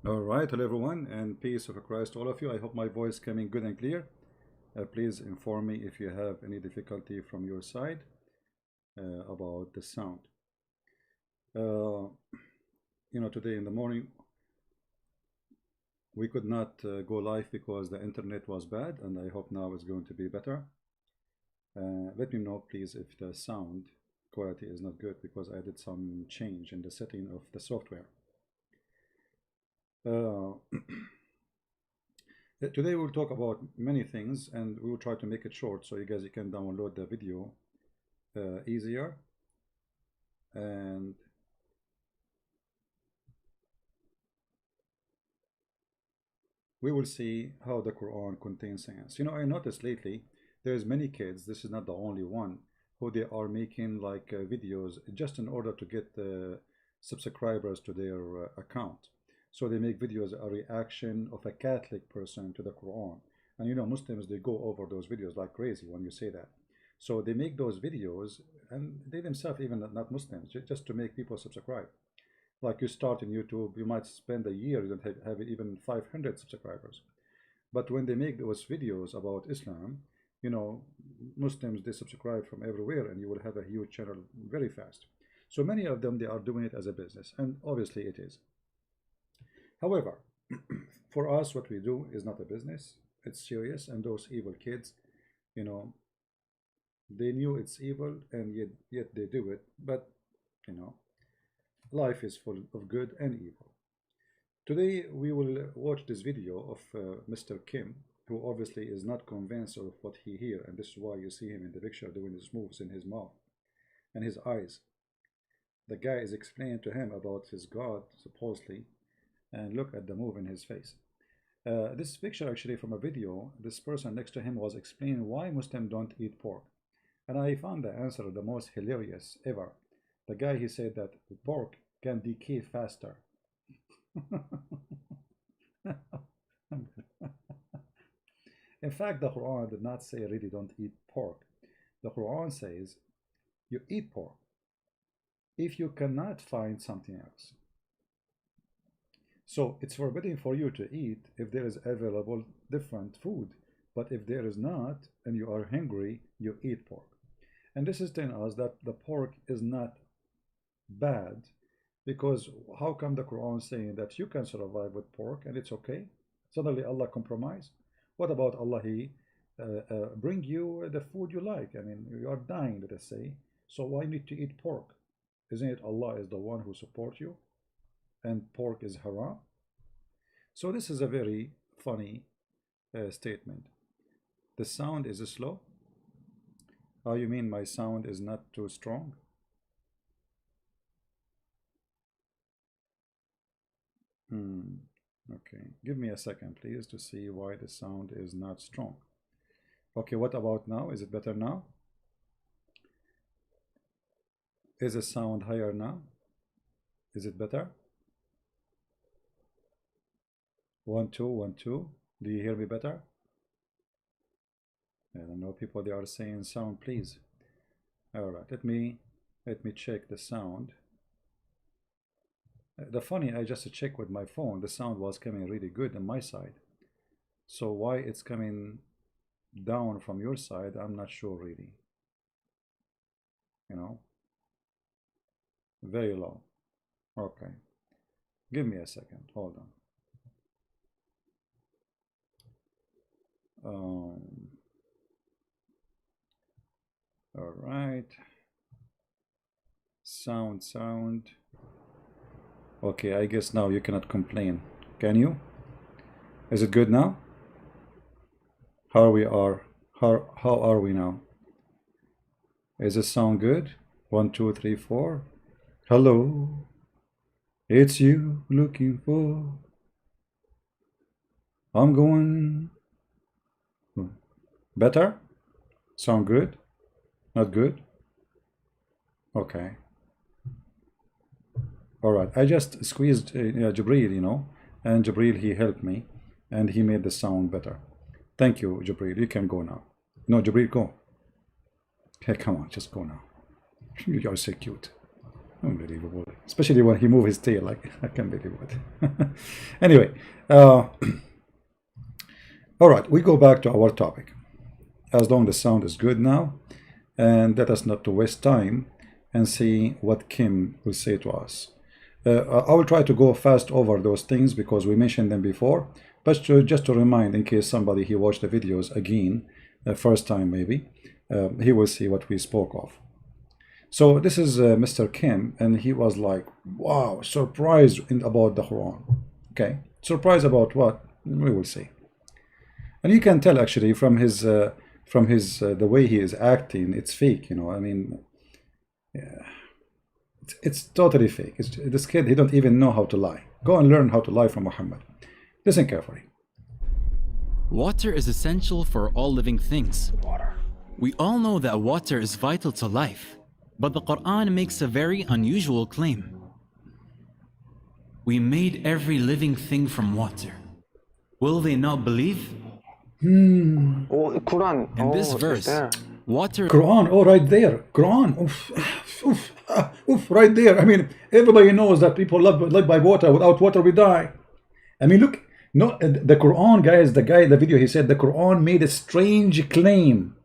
All right, hello everyone, and peace of Christ to all of you. I hope my voice coming good and clear. Please inform me if you have any difficulty from your side about the sound. Today in the morning we could not go live because the internet was bad, and I hope now it's going to be better. Let me know, please, if the sound quality is not good because I did some change in the setting of the software. Today we'll talk about many things, and we will try to make it short so you guys can download the video easier. And we will see how the Quran contains science. I noticed lately there's many kids, this is not the only one, who they are making like videos just in order to get subscribers to their account. So they make videos, a reaction of a Catholic person to the Quran. And Muslims, they go over those videos like crazy when you say that. So they make those videos, and they themselves, even not Muslims, just to make people subscribe. Like you start in YouTube, you might spend a year, you don't have even 500 subscribers. But when they make those videos about Islam, Muslims, they subscribe from everywhere, and you will have a huge channel very fast. So many of them, they are doing it as a business, and obviously it is. However, for us, what we do is not a business, it's serious, and those evil kids, they knew it's evil, and yet they do it. But life is full of good and evil. Today we will watch this video of Mr. Kim, who obviously is not convinced of what he hears, and this is why you see him in the picture doing his moves in his mouth and his eyes. The guy is explaining to him about his God, supposedly, and look at the move in his face. This picture actually from a video, this person next to him was explaining why Muslims don't eat pork. And I found the answer the most hilarious ever. The guy, he said that pork can decay faster. In fact, the Quran did not say really don't eat pork. The Quran says you eat pork if you cannot find something else. So it's forbidden for you to eat if there is available different food. But if there is not, and you are hungry, you eat pork. And this is telling us that the pork is not bad, because how come the Quran saying that you can survive with pork and it's okay? Suddenly Allah compromise? What about Allah? He bring you the food you like. I mean, you are dying, let us say. So why need to eat pork? Isn't it Allah is the one who supports you? And pork is haram? So this is a very funny statement. The sound is slow. Oh, you mean my sound is not too strong? Okay, give me a second please to see why the sound is not strong. Okay, what about now? Is it better now? Is the sound higher now? Is it better? 1 2 1 2. Do you hear me better? I don't know, people, they are saying sound, please. All right, let me check the sound. The funny, I just checked with my phone, the sound was coming really good on my side. So why it's coming down from your side, I'm not sure really. Very low. Okay, give me a second, hold on. All right, sound. Okay, I guess now you cannot complain, can you? Is it good now? How are we now? Is it sound good? 1 2 3 4. Hello, it's you looking for. I'm going. Better? Sound good? Not good? Okay. All right. I just squeezed Jibril, and Jibril, he helped me, and he made the sound better. Thank you, Jibril. You can go now. No, Jibril, go. Hey, come on, just go now. You are so cute. Unbelievable. especially when he moves his tail. Like, I can't believe it. Anyway, all right, we go back to our topic. As long as the sound is good now, and let us not to waste time and see what Kim will say to us. I will try to go fast over those things because we mentioned them before, but just to remind, in case somebody he watched the videos again, first time maybe, he will see what we spoke of. So this is Mr. Kim, and he was like, wow, surprised about the Quran. Okay, surprised about what? We will see. And you can tell actually from his the way he is acting, it's fake, you know. I mean, yeah, it's totally fake. This kid, he don't even know how to lie. Go and learn how to lie from Muhammad. Listen carefully. Water is essential for all living things. We all know that water is vital to life, but the Quran makes a very unusual claim. We made every living thing from water. Will they not believe? Quran. In this verse, water... Quran, oh, right there. Quran, oof, oof, oof, right there. I mean, everybody knows that people live by water. Without water, we die. I mean, look, no, the Quran, guys, the guy in the video, he said the Quran made a strange claim.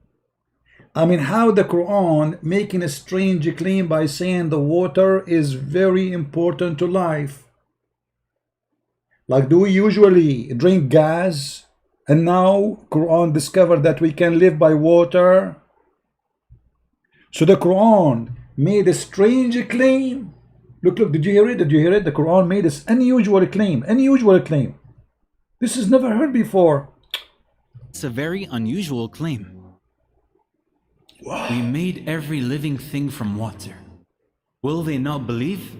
I mean, how the Quran making a strange claim by saying the water is very important to life? Like, do we usually drink gas? And now Quran discovered that we can live by water. So the Quran made a strange claim. Look, did you hear it? Did you hear it? The Quran made this unusual claim. Unusual claim. This is never heard before. It's a very unusual claim. Wow. We made every living thing from water. Will they not believe?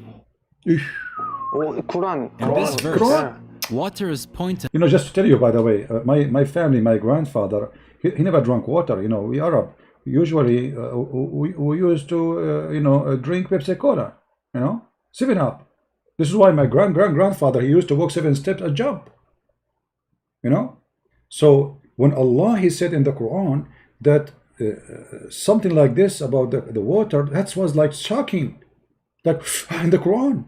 Quran. In this verse, water is pointed. You know, just to tell you, by the way, my family, my grandfather, he never drank water. You know, we Arab. Usually, we used to, you know, drink Pepsi Cola. You know, 7-Up. This is why my grandfather, he used to walk 7 steps a jump. You know, so when Allah, he said in the Quran that something like this about the water, that was like shocking. Like in the Quran.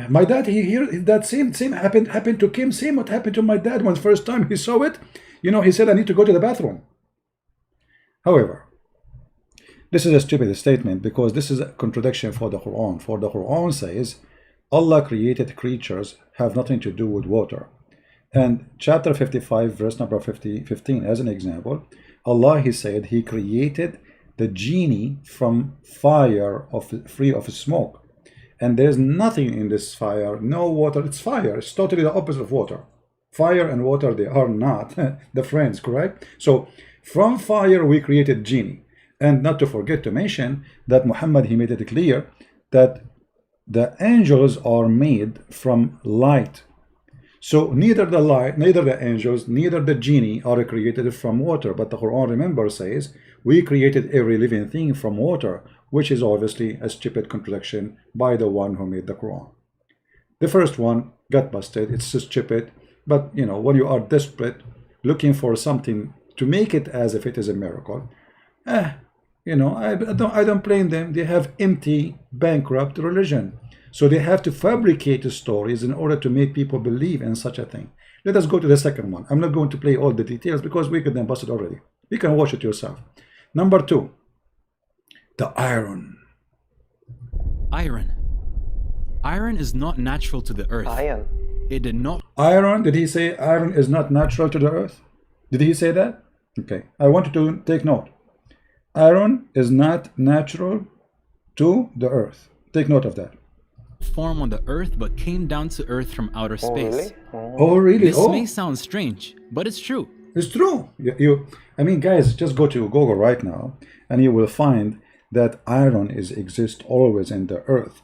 My dad, he heard that same happened to Kim. Same what happened to my dad when first time he saw it. You know, he said, I need to go to the bathroom. However, this is a stupid statement because this is a contradiction for the Quran. For the Quran says, Allah created creatures have nothing to do with water. And chapter 55, verse number 15, as an example, Allah, he said, he created the genie from fire free of smoke. And there's nothing in this fire, no water, it's fire. It's totally the opposite of water. Fire and water, they are not the friends, correct? So from fire, we created genie. And not to forget to mention that Muhammad, he made it clear that the angels are made from light. So neither the light, neither the angels, neither the genie are created from water. But the Quran, remember, says, we created every living thing from water, which is obviously a stupid contradiction by the one who made the Quran. The first one got busted. It's so stupid. But, you know, when you are desperate, looking for something to make it as if it is a miracle, you know, I don't blame them. They have empty, bankrupt religion. So they have to fabricate stories in order to make people believe in such a thing. Let us go to the second one. I'm not going to play all the details because we could then bust it already. You can watch it yourself. Number 2, the iron. Iron. Iron is not natural to the earth. Iron. It did not. Iron, did he say iron is not natural to the earth? Did he say that? Okay, I want you to take note. Iron is not natural to the earth. Take note of that. Form on the earth but came down to earth from outer space. Oh, really? This may sound strange, but it's true. It's true. I mean, guys, just go to Google right now and you will find that iron exists always in the earth.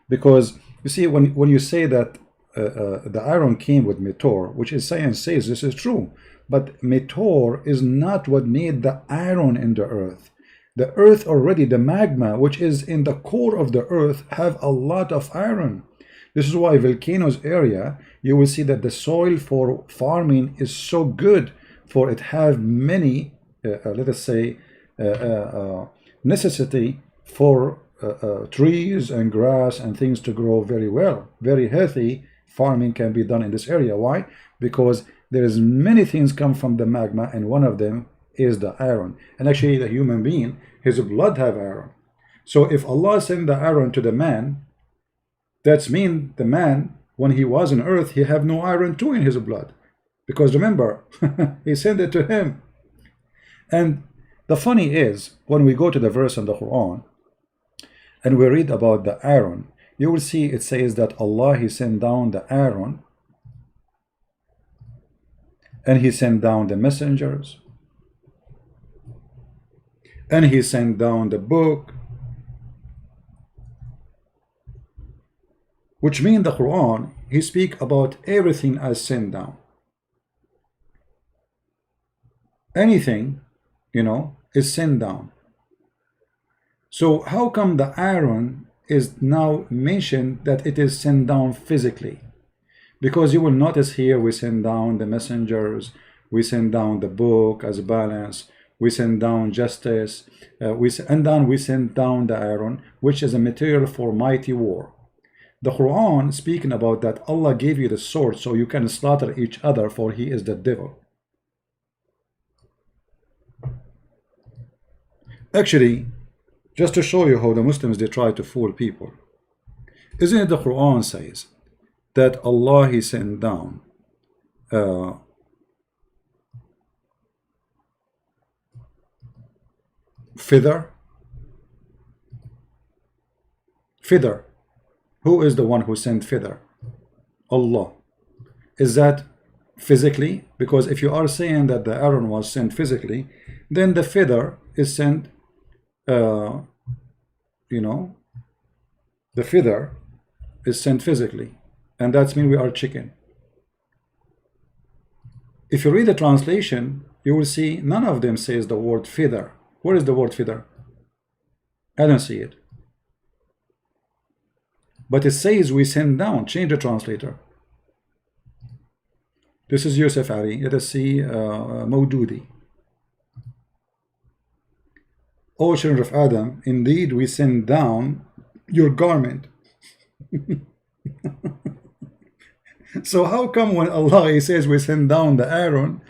Because you see, when you say that the iron came with meteor, which is science says this is true, but meteor is not what made the iron in the earth. The earth already, the magma, which is in the core of the earth, have a lot of iron. This is why volcanoes area, you will see that the soil for farming is so good, for it have many, let us say, necessity for trees and grass and things to grow very well. Very healthy farming can be done in this area. Why? Because there is many things come from the magma, and one of them is the iron. And actually the human being, his blood have iron. So if Allah sent the iron to the man, that's mean the man, when he was on earth, he have no iron too in his blood, because remember, he sent it to him. And the funny is, when we go to the verse in the Quran and we read about the iron, you will see it says that Allah, he sent down the iron, and he sent down the messengers, and he sent down the book, which means the Quran, he speak about everything as sent down. Anything, you know, is sent down. So how come the iron is now mentioned that it is sent down physically? Because you will notice here we send down the messengers, we send down the book as balance, we send down justice, we send down the iron, which is a material for mighty war. The Quran speaking about that Allah gave you the sword so you can slaughter each other, for he is the devil. Actually, just to show you how the Muslims, they try to fool people, isn't it the Quran says that Allah, he sent down feather? Who is the one who sent feather? Allah. Is that physically? Because if you are saying that the iron was sent physically, then the feather is sent, you know, the feather is sent physically, and that's mean we are chicken. If you read the translation, you will see none of them says the word feather. Where is the word feather? I don't see it. But it says we send down. Change the translator. This is Yusuf Ali. Let us see Mawdudi. O children of Adam, indeed we send down your garment. So how come when Allah, he says we send down the iron,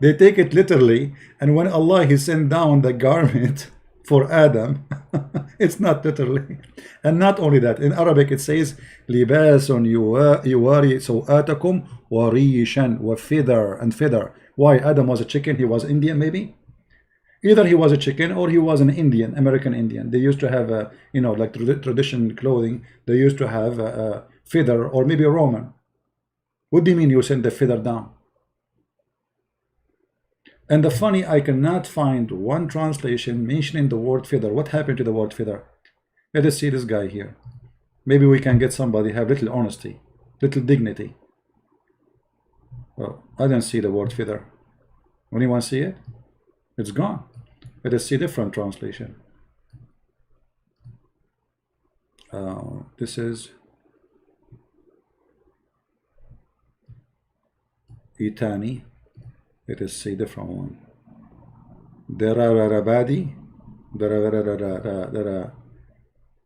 they take it literally, and when Allah, he sent down the garment for Adam, it's not literally. And not only that, in Arabic it says libasun yuwari sawatakum wa rishan wa feather, and feather. Why? Adam was a chicken, he was Indian maybe? Either he was a chicken or he was an Indian, American Indian. They used to have a, you know, like tradition clothing, they used to have a feather, or maybe a Roman. What do you mean you send the feather down? And the funny, I cannot find one translation mentioning the word feather. What happened to the word feather? Let us see this guy here. Maybe we can get somebody have little honesty, little dignity. Well, I don't see the word feather. Anyone see it? It's gone. Let us see different translation. This is Itani. Let us see different one. Dararabadi.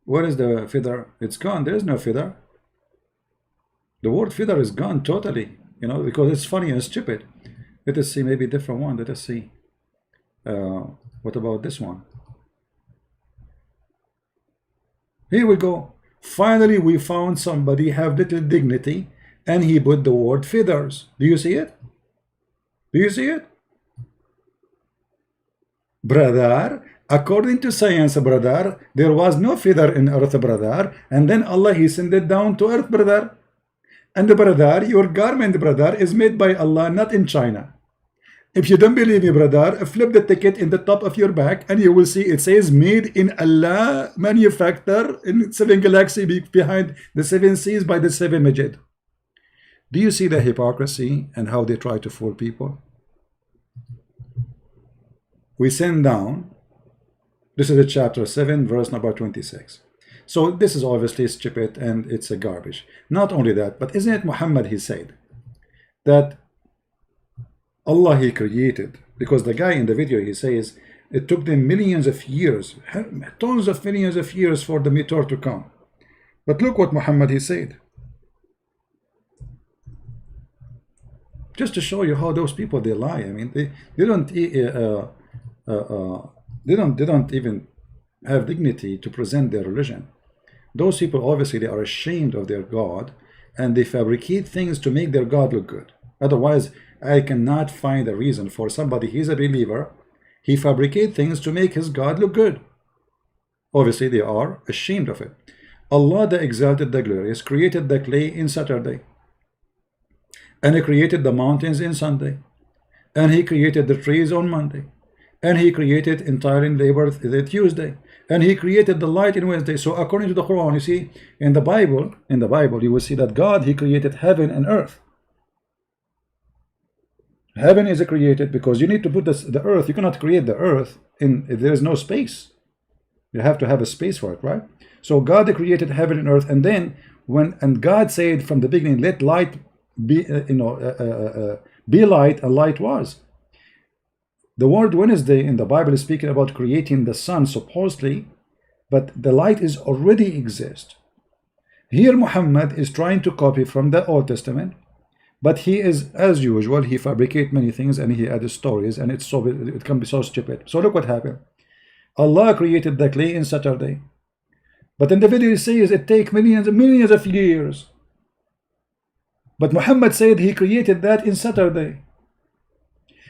Where is the feather? It's gone. There is no feather. The word feather is gone totally. You know, because it's funny and stupid. Let us see maybe different one. Let us see. What about this one? Here we go. Finally, we found somebody have little dignity, and he put the word feathers. Do you see it? Do you see it? Brother, according to science, brother, there was no feather in earth, brother, and then Allah, he sent it down to earth, brother. And brother, your garment, brother, is made by Allah, not in China. If you don't believe me, brother, flip the ticket in the top of your back and you will see it says made in Allah, manufactured in 7 galaxy behind the 7 seas by the 7 Majid. Do you see the hypocrisy and how they try to fool people? We send down, this is chapter 7, verse number 26. So this is obviously stupid and it's a garbage. Not only that, but isn't it Muhammad, he said that Allah, he created, because the guy in the video, he says It took them millions of years, tons of millions of years for the meteor to come. But look what Muhammad he said. Just to show you how those people they lie. I mean, they don't they don't even have dignity to present their religion. Those people obviously they are ashamed of their God, and they fabricate things to make their God look good. Otherwise, I cannot find a reason for somebody, he's a believer, he fabricates things to make his God look good. Obviously, they are ashamed of it. Allah, the Exalted, the Glorious, created the clay in Saturday, and He created the mountains in Sunday, and He created the trees on Monday, and He created entire labor the Tuesday, and He created the light in Wednesday. So according to the Quran, you see, in the Bible, you will see that God, He created heaven and earth. Heaven is created because you need to put the earth. You cannot create the earth if there is no space. You have to have a space for it, right? So God created heaven and earth, and then and God said from the beginning, let light be, be light, and light was. The word Wednesday in the Bible is speaking about creating the sun supposedly, but the light is already exist. Here Muhammad is trying to copy from the Old Testament, but he is, as usual, he fabricates many things and he adds stories, and it can be so stupid. So look what happened. Allah created the clay in Saturday, but in the video it says it takes millions and millions of years. But Muhammad said he created that in Saturday.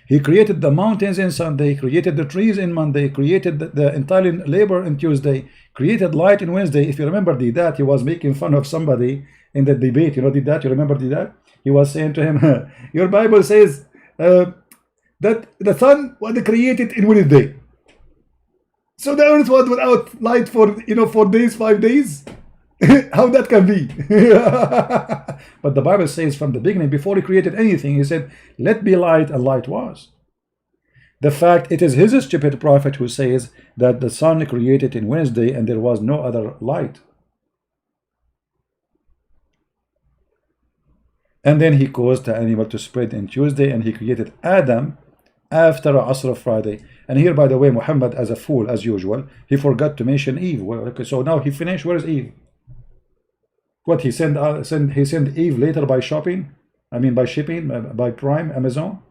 He created the mountains in Sunday, created the trees in Monday, created the entire labor in Tuesday, created light in Wednesday. If you remember that, he was making fun of somebody in the debate. You know, that? You remember that? He was saying to him, your Bible says that the sun was created in Wednesday. So the earth was without light for 4 days, 5 days. How that can be? But the Bible says from the beginning, before He created anything, He said, let be light, and light was. The fact it is his stupid prophet who says that the sun created in Wednesday and there was no other light. And then he caused the animal to spread in Tuesday, and he created Adam after Asr of Friday. And here, by the way, Muhammad, as a fool as usual, he forgot to mention Eve. Well, okay, so now he finished. Where is Eve? What, he sent Eve later by shopping? I mean by shipping, by Prime, Amazon?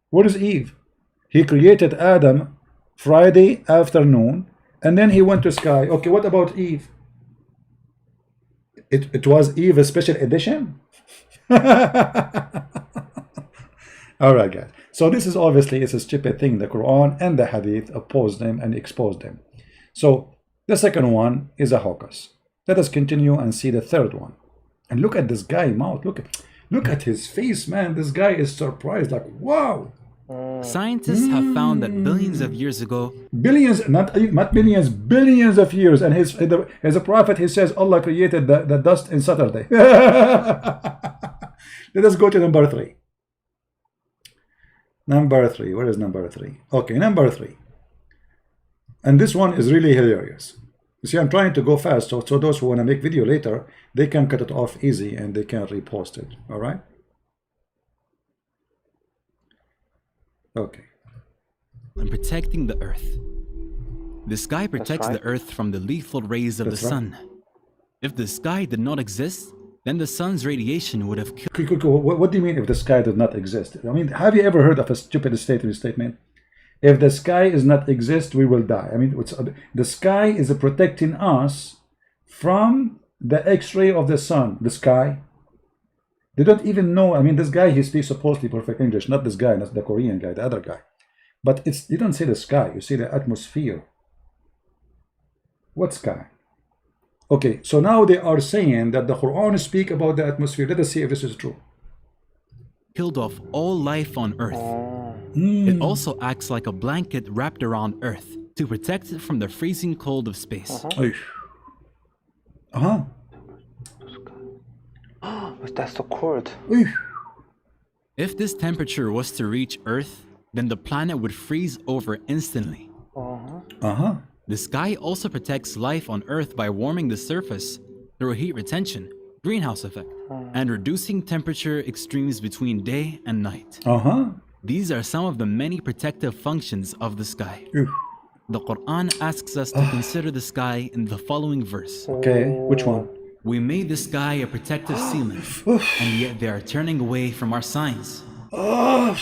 Where is Eve? He created Adam Friday afternoon, and then he went to sky. Okay, what about Eve? It was Eve a special edition? Alright guys, so this is obviously it's a stupid thing. The Quran and the Hadith oppose them and expose them. So the second one is a hocus. Let us continue and see the third one. And look at this guy mouth. Look at his face, man. This guy is surprised, like wow. Scientists have found that billions of years ago, billions, not millions, billions of years, and as a prophet, he says Allah created the dust in Saturday. Let us go to number 3. Number 3, where is number 3? Okay, number 3. And this one is really hilarious. You see, I'm trying to go fast, so those who want to make video later, they can cut it off easy and they can repost it. All right? Okay. and protecting the earth. The sky protects the earth from the lethal rays of the sun. If the sky did not exist, then the sun's radiation would have killed. What do you mean if the sky did not exist? I mean, have you ever heard of a stupid statement? If the sky does not exist, we will die. I mean, the sky is protecting us from the X-ray of the sun. The sky. They don't even know. I mean, this guy, he speaks supposedly perfect English. Not this guy, not the Korean guy, the other guy. But you don't say the sky. You see the atmosphere. What sky? Okay, so now they are saying that the Quran speak about the atmosphere. Let us see if this is true. Killed off all life on earth. It also acts like a blanket wrapped around earth to protect it from the freezing cold of space. That's the cord. If this temperature was to reach earth, then the planet would freeze over instantly. The sky also protects life on earth by warming the surface through heat retention, greenhouse effect, and reducing temperature extremes between day and night. These are some of the many protective functions of the sky. Oof. The Quran asks us to consider the sky in the following verse. Okay, which one? We made the sky a protective ceiling, and yet they are turning away from our signs. I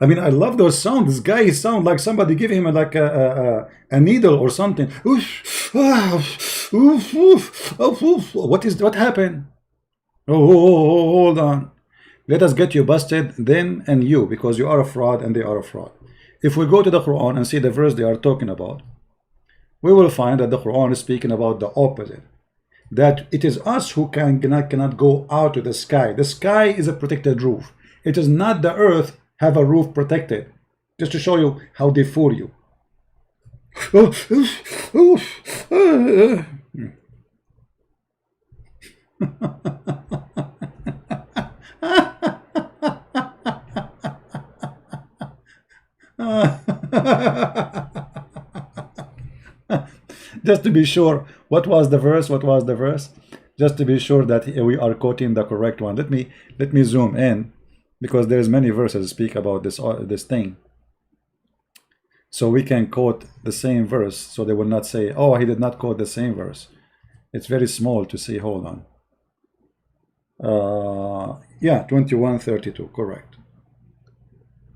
mean, I love those sounds. This guy sounds like somebody give him like a needle or something. What happened? Oh, hold on. Let us get you busted, them and you, because you are a fraud and they are a fraud. If we go to the Quran and see the verse they are talking about, we will find that the Quran is speaking about the opposite. That it is us who cannot go out to the sky. The sky is a protected roof. It is not the earth have a roof protected. Just to show you how they fool you. Just to be sure, what was the verse? What was the verse? Just to be sure that we are quoting the correct one. Let me zoom in, because there's many verses speak about this thing. So we can quote the same verse, so they will not say, "Oh, he did not quote the same verse." It's very small to see. Hold on. Yeah, 21:32, correct.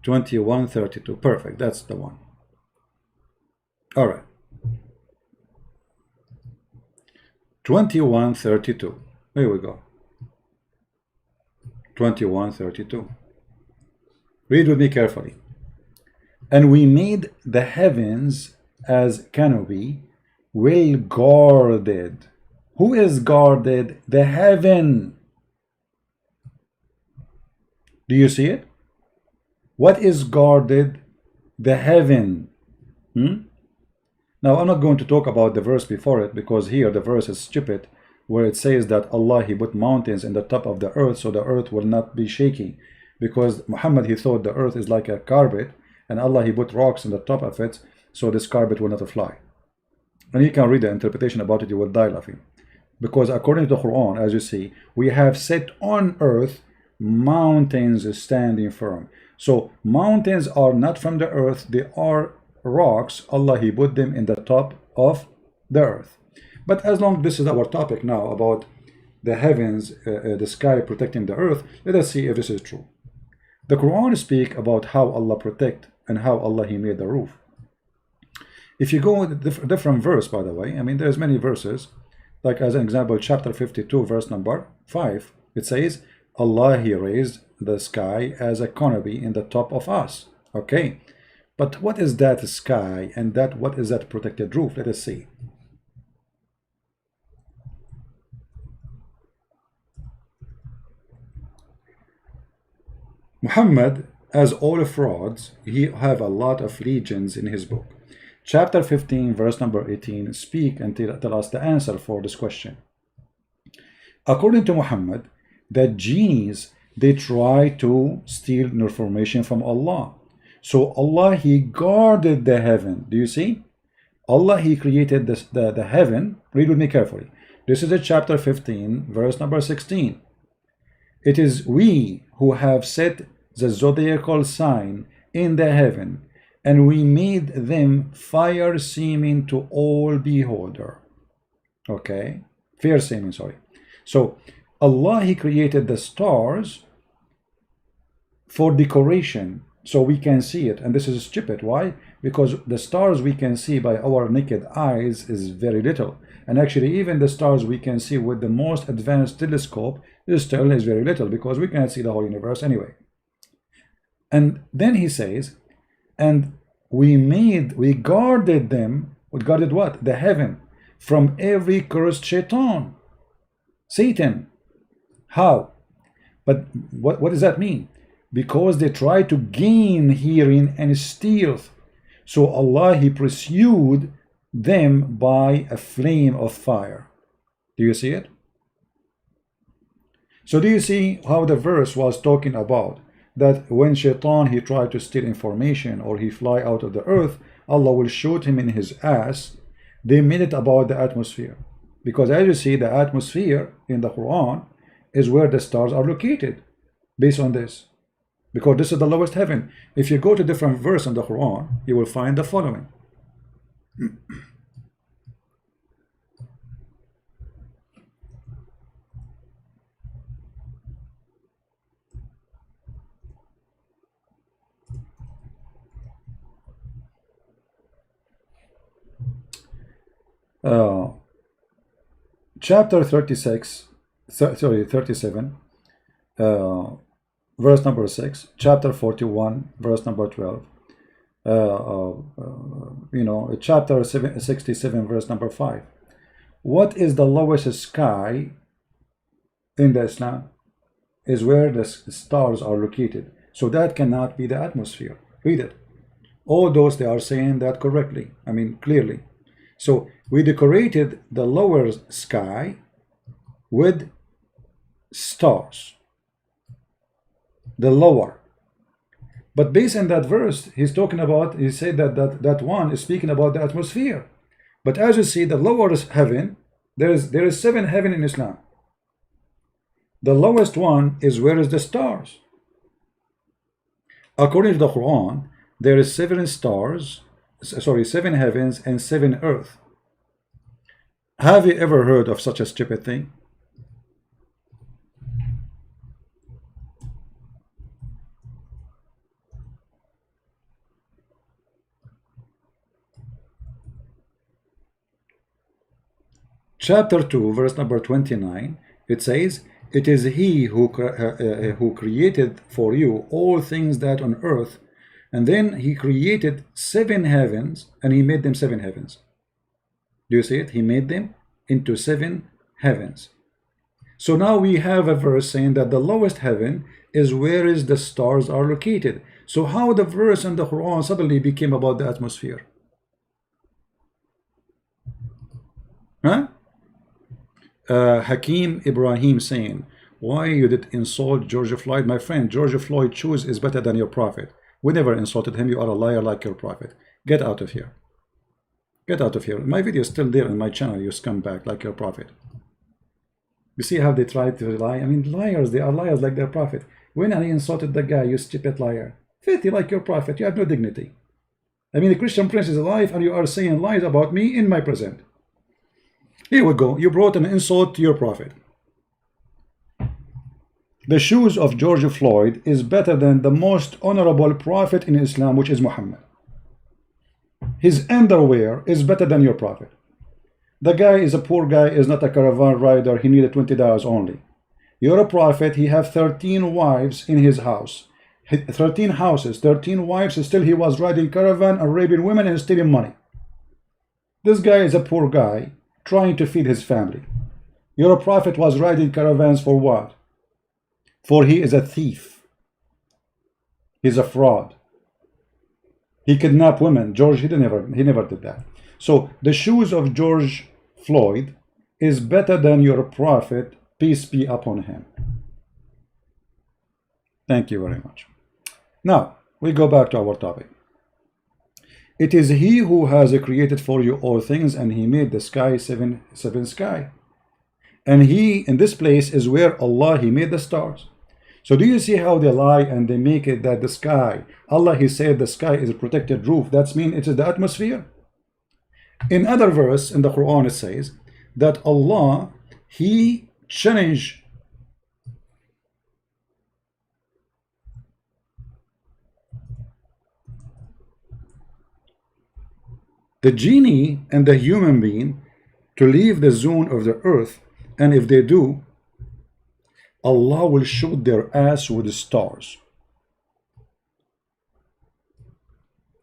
21:32, perfect. That's the one. All right. 21:32. Here we go. 21:32. Read with me carefully. And we made the heavens as canopy, well guarded. Who is guarded? The heaven. Do you see it? What is guarded? The heaven. Now, I'm not going to talk about the verse before it, because here the verse is stupid, where it says that Allah, he put mountains in the top of the earth so the earth will not be shaky, because Muhammad, he thought the earth is like a carpet, and Allah, he put rocks in the top of it so this carpet will not fly. And you can read the interpretation about it, you will die laughing. Because according to the Quran, as you see, we have set on earth mountains standing firm. So mountains are not from the earth, they are rocks. Allah, he put them in the top of the earth. But as long as this is our topic now about the heavens, the sky protecting the earth, let us see if this is true. The Quran speaks about how Allah protect and how Allah, he made the roof. If you go with a different verse, by the way, I mean, there's many verses, like as an example, chapter 52, verse number 5, it says, Allah, he raised the sky as a canopy in the top of us. Okay. But what is that sky, and what is that protected roof? Let us see. Muhammad, as all frauds, he have a lot of legions in his book. Chapter 15, verse number 18, speak and tell us the answer for this question. According to Muhammad, the genies, they try to steal information from Allah. So Allah, he guarded the heaven. Do you see? Allah, he created the heaven. Read with me carefully. This is a chapter 15, verse number 16. It is we who have set the zodiacal sign in the heaven, and we made them fire seeming to all beholder. Okay, fair seeming, sorry. So Allah, he created the stars for decoration, so we can see it. And this is stupid. Why? Because the stars we can see by our naked eyes is very little. And actually, even the stars we can see with the most advanced telescope still is very little, because we cannot see the whole universe anyway. And then he says, and we guarded them. We guarded what? The heaven from every cursed shaitan, Satan. How? But what does that mean? Because they try to gain hearing and steal. So Allah, he pursued them by a flame of fire. Do you see it? So do you see how the verse was talking about that when shaitan, he tried to steal information or he fly out of the earth, Allah will shoot him in his ass. They made it about the atmosphere. Because as you see, the atmosphere in the Quran is where the stars are located based on this, because this is the lowest heaven. If you go to different verse in the Quran, you will find the following. Chapter 37, verse number 6, chapter 41, verse number 12, chapter 67, verse number 5. What is the lowest sky in the Islam? Is where the stars are located. So that cannot be the atmosphere. Read it. All those, they are saying that correctly. I mean, clearly. So we decorated the lower sky with stars. The lower. But based on that verse, he's talking about, he said that one is speaking about the atmosphere. But as you see, the lower heaven, there is 7 heaven in Islam. The lowest one is where is the stars. According to the Quran, there is 7 stars, 7 heavens and 7 earth. Have you ever heard of such a stupid thing? Chapter 2, verse number 29, it says, it is he who created for you all things that on earth, and then he created 7 heavens, and he made them 7 heavens. Do you see it? He made them into 7 heavens. So now we have a verse saying that the lowest heaven is where is the stars are located. So how the verse in the Quran suddenly became about the atmosphere? Huh? Hakim Ibrahim saying, why you did insult George Floyd? My friend, George Floyd shoes is better than your prophet. We never insulted him. You are a liar like your prophet. Get out of here. Get out of here. My video is still there on my channel, you scumbag, like your prophet. You see how they try to lie? I mean, liars, they are liars like their prophet. When I insulted the guy, you stupid liar. Filthy like your prophet. You have no dignity. I mean, the Christian prince is alive and you are saying lies about me in my present. Here we go. You brought an insult to your prophet. The shoes of George Floyd is better than the most honorable prophet in Islam, which is Muhammad. His underwear is better than your prophet. The guy is a poor guy, is not a caravan rider. He needed $20 only. You're a prophet. He have 13 wives in his house. 13 houses, 13 wives. Still he was riding caravan and raping women and stealing money. This guy is a poor guy trying to feed his family. Your prophet was riding caravans for what? For he is a thief. He's a fraud. He kidnapped women. George, he never did that. So the shoes of George Floyd is better than your prophet, peace be upon him. Thank you very much. Now we go back to our topic. It is he who has created for you all things, and he made the sky seven sky. And he, in this place, is where Allah, he made the stars. So do you see how they lie and they make it that the sky, Allah, he said the sky is a protected roof. That means it is the atmosphere. In other verse in the Quran, it says that Allah, he changed the genie and the human being to leave the zone of the earth, and if they do, Allah will shoot their ass with the stars.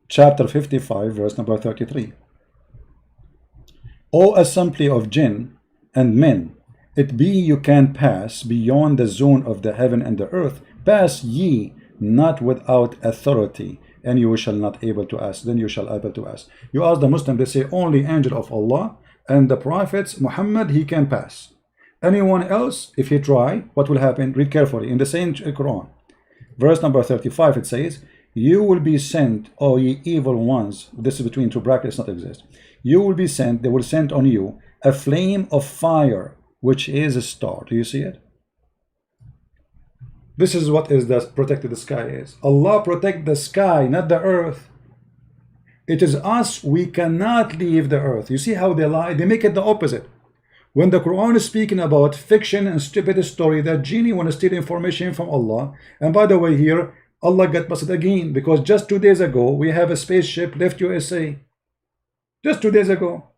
Chapter 55, verse number 33. O assembly of jinn and men, it be you can pass beyond the zone of the heaven and the earth, pass ye not without authority, and you shall not able to ask. Then you shall able to ask. You ask the Muslim, they say only angel of Allah and the prophets Muhammad, he can pass. Anyone else, if he try, what will happen? Read carefully in the same Quran, verse number 35. It says, you will be sent, O ye evil ones. This is between two brackets, not exist. You will be sent, they will send on you a flame of fire, which is a star. Do you see it? This is what is the protected the sky is. Allah protect the sky, not the earth. It is us, we cannot leave the earth. You see how they lie? They make it the opposite. When the Quran is speaking about fiction and stupid story that genie want to steal information from Allah, and by the way here, Allah got busted again because just 2 days ago we have a spaceship left USA. Just 2 days ago.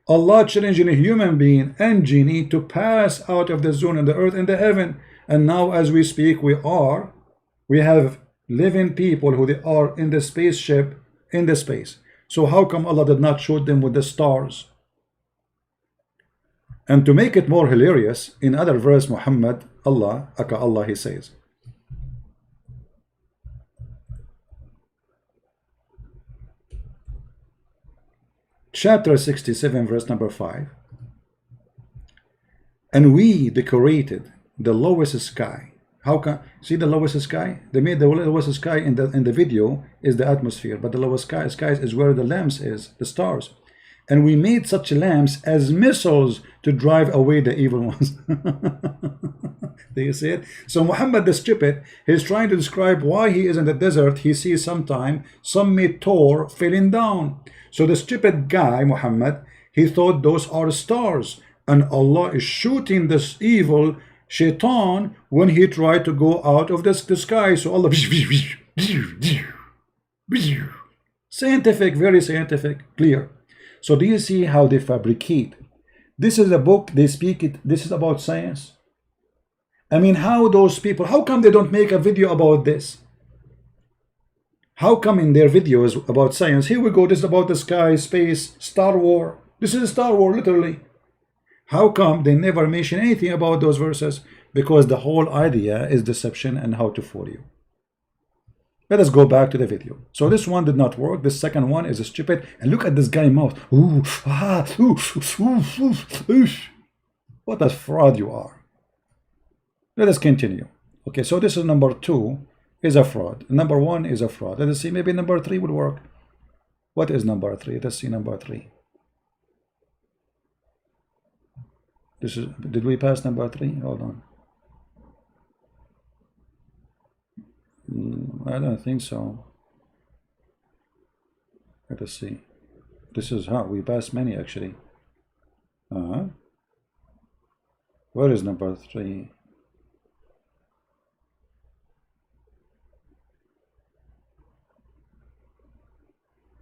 Allah challenging a human being and genie to pass out of the zone in the earth and the heaven. And now as we speak we have living people who they are in the spaceship in the space. So how come Allah did not shoot them with the stars? And to make it more hilarious, in other verse Muhammad, Allah, he says, chapter 67 verse number 5, and we decorated the lowest sky. How can see the lowest sky? They made the lowest sky in the video is the atmosphere, but the lowest sky is where the lamps is, the stars. And we made such lamps as missiles to drive away the evil ones. Do you see it? So Muhammad the stupid, he's trying to describe why he is in the desert. He sees sometime some meteor falling down. So the stupid guy Muhammad, he thought those are stars, and Allah is shooting this evil shaitan when he tried to go out of the sky. So Allah, scientific, very scientific, clear. So do you see how they fabricate? This is a book, they speak it, this is about science. I mean, how those people, how come they don't make a video about this? How come in their videos about science, here we go, this is about the sky, space, Star Wars. This is Star Wars, literally. How come they never mention anything about those verses? Because the whole idea is deception and how to fool you. Let us go back to the video. So this one did not work. The second one is stupid. And look at this guy mouth. Ooh, ah, ooh, ooh, ooh, ooh. What a fraud you are. Let us continue. Okay, so this is number 2 is a fraud. Number 1 is a fraud. Let us see, maybe number 3 would work. What is number 3? Let's see number 3. This is, did we pass number 3? Hold on. I don't think so. Let us see. This is how we passed many actually. Where is number 3?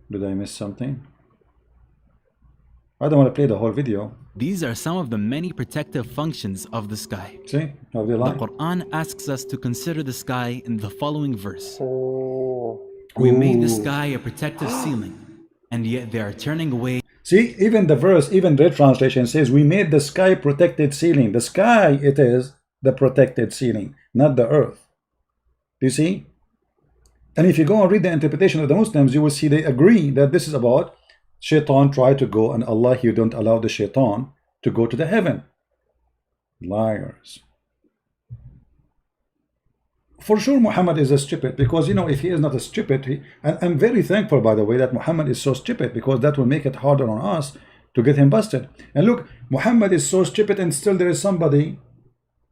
Did I miss something? I don't want to play the whole video. These are some of the many protective functions of the sky. See how they The lie? Quran asks us to consider the sky in the following verse. Oh. We made the sky a protective ceiling, and yet they are turning away. See, even the verse, even the translation says, we made the sky protected ceiling. The sky, it is the protected ceiling, not the earth. Do you see? And if you go and read the interpretation of the Muslims, you will see they agree that this is about shaitan try to go, and Allah, you don't allow the shaitan to go to the heaven. Liars. For sure Muhammad is a stupid, because you know, if he is not a stupid, and I'm very thankful by the way that Muhammad is so stupid, because that will make it harder on us to get him busted. And look, Muhammad is so stupid and still there is somebody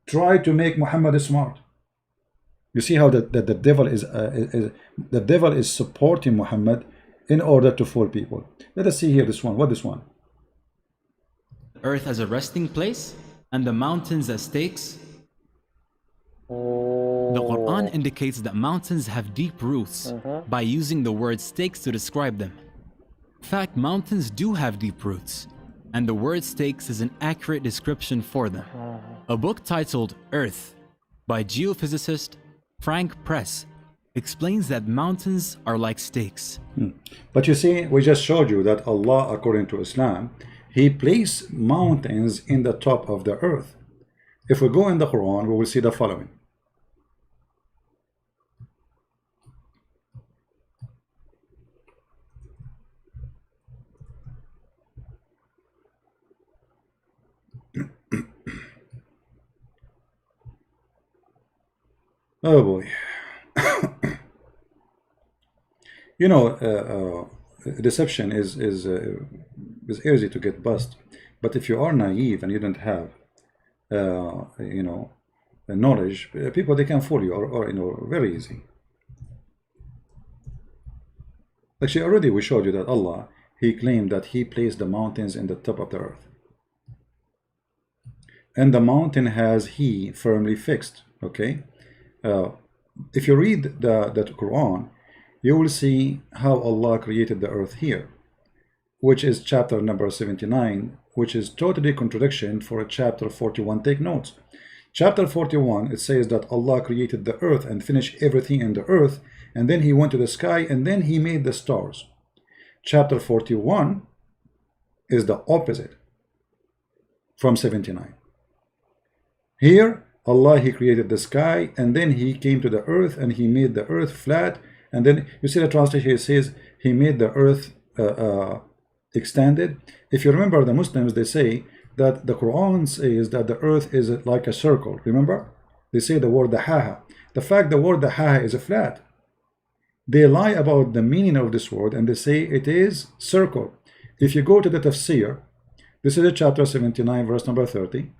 try to make Muhammad smart. You see how the devil is supporting Muhammad in order to fool people. Let us see here this one. What this one? Earth as a resting place and the mountains as stakes. The Quran indicates that mountains have deep roots by using the word stakes to describe them. In fact, mountains do have deep roots, and the word stakes is an accurate description for them. A book titled Earth by geophysicist Frank Press explains that mountains are like stakes. But you see, we just showed you that Allah, according to Islam, He placed mountains in the top of the earth. If we go in the Quran, we will see the following. Oh boy. You know, deception is easy to get bust, but if you are naive and you don't have you know, knowledge, people, they can fool you, or you know, very easy. Actually, already we showed you that Allah, he claimed that he placed the mountains in the top of the earth, and the mountain has he firmly fixed. Okay, if you read the Quran, you will see how Allah created the earth here, which is chapter number 79, which is totally contradiction for chapter 41. Take notes. Chapter 41, it says that Allah created the earth and finished everything in the earth, and then he went to the sky, and then he made the stars. Chapter 41 is the opposite from 79. Here, Allah, he created the sky, and then he came to the earth, and he made the earth flat, and then you see the translation, it says he made the earth extended. If you remember, the Muslims, they say that the Quran says that the earth is like a circle. Remember? They say the word dahaha. The fact the word dahaha is a flat. They lie about the meaning of this word, and they say it is circle. If you go to the tafsir, this is chapter 79, verse number 30.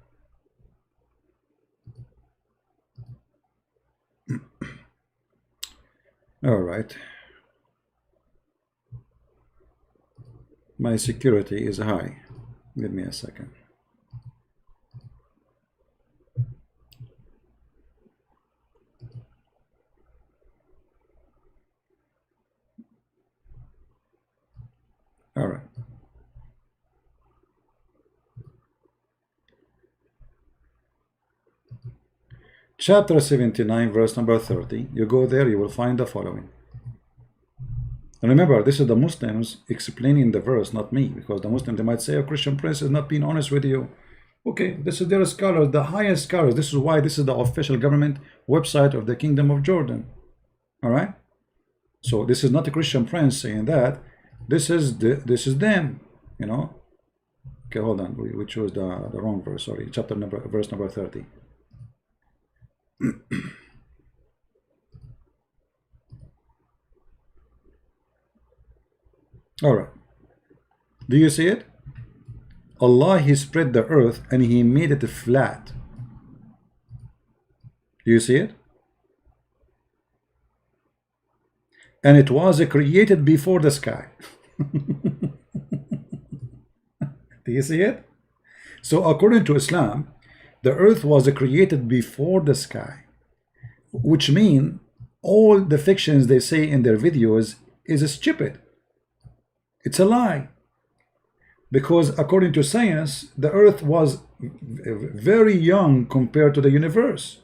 All right. My security is high. Give me a second. All right. Chapter 79, verse number 30. You go there, you will find the following. And remember, this is the Muslims explaining the verse, not me, because the Muslims, they might say, a Christian prince is not being honest with you. Okay, this is their scholars, the highest scholars. This is why this is the official government website of the Kingdom of Jordan. All right? So this is not a Christian prince saying that. This is them, you know. Okay, hold on. We chose the wrong verse. Sorry, verse number 30. All right. Do you see it? Allah, he spread the earth and he made it flat. Do you see it? And it was created before the sky. Do you see it? So according to Islam, the earth was created before the sky, which means all the fictions they say in their videos is stupid. It's a lie. Because according to science, the earth was very young compared to the universe.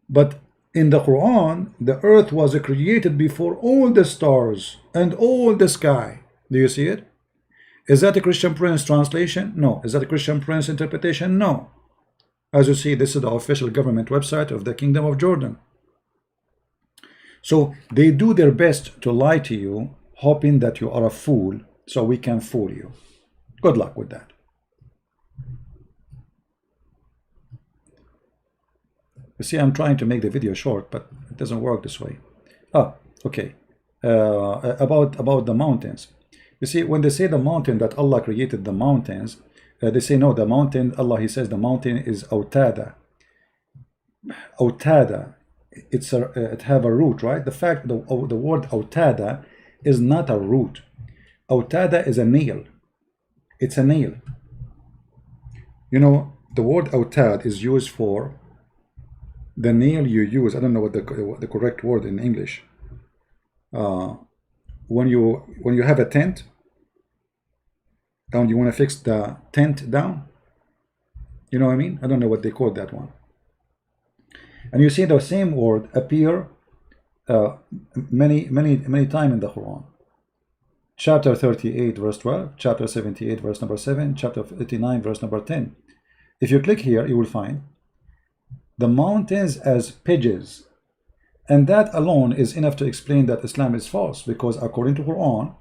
But in the Quran, the earth was created before all the stars and all the sky. Do you see it? Is that a Christian Prince translation? No. Is that a Christian Prince interpretation? No. As you see, this is the official government website of the Kingdom of Jordan. So they do their best to lie to you, hoping that you are a fool, so we can fool you. Good luck with that. You see, I'm trying to make the video short, but it doesn't work this way. Okay. About the mountains. You see, when they say the mountain, that Allah created the mountains, they say no, the mountain, Allah, he says the mountain is autada. Autada, it have a root, right? The fact the word autada is not a root. Autada is a nail. It's a nail. You know, the word autad is used for the nail you use. I don't know what the correct word in English. When you have a tent down, you want to fix the tent down. You know what I mean? I don't know what they call that one. And you see the same word appear many times in the Quran. Chapter 38 verse 12, chapter 78 verse number 7, chapter 89 verse number 10. If you click here, you will find the mountains as pigeons, and that alone is enough to explain that Islam is false, because according to Quran,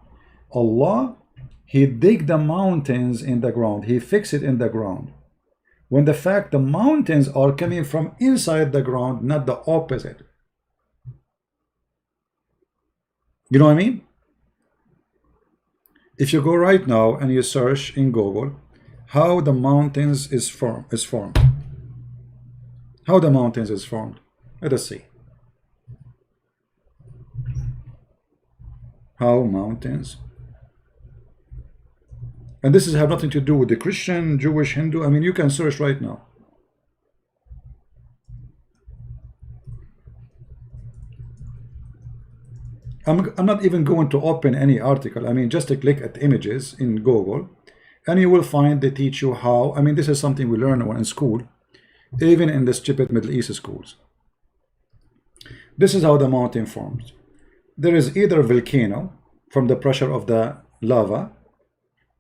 Allah, he dig the mountains in the ground, he fix it in the ground, when the fact the mountains are coming from inside the ground, not the opposite. You know what I mean? If you go right now and you search in Google how the mountains is formed, How the mountains is formed? Let us see. How mountains. And this is have nothing to do with the Christian, Jewish, Hindu. I mean, you can search right now. I'm not even going to open any article. I mean, just to click at images in Google, and you will find they teach you how. I mean, this is something we learn when in school, even in the stupid Middle East schools. This is how the mountain forms. There is either a volcano from the pressure of the lava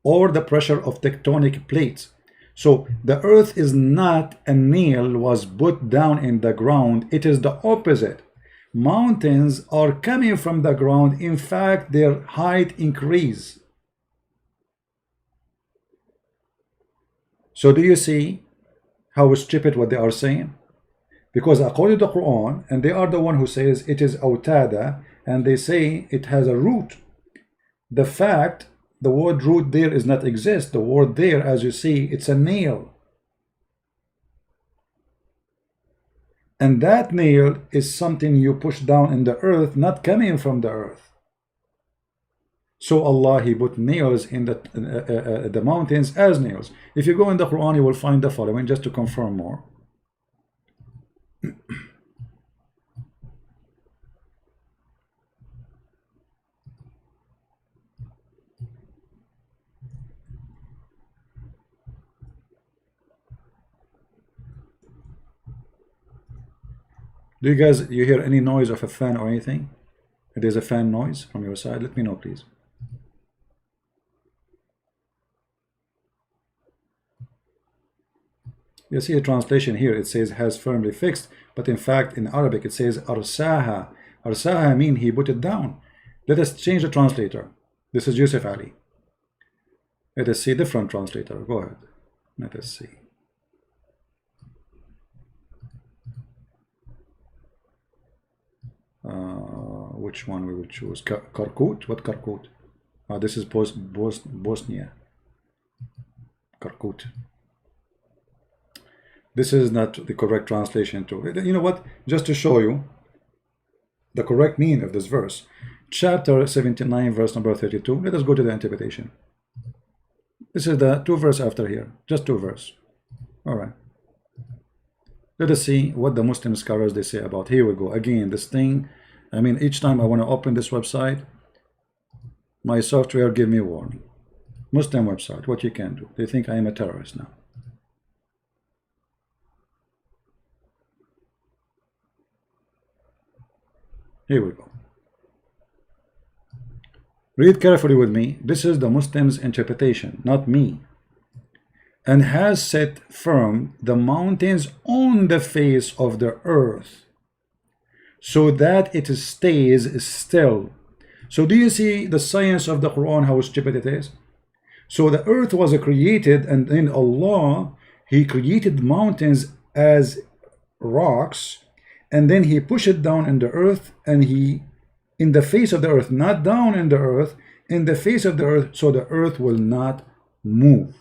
or the pressure of tectonic plates. So the earth is not a nail was put down in the ground. It is the opposite. Mountains are coming from the ground. In fact, their height increase. So do you see how stupid what they are saying? Because according to the Quran, and they are the one who says it is autada, and they say it has a root. The fact, the word root there is not exist. The word there, as you see, it's a nail. And that nail is something you push down in the earth, not coming from the earth. So Allah, He put nails in the mountains as nails. If you go in the Quran, you will find the following, just to confirm more. Do you guys, you hear any noise of a fan or anything? If there's a fan noise from your side, let me know, please. You see a translation here, it says has firmly fixed, but in fact in Arabic it says arsaha. Arsaha mean he put it down. Let us change the translator. This is Yusuf Ali. Let us see different translator. Go ahead. Let us see. Which one we will choose? Karkut? What Karkut? This is Bosnia. Karkut. This is not the correct translation to. You know what? Just to show you the correct meaning of this verse. Chapter 79, verse number 32. Let us go to the interpretation. This is the 2 verse after here. Just 2 verse. All right. Let us see what the Muslim scholars they say about. Here we go. Again, this thing. I mean, each time I want to open this website, my software give me a warning. Muslim website, what you can do. They think I am a terrorist now. Here we go. Read carefully with me. This is the Muslims' interpretation, not me. And has set firm the mountains on the face of the earth, so that it stays still. So do you see the science of the Quran, how stupid it is? So the earth was created, and in Allah, He created mountains as rocks, and then He pushed it down in the earth, and He, in the face of the earth, not down in the earth, in the face of the earth, so the earth will not move.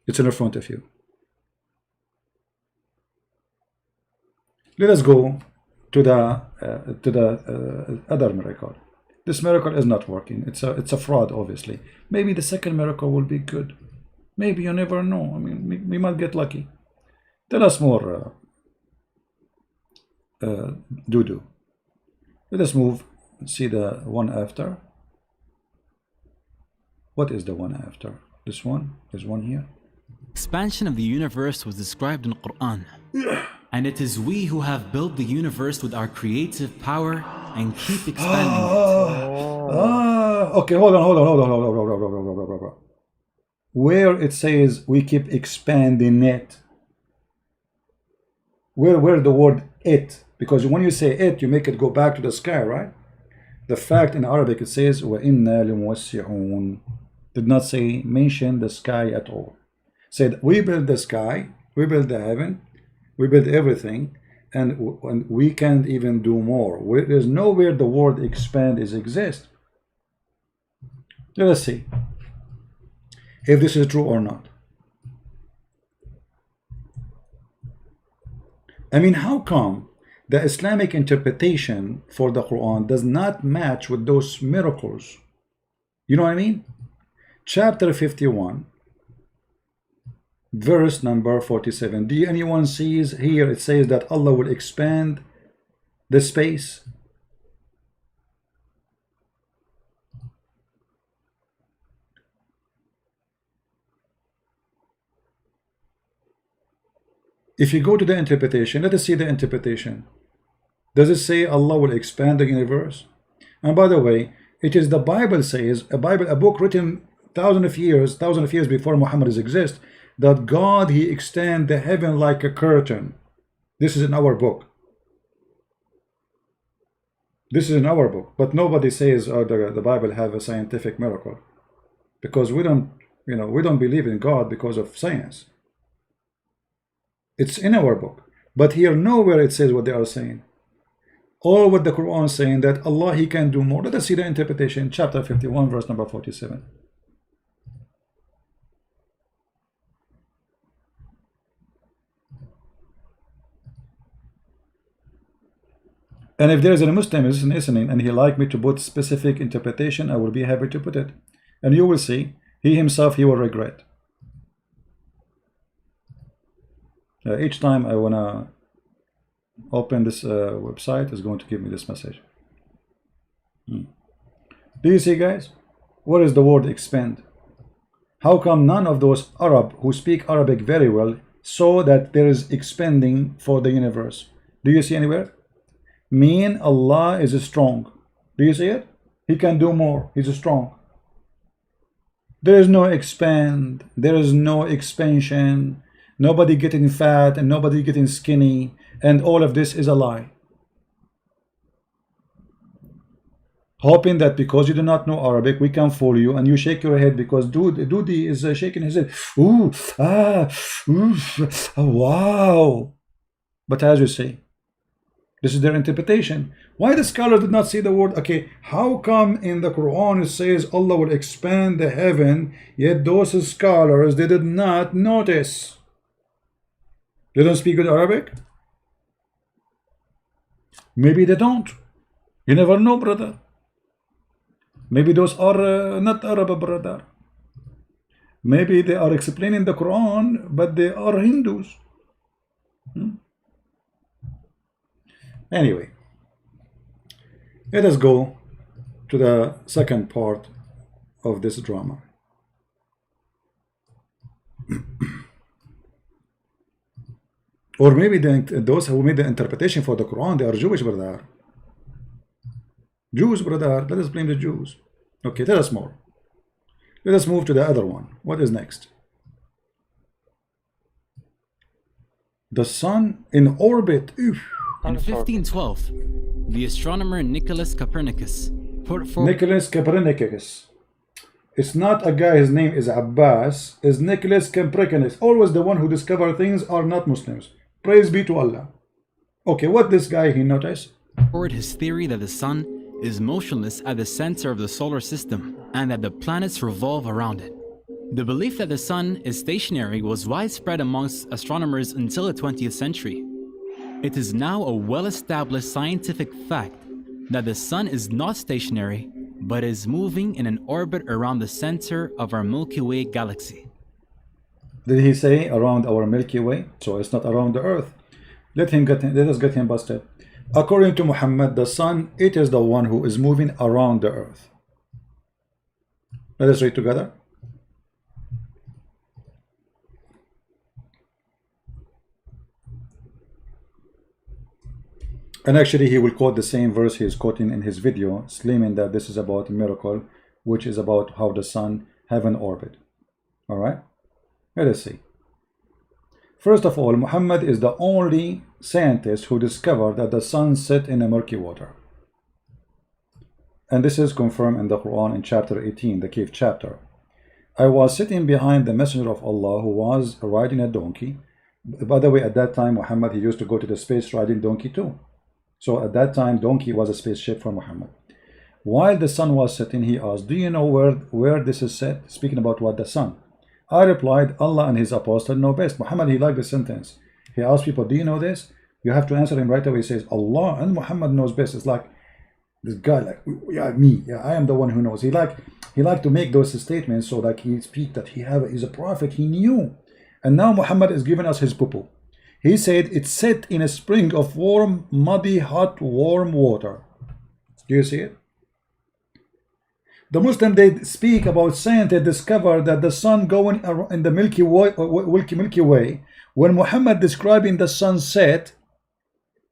It's in front of you. Let us go to the other miracle. This miracle is not working. It's a fraud, obviously. Maybe the second miracle will be good. Maybe, you never know. I mean, we might get lucky. Tell us more, Dudu. Let us move. See the one after. What is the one after? This one? There's one here. Expansion of the universe was described in the Quran. And it is we who have built the universe with our creative power and keep expanding it. Okay, hold on. Where it says we keep expanding it, where the word it, because when you say it, you make it go back to the sky, right? The fact in Arabic it says وَإِنَّا لِمُوَسِّعُونَ. Did not say mention the sky at all. Said we build the sky, we build the heaven, we build everything, and we can't even do more. There's nowhere the word expand is exist. Let us see if this is true or not. I mean, how come the Islamic interpretation for the Quran does not match with those miracles? You know what I mean? Chapter 51, verse number 47. Do anyone sees here it says that Allah will expand the space? If you go to the interpretation, let us see the interpretation. Does it say Allah will expand the universe? And by the way, it is the Bible says, a book written thousands of years before Muhammad exists, that God, he extend the heaven like a curtain. This is in our book. This is in our book, but nobody says the Bible have a scientific miracle, because we don't, we don't believe in God because of science. It's in our book, but here nowhere it says what they are saying. All what the Quran is saying, that Allah, he can do more. Let us see the interpretation, chapter 51, verse number 47. And if there is a Muslim listening and he like me to put specific interpretation, I will be happy to put it. And you will see, he himself, he will regret. Each time I want to open this website, is going to give me this message. Do you see, guys? What is the word expand? How come none of those Arab who speak Arabic very well saw that there is expanding for the universe? Do you see anywhere? Mean Allah is strong. Do you see it? He can do more. He's strong. There is no expand. There is no expansion. Nobody getting fat and nobody getting skinny, and all of this is a lie. Hoping that because you do not know Arabic, we can fool you, and you shake your head because Dudi is shaking his head. Ooh, wow. But as you say, this is their interpretation. Why the scholar did not see the word? Okay, how come in the Quran it says Allah will expand the heaven, yet those scholars, they did not notice? They don't speak good Arabic? Maybe they don't. You never know, brother. Maybe those are not Arab, brother. Maybe they are explaining the Quran, but they are Hindus. Anyway, let us go to the second part of this drama. Or maybe those who made the interpretation for the Quran, they are Jewish, brother. Jews, brother. Let us blame the Jews. Okay, tell us more. Let us move to the other one. What is next? The sun in orbit. Oof. In 1512, the astronomer Nicholas Copernicus put forward... Nicholas Copernicus. It's not a guy, his name is Abbas. It's Nicholas Copernicus. Always the one who discover things are not Muslims. Praise be to Allah. Okay, what this guy, he noticed? Forward his theory that the sun is motionless at the center of the solar system and that the planets revolve around it. The belief that the sun is stationary was widespread amongst astronomers until the 20th century. It is now a well-established scientific fact that the sun is not stationary, but is moving in an orbit around the center of our Milky Way galaxy. Did he say around our Milky Way? So it's not around the Earth. Let us get him busted. According to Muhammad, the sun, it is the one who is moving around the Earth. Let us read together. And actually he will quote the same verse he is quoting in his video, claiming that this is about a miracle, which is about how the sun have an orbit. Alright? Let us see. First of all, Muhammad is the only scientist who discovered that the sun set in a murky water. And this is confirmed in the Quran in chapter 18, the cave chapter. I was sitting behind the messenger of Allah who was riding a donkey. By the way, at that time, Muhammad, he used to go to the space riding donkey too. So at that time, donkey was a spaceship for Muhammad. While the sun was setting, he asked, do you know where this is set? Speaking about what? The sun. I replied, Allah and his apostle know best. Muhammad, he liked the sentence. He asked people, do you know this? you have to answer him right away. He says Allah and Muhammad knows best. It's like this guy, like, yeah, me, yeah, I am the one who knows. He like to make those statements so like he speak that he's a prophet, he knew. And now Muhammad is giving us his poo. He said it's set in a spring of warm, muddy, hot, warm water. Do you see it? The Muslim, they speak about science. They discover that the sun going in the Milky Way, when Muhammad describing the sunset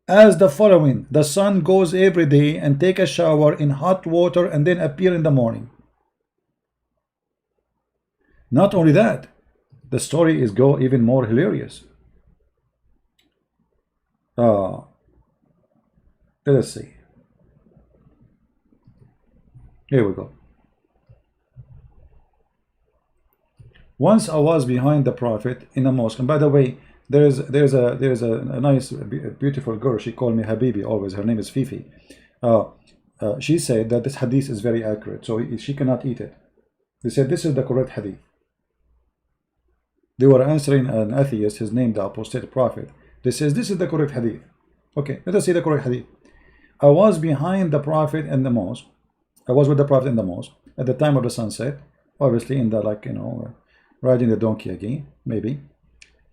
as the following: the sun goes every day and take a shower in hot water and then appear in the morning. Not only that, the story is go even more hilarious. Let's see. Here we go. Once I was behind the Prophet in a mosque, and by the way, there's a nice, beautiful girl. She called me Habibi always. Her name is Fifi. She said that this hadith is very accurate, so she cannot eat it. They said this is the correct hadith. They were answering an atheist, his name the apostate prophet. They says this is the correct hadith. Okay, let us see the correct hadith. I was behind the Prophet in the mosque. I was with the Prophet in the mosque at the time of the sunset, obviously in the, like, you know, riding the donkey again, maybe.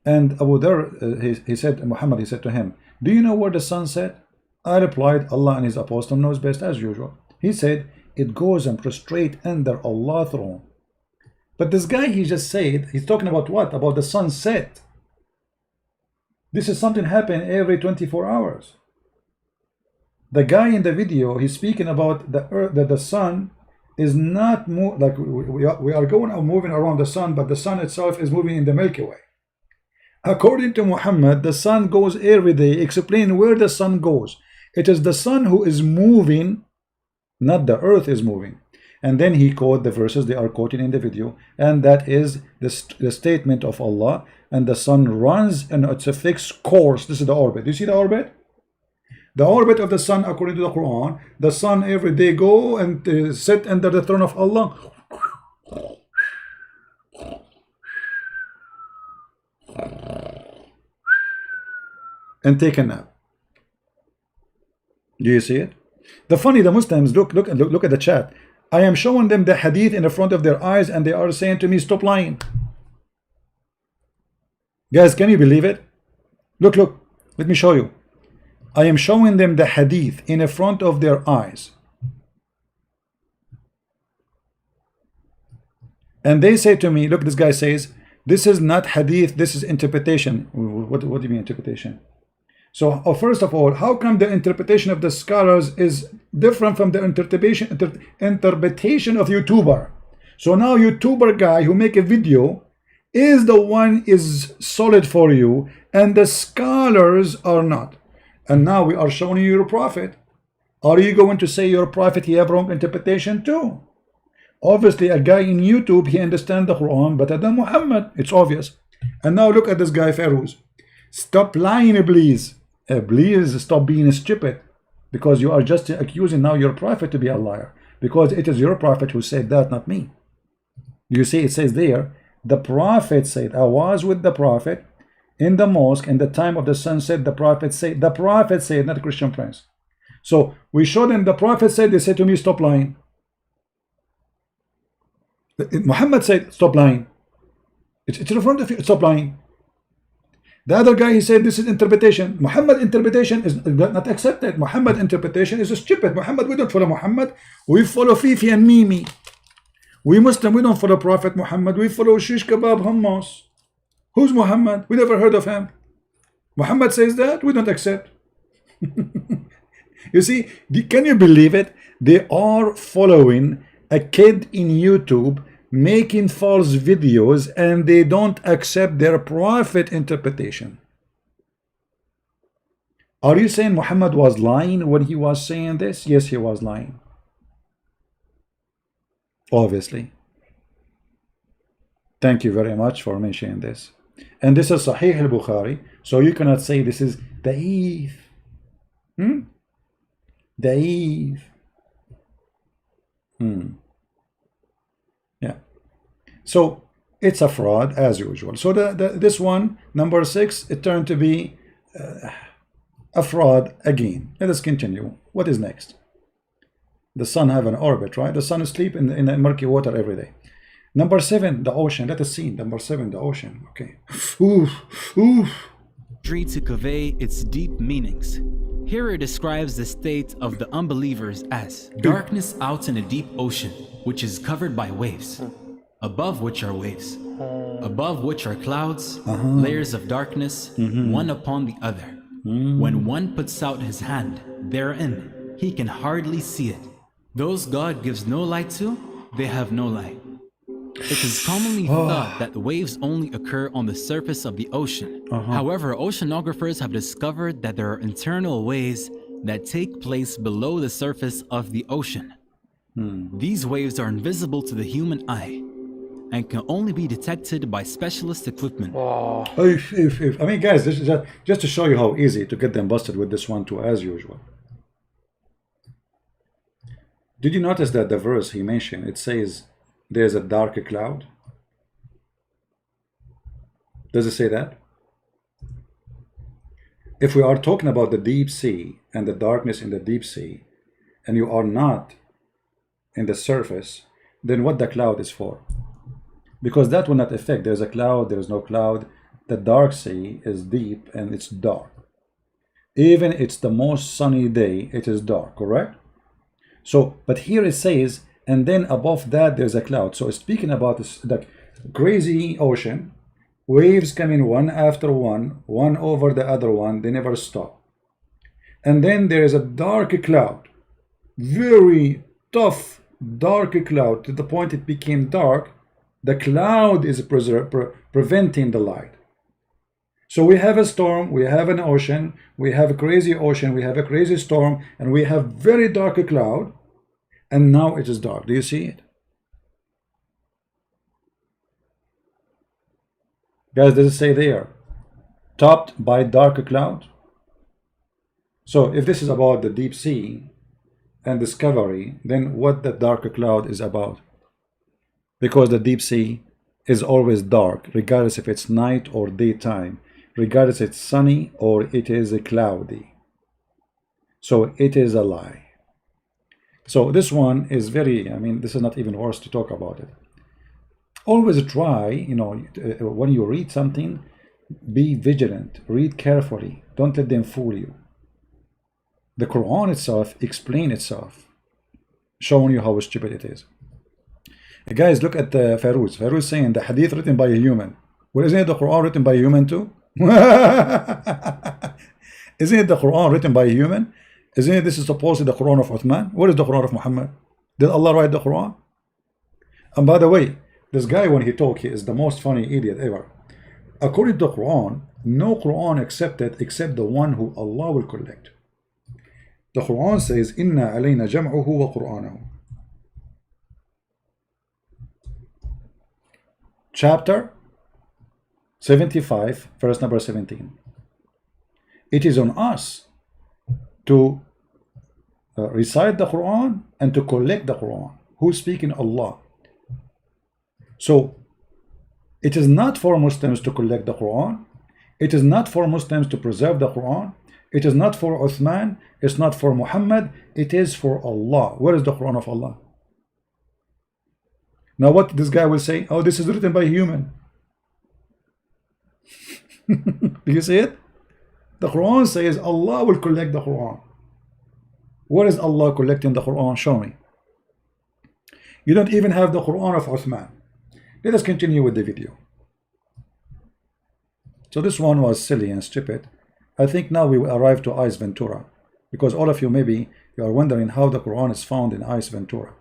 And Abu Dharr, he said, Muhammad, he said to him, do you know where the sun set? I replied, Allah and his apostle knows best, as usual. He said, it goes and prostrate under Allah's throne. But this guy, he just said, he's talking about what? About the sunset. This is something happen every 24 hours. The guy in the video, he's speaking about the earth, that the sun is not like we are going and moving around the sun, but the sun itself is moving in the Milky Way. According to Muhammad, the sun goes every day. Explain where the sun goes. It is the sun who is moving, not the earth is moving. And then he quote the verses they are quoting in the video, and that is the statement of Allah. And the sun runs, and it's a fixed course. This is the orbit. Do you see the orbit? The orbit of the sun, according to the Quran, the sun every day go and sit under the throne of Allah and take a nap. Do you see it? The Muslims, look at the chat. I am showing them the hadith in the front of their eyes, and they are saying to me, stop lying. Guys, can you believe it? Look, let me show you. I am showing them the hadith in the front of their eyes, and they say to me, look, this guy says, this is not hadith, this is interpretation. What do you mean interpretation? So first of all, how come the interpretation of the scholars is different from the interpretation of YouTuber? So now YouTuber guy who make a video is the one is solid for you, and the scholars are not. And now we are showing you your prophet. Are you going to say your prophet he have wrong interpretation too? Obviously a guy in YouTube, he understands the Quran better than Muhammad. It's obvious. And now look at this guy Feroz. Stop lying, please. Please stop being stupid, because you are just accusing now your prophet to be a liar, because it is your prophet who said that, not me. You see, it says there, the prophet said, I was with the prophet in the mosque in the time of the sunset. The prophet said, not a Christian Prince. So we showed them the prophet said. They said to me, stop lying. Muhammad said, stop lying. It's in front of you, stop lying. The other guy, he said this is interpretation. Muhammad interpretation is not accepted. Muhammad interpretation is stupid. Muhammad, we don't follow Muhammad. We follow Fifi and Mimi. We Muslim, we don't follow Prophet Muhammad. We follow shish kebab hummus. Who's Muhammad? We never heard of him. Muhammad says that, we don't accept. You see, can you believe it? They are following a kid in YouTube making false videos, and they don't accept their prophet interpretation. Are you saying Muhammad was lying when he was saying this? Yes, he was lying. Obviously. Thank you very much for mentioning this. And this is Sahih al-Bukhari, so you cannot say this is da'if. Da'if. Yeah. So it's a fraud as usual. So this one, number 6, it turned to be a fraud again. Let us continue. What is next? The sun have an orbit, right? The sun is asleep in the murky water every day. Number 7, the ocean. Let us see. Number 7, the ocean. Okay. Ooh, ooh. To convey its deep meanings. Here it describes the state of the unbelievers as darkness out in a deep ocean, which is covered by waves, above which are waves, above which are clouds, layers of darkness, one upon the other. When one puts out his hand therein, he can hardly see it. Those God gives no light to, they have no light. It is commonly thought that the waves only occur on the surface of the ocean. However, oceanographers have discovered that there are internal waves that take place below the surface of the ocean. These waves are invisible to the human eye and can only be detected by specialist equipment. I mean, guys, this is just to show you how easy to get them busted with this one too, as usual. Did you notice that the verse he mentioned, it says there's a dark cloud? Does it say that? If we are talking about the deep sea and the darkness in the deep sea, and you are not in the surface, then what the cloud is for? Because that will not affect. There's a cloud, there's no cloud. The dark sea is deep and it's dark. Even it's the most sunny day, it is dark, correct? So, but here it says, and then above that there's a cloud. So it's speaking about this, the crazy ocean, waves coming one after one, one over the other one, they never stop. And then there is a dark cloud, very tough dark cloud, to the point it became dark. The cloud is preventing the light. So we have a storm, we have an ocean, we have a crazy ocean, we have a crazy storm, and we have very dark cloud, and now it is dark. Do you see it? Guys, does it say there, topped by dark cloud? So if this is about the deep sea and discovery, then what the dark cloud is about? Because the deep sea is always dark, regardless if it's night or daytime, regardless if it's sunny or it is cloudy. So it is a lie. So this one is very, I mean, this is not even worth to talk about it. Always try, you know, when you read something, be vigilant, read carefully, don't let them fool you. The Quran itself explains itself, showing you how stupid it is. Guys, look at Farouz. Farouz saying the hadith written by a human. Well, isn't it the Quran written by a human too? Isn't it the Quran written by a human? Isn't it this is supposedly the Quran of Uthman? What is the Quran of Muhammad? Did Allah write the Quran? And by the way, this guy, when he talks, he is the most funny idiot ever. According to the Quran, no Quran accepted except the one who Allah will collect. The Quran says, Inna alayna jam'uhu wa Qur'anahu. Chapter 75, verse number 17. It is on us to recite the Quran and to collect the Quran. Who's speaking? Allah. So it is not for Muslims to collect the Quran. It is not for Muslims to preserve the Quran. It is not for Uthman. It's not for Muhammad. It is for Allah. Where is the Quran of Allah? Now what this guy will say, oh, this is written by a human. Do you see it? The Quran says Allah will collect the Quran. Where is Allah collecting the Quran? Show me. You don't even have the Quran of Uthman. Let us continue with the video. So this one was silly and stupid. I think now we will arrive to Ice Ventura, because all of you maybe you are wondering how the Quran is found in Ice Ventura.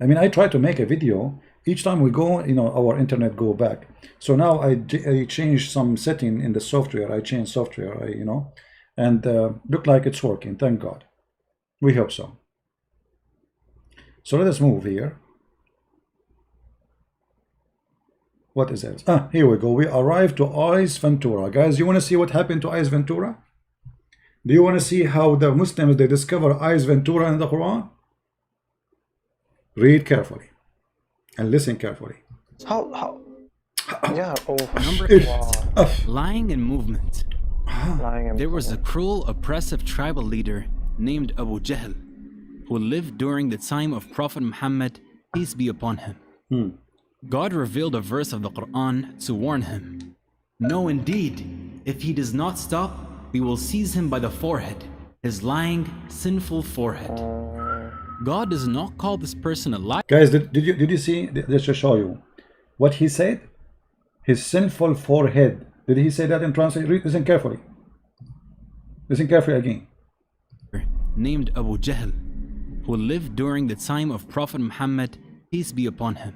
I mean, I try to make a video each time we go, you know, our internet go back. So now I change some setting in the software. I change software, you know, and look like it's working. Thank God. We hope so. So let us move here. What is it? Ah, here we go. We arrived to Ice Ventura. Guys, you want to see what happened to Ice Ventura? Do you want to see how the Muslims, they discover Ice Ventura in the Quran? Read carefully and listen carefully. How? Yeah. Oh. Number 8. Lying in movement. lying and There was a lying. cruel, oppressive tribal leader named Abu Jahl who lived during the time of Prophet Muhammad, peace be upon him. God revealed a verse of the Quran to warn him. No, indeed, if he does not stop, we will seize him by the forehead, his lying, sinful forehead. God does not call this person a liar. Guys, did you see? Let's just show you what he said. His sinful forehead. Did he say that in translation? Listen carefully. Listen carefully again. Named Abu Jahl, who lived during the time of Prophet Muhammad, peace be upon him.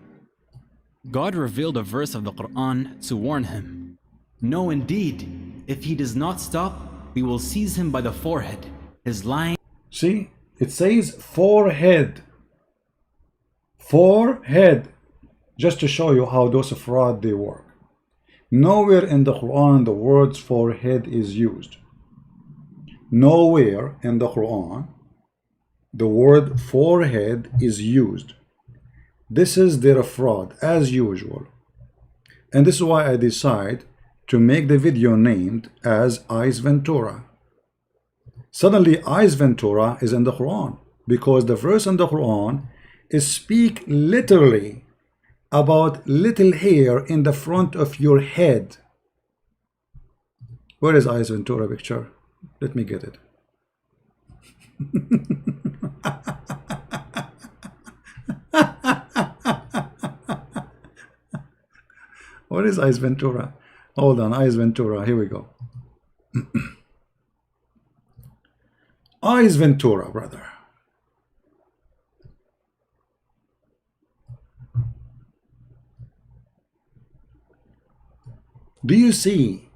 God revealed a verse of the Quran to warn him. No, indeed, if he does not stop, we will seize him by the forehead, his lying. See, it says forehead. Forehead. Just to show you how those fraud they work. Nowhere in the Quran the words forehead is used. Nowhere in the Quran the word forehead is used. This is their fraud as usual. And this is why I decide to make the video named as Eyes Ventura. Suddenly Eyes Ventura is in the Quran because the verse in the Quran is speak literally about little hair in the front of your head. Where is Eyes Ventura picture? Let me get it. What is Eyes Ventura? Hold on, Eyes Ventura, here we go. Eyes Ventura, brother. Do you see?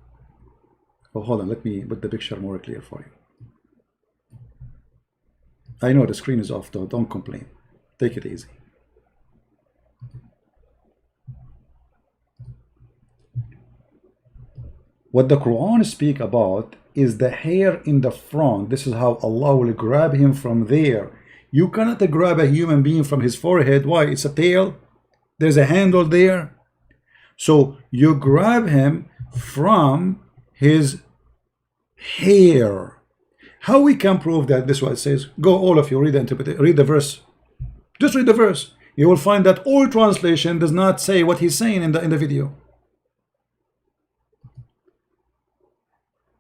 Oh, hold on, let me put the picture more clear for you. I know the screen is off though, don't complain. Take it easy. What the Quran speak about is the hair in the front. This is how Allah will grab him from there. You cannot grab a human being from his forehead. Why? It's a tail. There's a handle there. So you grab him from his hair. How we can prove that? This is what it says. Go, all of you, read the verse. Just read the verse. You will find that all translation does not say what he's saying in the video.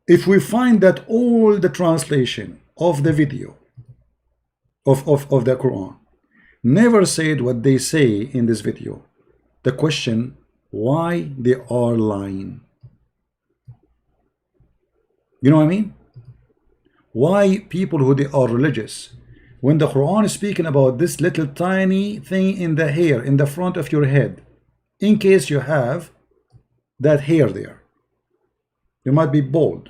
If we find that all the translation of the video of the Quran never said what they say in this video, the question, why they are lying? You know what I mean? Why people who they are religious, when the Quran is speaking about this little tiny thing in the hair in the front of your head, in case you have that hair there, you might be bald.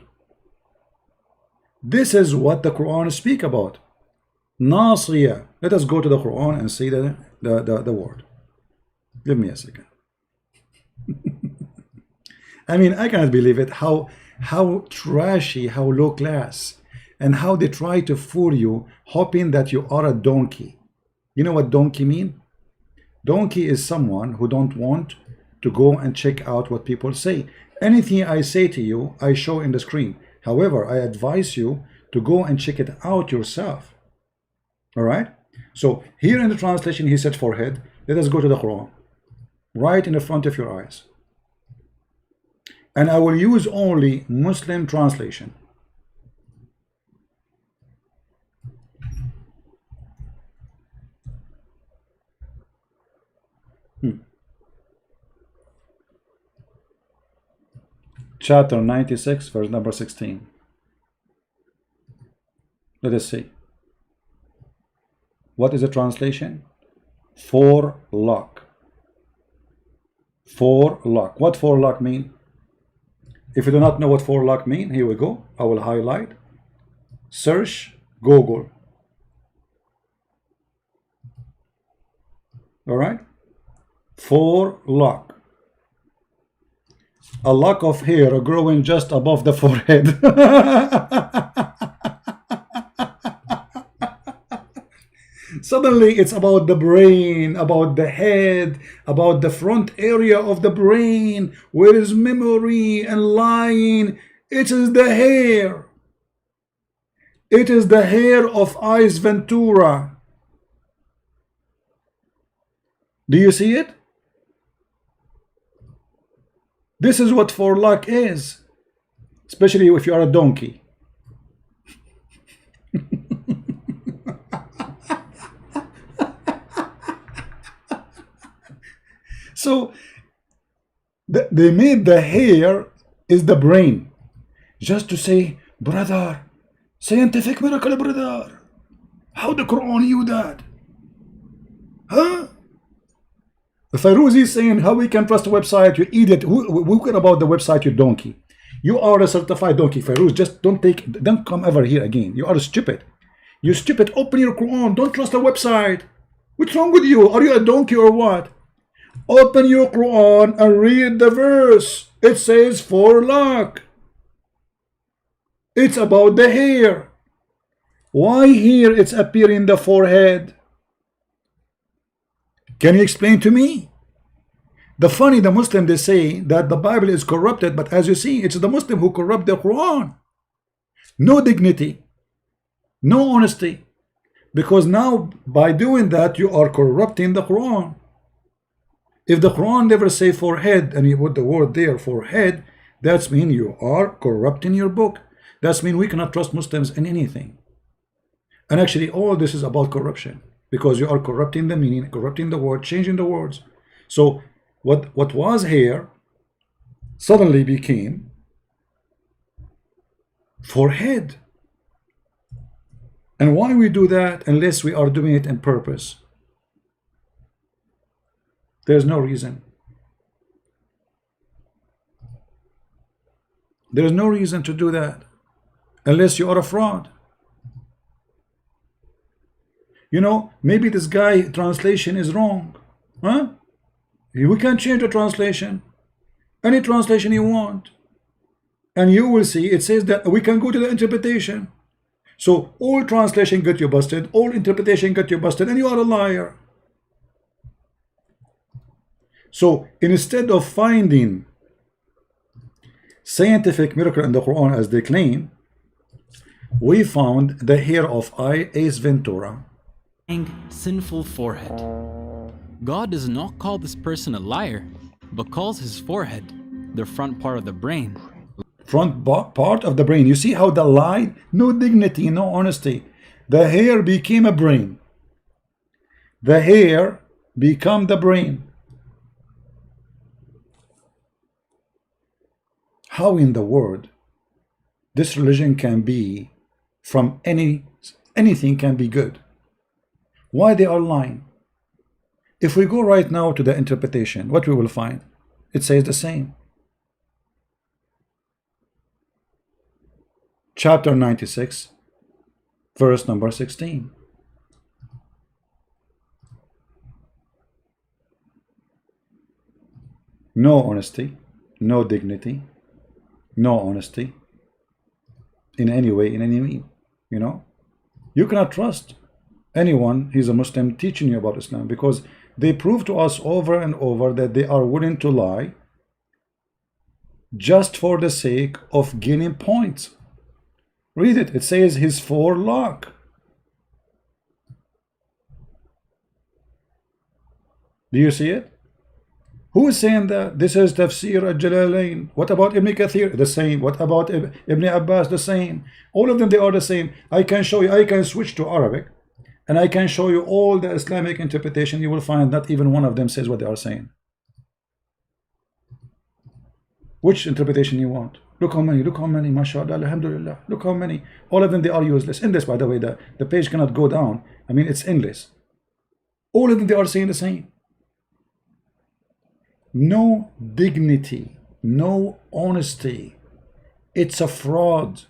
This is what the Quran speak about. Nasiya. Let us go to the Quran and see the word. Give me a second. I mean, I cannot believe it. How trashy, how low class, and how they try to fool you, hoping that you are a donkey. You know what donkey mean? Donkey is someone who don't want to go and check out what people say. Anything I say to you, I show in the screen. However, I advise you to go and check it out yourself. All right? So here in the translation, he said forehead. Let us go to the Quran. Right in the front of your eyes. And I will use only Muslim translation. Chapter 96, verse number 16. Let us see. What is the translation? Forelock. Forelock. What forelock mean? If you do not know what forelock mean, here we go. I will highlight. Search Google. All right. Forelock. A lock of hair growing just above the forehead. Suddenly it's about the brain, about the head, about the front area of the brain, where is memory and lying. It is the hair. It is the hair of Ice Ventura. Do you see it? This is what forelock is, especially if you are a donkey. So they made the hair is the brain, just to say, brother, scientific miracle, brother. How the Quran knew that? Huh? Fairuz is saying, how we can trust a website, you idiot. Who care about the website, you donkey? You are a certified donkey, Fairuz. Just don't come ever here again. You are stupid. You stupid. Open your Quran. Don't trust a website. What's wrong with you? Are you a donkey or what? Open your Quran and read the verse. It says forelock. It's about the hair. Why here it's appearing the forehead? Can you explain to me? The Muslim, they say that the Bible is corrupted, but as you see, it's the Muslim who corrupt the Quran. No dignity, no honesty, because now by doing that you are corrupting the Quran. If the Quran never say forehead and you put the word there, forehead, that's mean you are corrupting your book. That's mean we cannot trust Muslims in anything. And actually all this is about corruption, because you are corrupting the meaning, corrupting the word, changing the words. So what was here suddenly became forehead. And why we do that unless we are doing it in purpose? There's no reason. There's no reason to do that unless you are a fraud. You know, maybe this guy translation is wrong. Huh? We can change the translation. Any translation you want. And you will see it says that we can go to the interpretation. So all translation got you busted, all interpretation got you busted, and you are a liar. So instead of finding scientific miracle in the Quran as they claim, we found the hair of Ace Ventura. Sinful forehead. God does not call this person a liar, but calls his forehead, the front part of the brain. Front part of the brain. You see how the lie, no dignity, no honesty. The hair became a brain. The hair become the brain. How in the world this religion can be from anything can be good? Why they are lying? If we go right now to the interpretation, what we will find? It says the same. Chapter 96, verse number 16. No honesty, no dignity, no honesty in any way, in any mean. You know, you cannot trust anyone, he's a Muslim, teaching you about Islam, because they prove to us over and over that they are willing to lie just for the sake of gaining points. Read it. It says his forelock. Do you see it? Who is saying that? This is Tafsir al-Jalalain. What about Ibn Kathir? The same. What about Ibn Abbas? The same. All of them, they are the same. I can show you, I can switch to Arabic and I can show you all the Islamic interpretation. You will find not even one of them says what they are saying. Which interpretation you want? Look how many, mashallah, alhamdulillah. Look how many. All of them, they are useless. Endless, by the way, the page cannot go down. I mean, it's endless. All of them, they are saying the same. No dignity, no honesty. It's a fraud.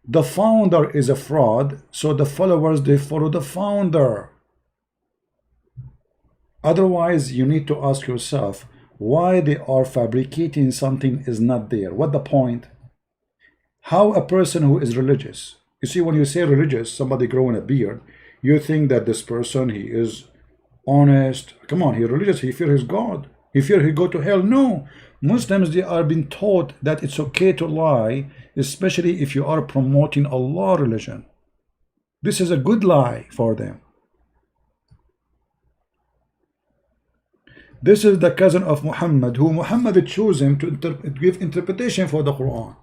The founder is a fraud, so the followers, they follow the founder. Otherwise, you need to ask yourself why they are fabricating something is not there. What the point? How a person who is religious, you see, when you say religious, somebody growing a beard, you think that this person, he is honest. Come on, he's religious, he fears his God. If you're, you go to hell. No. Muslims, they are being taught that it's okay to lie, especially if you are promoting Allah religion. This is a good lie for them. This is the cousin of Muhammad, who Muhammad chose him to give interpretation for the Quran.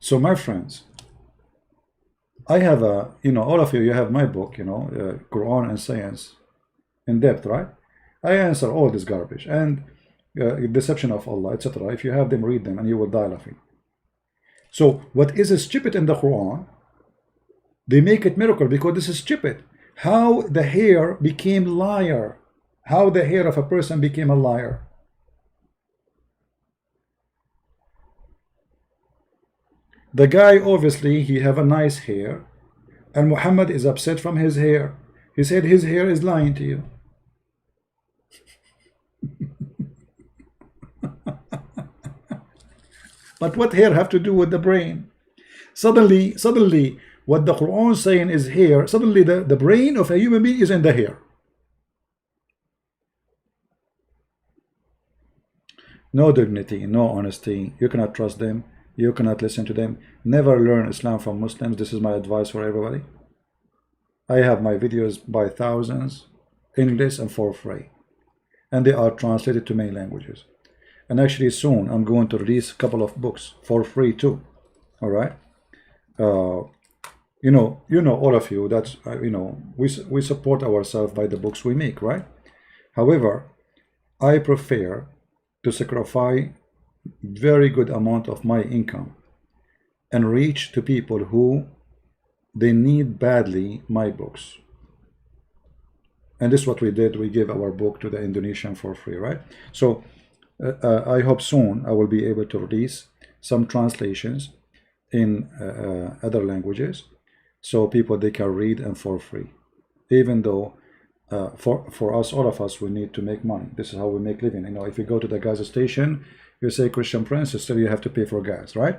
So my friends, I have a, all of you, you have my book, Quran and Science in depth, right? I answer all this garbage and deception of Allah, etc. If you have them, read them and you will die laughing. So what is stupid in the Quran, they make it miracle because this is stupid. How the hair became liar. How the hair of a person became a liar. The guy, obviously, he have a nice hair, and Muhammad is upset from his hair. He said his hair is lying to you. But what hair have to do with the brain? Suddenly, what the Quran is saying is hair. Suddenly, the brain of a human being is in the hair. No dignity, no honesty. You cannot trust them. You cannot listen to them. Never learn Islam from Muslims. This is my advice for everybody. I have my videos by thousands, English and for free. And they are translated to many languages. And actually soon I'm going to release a couple of books for free too. All right. You know all of you that we support ourselves by the books we make, right? However, I prefer to sacrifice very good amount of my income and reach to people who they need badly my books. And this is what we did. We gave our book to the Indonesian for free, right? So I hope soon I will be able to release some translations in other languages so people they can read and for free, even though for us, all of us, we need to make money. This is how we make living. If you go to the gas station, you say Christian Prince, still you have to pay for gas, right?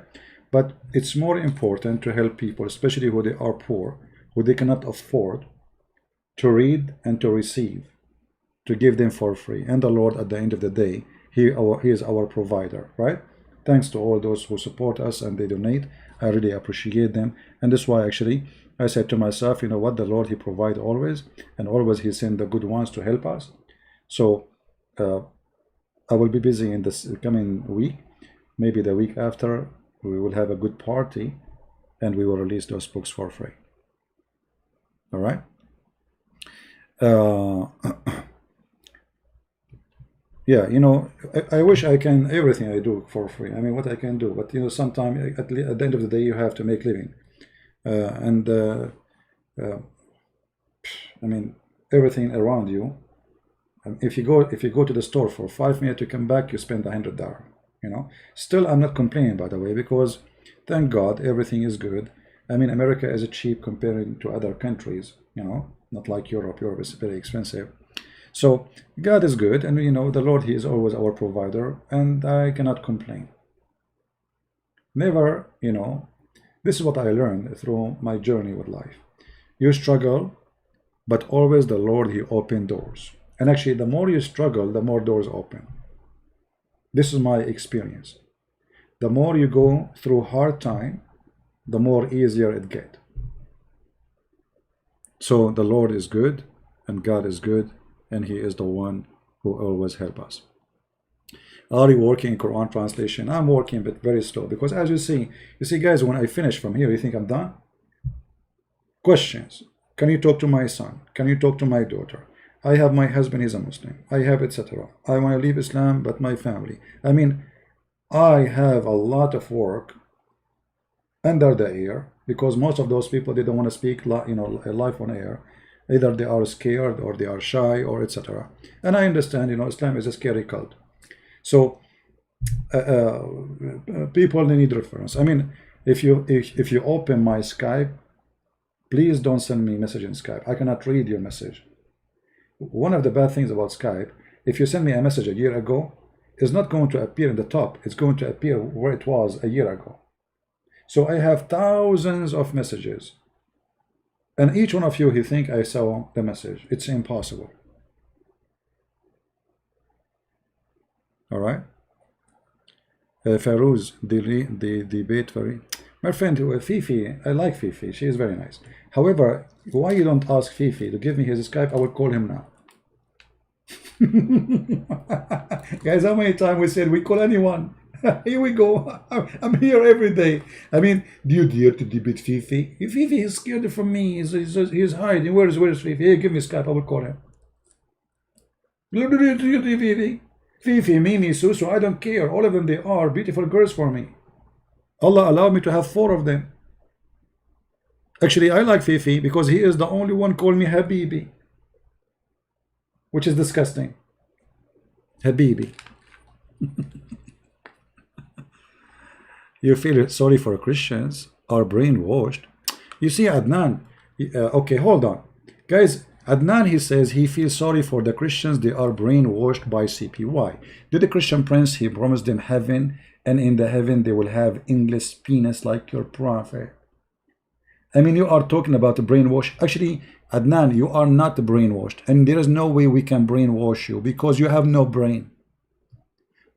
But it's more important to help people, especially who they are poor, who they cannot afford to read and to receive, to give them for free. And the Lord, at the end of the day, he is our provider, right? Thanks to all those who support us and they donate. I really appreciate them. And that's why actually I said to myself, you know what, the Lord, he provides always, and always he sends the good ones to help us. So I will be busy in this coming week. Maybe the week after, we will have a good party and we will release those books for free. All right. Yeah, I wish I can everything I do for free. I mean, what I can do, but sometimes at the end of the day, you have to make living, I mean, everything around you. If you go to the store for 5 minutes, you come back, you spend $100. Still, I'm not complaining, by the way, because thank God everything is good. I mean, America is cheap comparing to other countries. Not like Europe. Europe is very expensive. So God is good, and the Lord, he is always our provider, and I cannot complain. Never, this is what I learned through my journey with life. You struggle, but always the Lord, he opened doors. And actually, the more you struggle, the more doors open. This is my experience. The more you go through hard time, the more easier it gets. So the Lord is good, and God is good, and he is the one who always helps us. Are you working in Quran translation? I'm working, but very slow, because as you see guys, when I finish from here, you think I'm done? Questions. Can you talk to my son? Can you talk to my daughter? I have my husband, he's a Muslim. I have etc. I want to leave Islam, but my family. I mean, I have a lot of work under the air, because most of those people, they don't want to speak live on air. Either they are scared or they are shy or etc. And I understand, Islam is a scary cult. So people, they need reference. I mean, if you open my Skype, please don't send me message in Skype. I cannot read your message. One of the bad things about Skype, if you send me a message a year ago, it's not going to appear in the top. It's going to appear where it was a year ago. So I have thousands of messages. And each one of you, he think I saw the message. It's impossible. All right. Farouz, the debate very. My friend Fifi, I like Fifi. She is very nice. However, why you don't ask Fifi to give me his Skype? I will call him now. Guys, how many times we said we call anyone? Here we go. I'm here every day. I mean, do you dare to debate Fifi? Fifi is scared from me. He's hiding. Where's Fifi? Hey, give me Skype. I will call him. Fifi. Fifi, Mimi, Susu, I don't care. All of them, they are beautiful girls for me. Allah allowed me to have 4 of them. Actually, I like Fifi because he is the only one called me Habibi, which is disgusting. Habibi. You feel sorry for Christians are brainwashed. You see, Adnan, okay, hold on. Guys, Adnan, he says he feels sorry for the Christians. They are brainwashed by CPY. Did the Christian prince, he promised them heaven, and in the heaven they will have English penis like your prophet. I mean, you are talking about a brainwash. Actually, Adnan, you are not brainwashed, and there is no way we can brainwash you because you have no brain.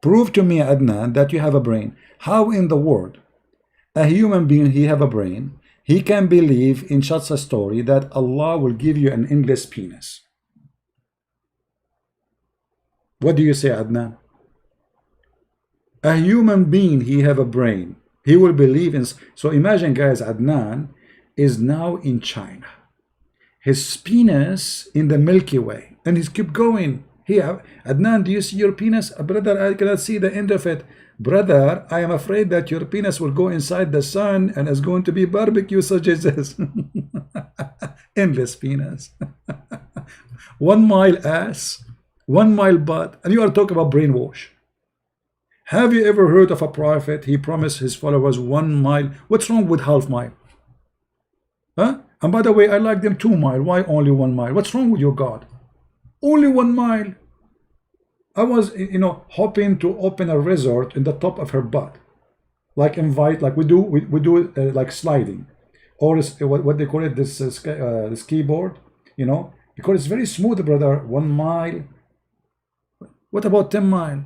Prove to me, Adnan, that you have a brain. How in the world a human being, he have a brain, he can believe in such a story that Allah will give you an English penis? What do you say, Adnan? A human being, he have a brain, he will believe in. So imagine, guys, Adnan is now in China, his penis in the Milky Way, and he's keep going. Here, Adnan, do you see your penis? Brother, I cannot see the end of it. Brother, I am afraid that your penis will go inside the sun and is going to be barbecue sausages. Endless penis. 1 mile ass, 1 mile butt, and you are talking about brainwash. Have you ever heard of a prophet? He promised his followers 1 mile. What's wrong with half mile? Huh? And by the way, I like them 2 mile. Why only 1 mile? What's wrong with your God? Only 1 mile. I was, hoping to open a resort in the top of her butt, like invite, like we do like sliding, or what they call it, this keyboard, because it's very smooth, brother. 1 mile. What about 10 mile?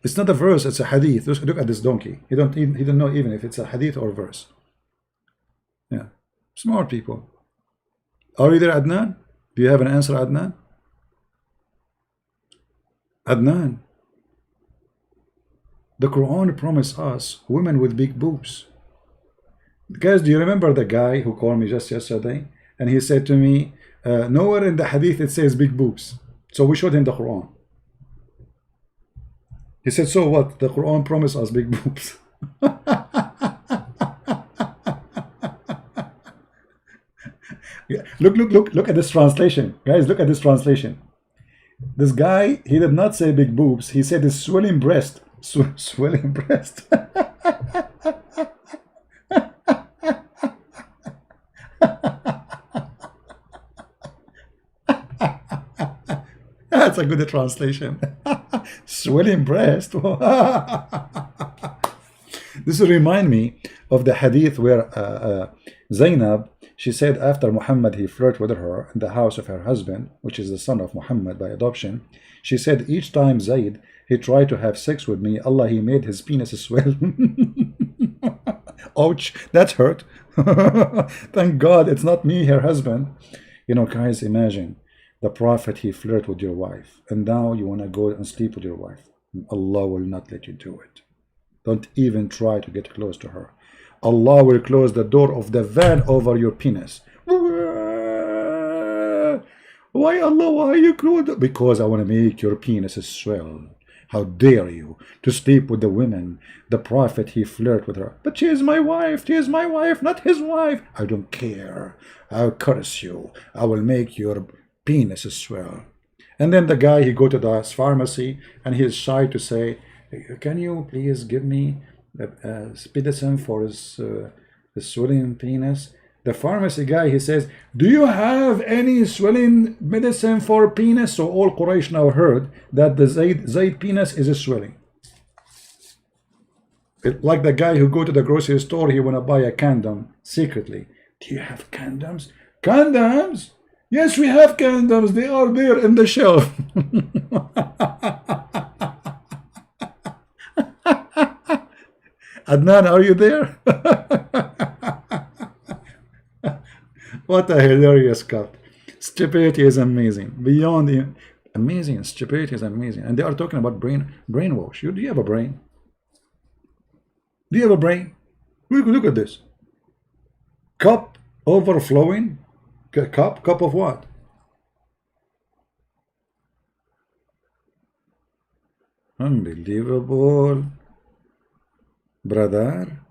It's not a verse, it's a hadith. Look at this donkey. He don't know even if it's a hadith or verse. Yeah, smart people. Are you there, Adnan? Do you have an answer, Adnan? Adnan, the Quran promised us women with big boobs. Guys, do you remember the guy who called me just yesterday? And he said to me, nowhere in the hadith it says big boobs. So we showed him the Quran. He said, so what? The Quran promised us big boobs. Yeah. Look at this translation. Guys, look at this translation. This guy, he did not say big boobs. He said his swelling breast. Swelling breast. That's a good translation. Swelling breast. This will remind me of the hadith where Zainab, she said after Muhammad, he flirted with her in the house of her husband, which is the son of Muhammad by adoption. She said, each time Zayd, he tried to have sex with me, Allah, he made his penis swell. Ouch, that hurt. Thank God it's not me, her husband. Guys, imagine the prophet, he flirted with your wife, and now you want to go and sleep with your wife. Allah will not let you do it. Don't even try to get close to her. Allah will close the door of the van over your penis. Why, Allah, why you close? Because I want to make your penis swell. How dare you to sleep with the women? The prophet, he flirted with her. But she is my wife. She is my wife, not his wife. I don't care. I'll curse you. I will make your penis swell. And then the guy, he go to the pharmacy and he is shy to say, can you please give me medicine for his swelling penis? The pharmacy guy, he says, do you have any swelling medicine for penis? So all Quraysh now heard that the Zayd penis is swelling. Like the guy who go to the grocery store, he want to buy a condom secretly. Do you have condoms? Condoms? Yes, we have condoms. They are there in the shelf. Adnan, are you there? What a hilarious cut. Stupidity is amazing. Beyond the amazing. Stupidity is amazing. And they are talking about brainwash. Do you have a brain? Do you have a brain? Look at this. Cup overflowing. Cup of what? Unbelievable, brother.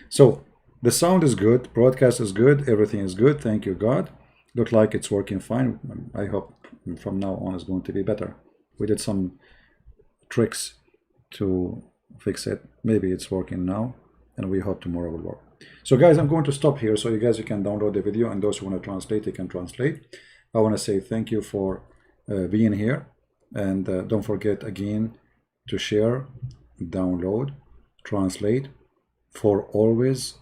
So the sound is good, broadcast is good, everything is good. Thank you, God. Look like it's working fine. I hope from now on it's going to be better. We did some tricks to fix it. Maybe it's working now, and we hope tomorrow will work. So guys, I'm going to stop here so you guys can download the video, and those who want to translate, they can translate. I want to say thank you for being here, and don't forget again to share, download, translate, for always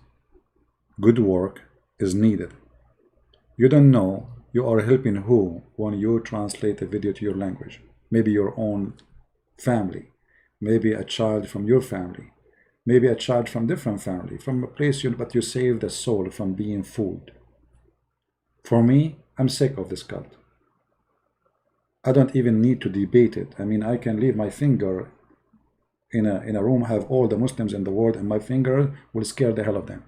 good work is needed. You don't know you are helping who when you translate a video to your language. Maybe your own family, maybe a child from your family, maybe a child from different family, from a place but you save the soul from being fooled. For me, I'm sick of this cult. I don't even need to debate it. I mean, I can leave my finger in a room, have all the Muslims in the world, and my finger will scare the hell of them.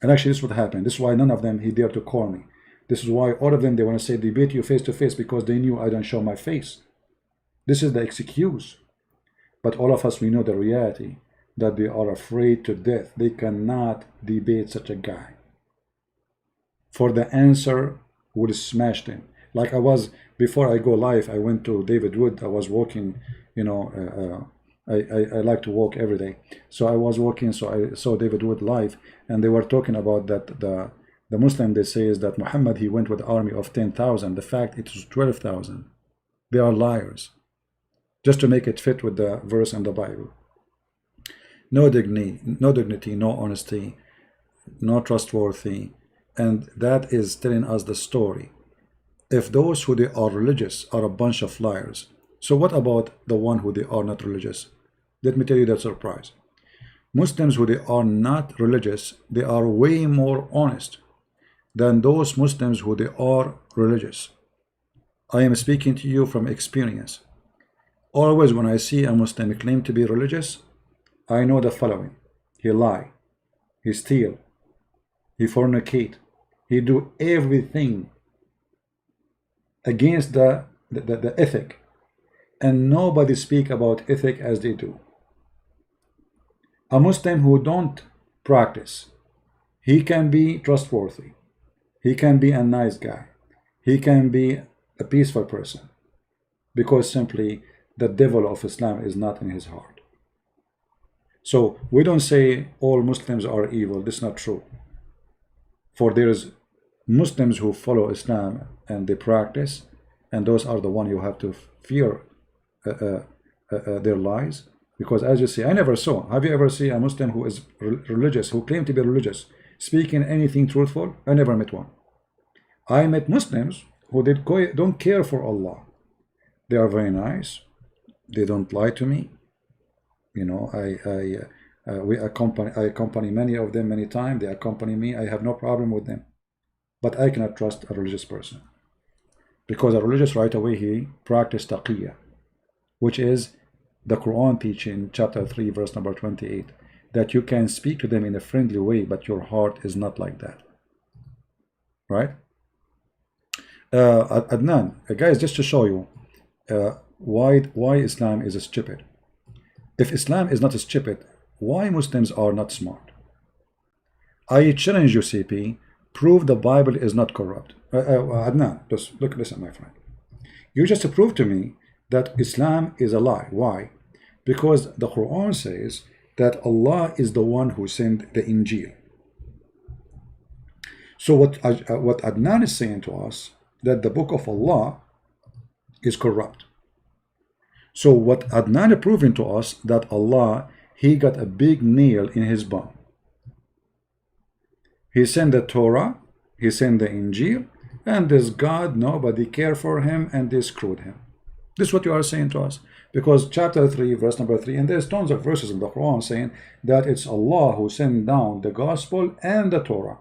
And actually, this is what happened. This is why none of them he dared to call me. This is why all of them, they want to say debate you face to face, because they knew I don't show my face. This is the excuse. But all of us, we know the reality, that they are afraid to death. They cannot debate such a guy. For the answer will smash them. Like I was, before I go live, I went to David Wood. I was walking, you know, I like to walk every day. So I was walking, so I saw David Wood live, and they were talking about that the Muslim, they say, is that Muhammad, he went with an army of 10,000. The fact it was 12,000. They are liars. Just to make it fit with the verse in the Bible. No dignity, no honesty, no trustworthy. And that is telling us the story. If those who they are religious are a bunch of liars, so what about the one who they are not religious? Let me tell you the surprise. Muslims who they are not religious, they are way more honest than those Muslims who they are religious. I am speaking to you from experience. Always when I see a Muslim claim to be religious, I know the following. He lie, he steal, he fornicate, he do everything against the ethic, and nobody speak about ethic as they do. A Muslim who don't practice, he can be trustworthy, he can be a nice guy, he can be a peaceful person, because simply the devil of Islam is not in his heart. So we don't say all Muslims are evil. This is not true. For there is Muslims who follow Islam and they practice, and those are the one you have to fear their lies. Because as you see, I never saw. Have you ever seen a Muslim who is religious, who claim to be religious, speaking anything truthful? I never met one. I met Muslims who don't care for Allah. They are very nice. They don't lie to me. You know, I accompany many of them many times. They accompany me. I have no problem with them. But I cannot trust a religious person. Because a religious, right away, he practiced taqiyya, which is the Quran teaching, chapter 3, verse number 28, that you can speak to them in a friendly way, but your heart is not like that. Right? Adnan, guys, just to show you why Islam is stupid. If Islam is not stupid, why Muslims are not smart? I challenge you, CP, prove the Bible is not corrupt. Adnan, just listen, my friend. You just prove to me that Islam is a lie. Why? Because the Quran says that Allah is the one who sent the Injil. So what Adnan is saying to us, that the book of Allah is corrupt. So what Adnan is proving to us, that Allah he got a big nail in his bum. He sent the Torah, he sent the Injil, and this God, nobody cared for him, and they screwed him. This is what you are saying to us. Because chapter 3, verse number 3, and there's tons of verses in the Quran saying that it's Allah who sent down the gospel and the Torah.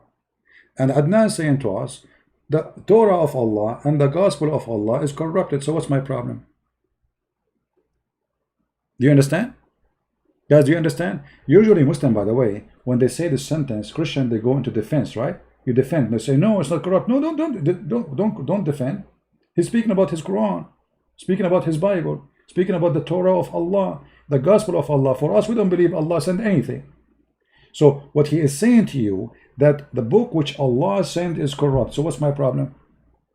And Adnan saying to us, the Torah of Allah and the gospel of Allah is corrupted. So what's my problem? Do you understand? Guys, do you understand? Usually Muslim, by the way, when they say this sentence, Christian, they go into defense, right? You defend. They say, no, it's not corrupt. No, don't defend. He's speaking about his Quran, speaking about his Bible, speaking about the Torah of Allah, the gospel of Allah. For us, we don't believe Allah sent anything. So what he is saying to you, that the book which Allah sent is corrupt. So what's my problem?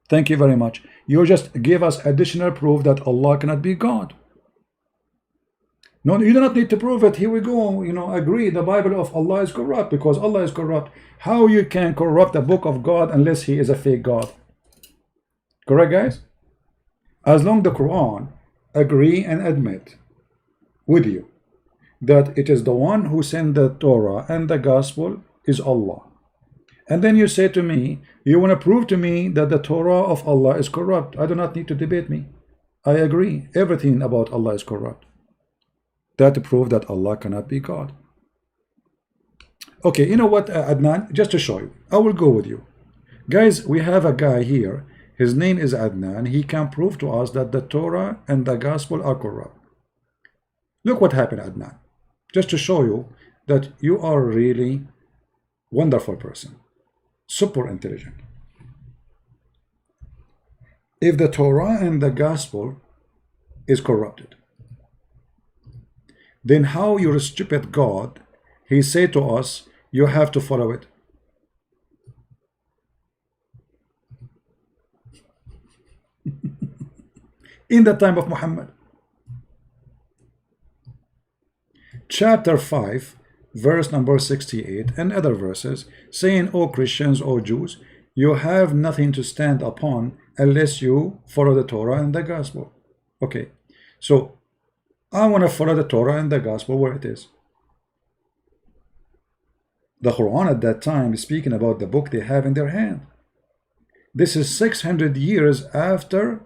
Thank you very much. You just give us additional proof that Allah cannot be God. No, you do not need to prove it. Here we go. You know, agree the Bible of Allah is corrupt because Allah is corrupt. How you can corrupt the book of God unless he is a fake God? Correct, guys? As long the Quran agree and admit with you that it is the one who sent the Torah and the gospel is Allah. And then you say to me, you want to prove to me that the Torah of Allah is corrupt. I do not need to debate me. I agree. Everything about Allah is corrupt. That proves that Allah cannot be God. Okay, you know what, Adnan? Just to show you, I will go with you. Guys, we have a guy here. His name is Adnan. He can prove to us that the Torah and the gospel are corrupt. Look what happened, Adnan. Just to show you that you are really wonderful person. Super intelligent. If the Torah and the gospel is corrupted, then how your stupid God, he said to us, you have to follow it. In the time of Muhammad. Chapter 5, verse number 68, and other verses, saying, O Christians, O Jews, you have nothing to stand upon unless you follow the Torah and the gospel. Okay, so I want to follow the Torah and the gospel where it is. The Quran at that time is speaking about the book they have in their hand. This is 600 years after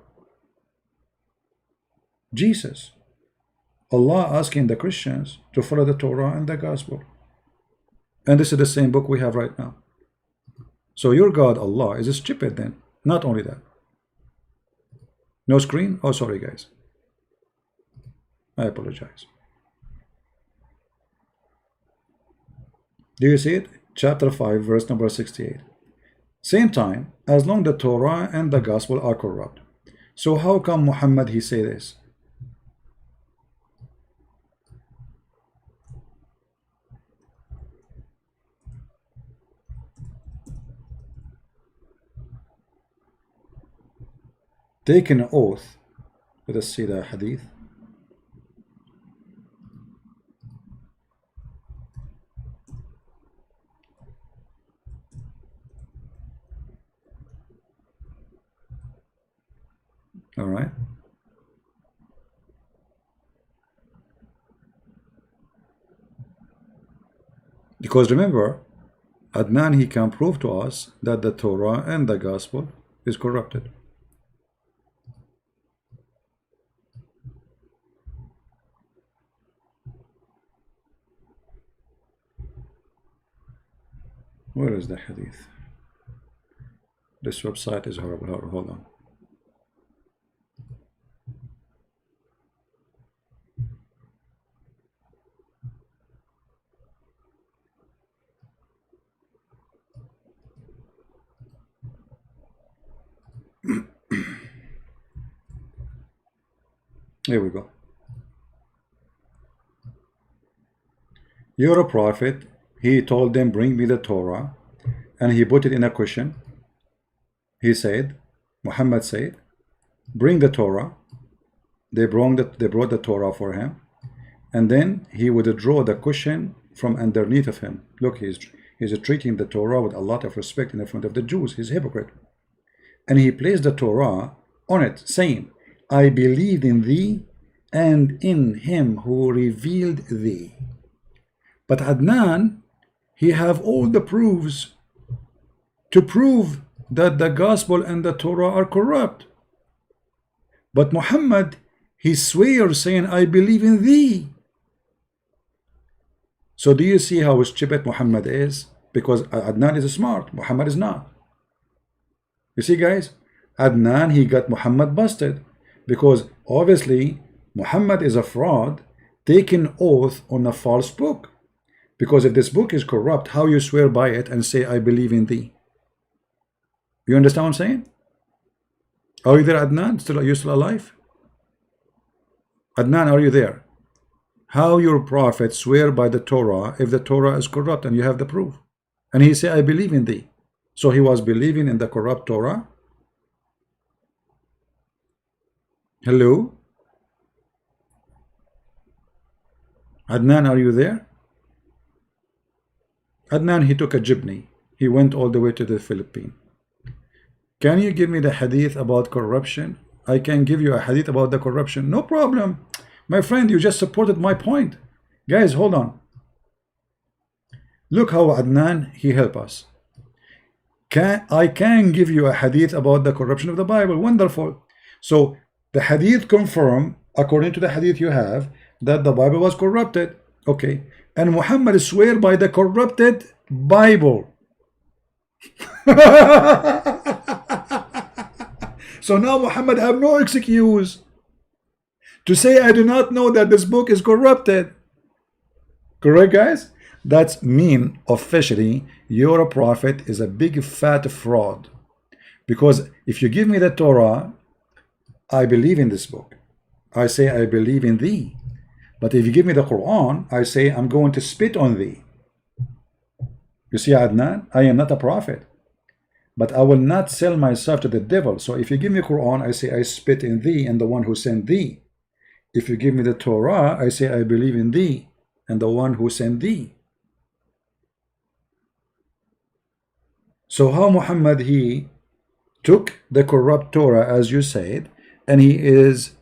Jesus. Allah asking the Christians to follow the Torah and the gospel. And this is the same book we have right now. So your God, Allah, is stupid then. Not only that. No screen? Oh, sorry, guys. I apologize. Do you see it? Chapter 5, verse number 68. Same time, as long the Torah and the gospel are corrupt. So how come Muhammad he say this? Take an oath. Let us see the hadith. All right. Because remember, Adnan, he can prove to us that the Torah and the gospel is corrupted. Where is the hadith? This website is horrible. Hold on. Here we go. You're a prophet. He told them, bring me the Torah, and he put it in a cushion. He said, Muhammad said, bring the Torah. They brought the Torah for him, and then he would draw the cushion from underneath of him. Look, he's treating the Torah with a lot of respect in the front of the Jews. He's a hypocrite. And he placed the Torah on it, saying, I believed in thee and in him who revealed thee. But Adnan, he have all the proofs to prove that the gospel and the Torah are corrupt. But Muhammad, he swears saying, I believe in thee. So do you see how stupid Muhammad is? Because Adnan is smart, Muhammad is not. You see, guys, Adnan, he got Muhammad busted because obviously Muhammad is a fraud taking oath on a false book. Because if this book is corrupt, how you swear by it and say, I believe in thee? You understand what I'm saying? Are you there, Adnan? Are you still alive? Adnan, are you there? How your prophet swear by the Torah if the Torah is corrupt and you have the proof? And he say, I believe in thee. So he was believing in the corrupt Torah? Hello? Adnan, are you there? Adnan, he took a jeepney. He went all the way to the Philippines. Can you give me the hadith about corruption? I can give you a hadith about the corruption. No problem. My friend, you just supported my point. Guys, hold on. Look how Adnan, he helped us. I can give you a hadith about the corruption of the Bible. Wonderful. So the hadith confirm, according to the hadith you have, that the Bible was corrupted. Okay. And Muhammad swear by the corrupted Bible. So now Muhammad have no excuse to say, I do not know that this book is corrupted. Correct, guys? That's mean officially your prophet is a big fat fraud. Because if you give me the Torah, I believe in this book. I say I believe in thee. But if you give me the Quran, I say I'm going to spit on thee. You see, Adnan, I am not a prophet. But I will not sell myself to the devil. So if you give me Quran, I say I spit in thee and the one who sent thee. If you give me the Torah, I say I believe in thee and the one who sent thee. So how Muhammad, he took the corrupt Torah, as you said, and he is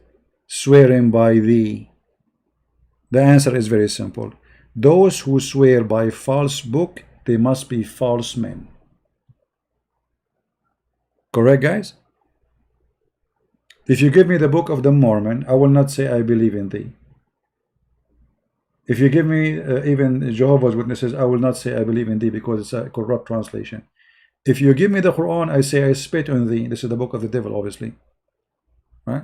swearing by thee? The answer is very simple. Those who swear by false book, they must be false men. Correct, guys? If you give me the Book of the Mormon, I will not say I believe in thee. If you give me even Jehovah's Witnesses, I will not say I believe in thee because it's a corrupt translation. If you give me the Quran, I say I spit on thee. This is the book of the devil, obviously. Right?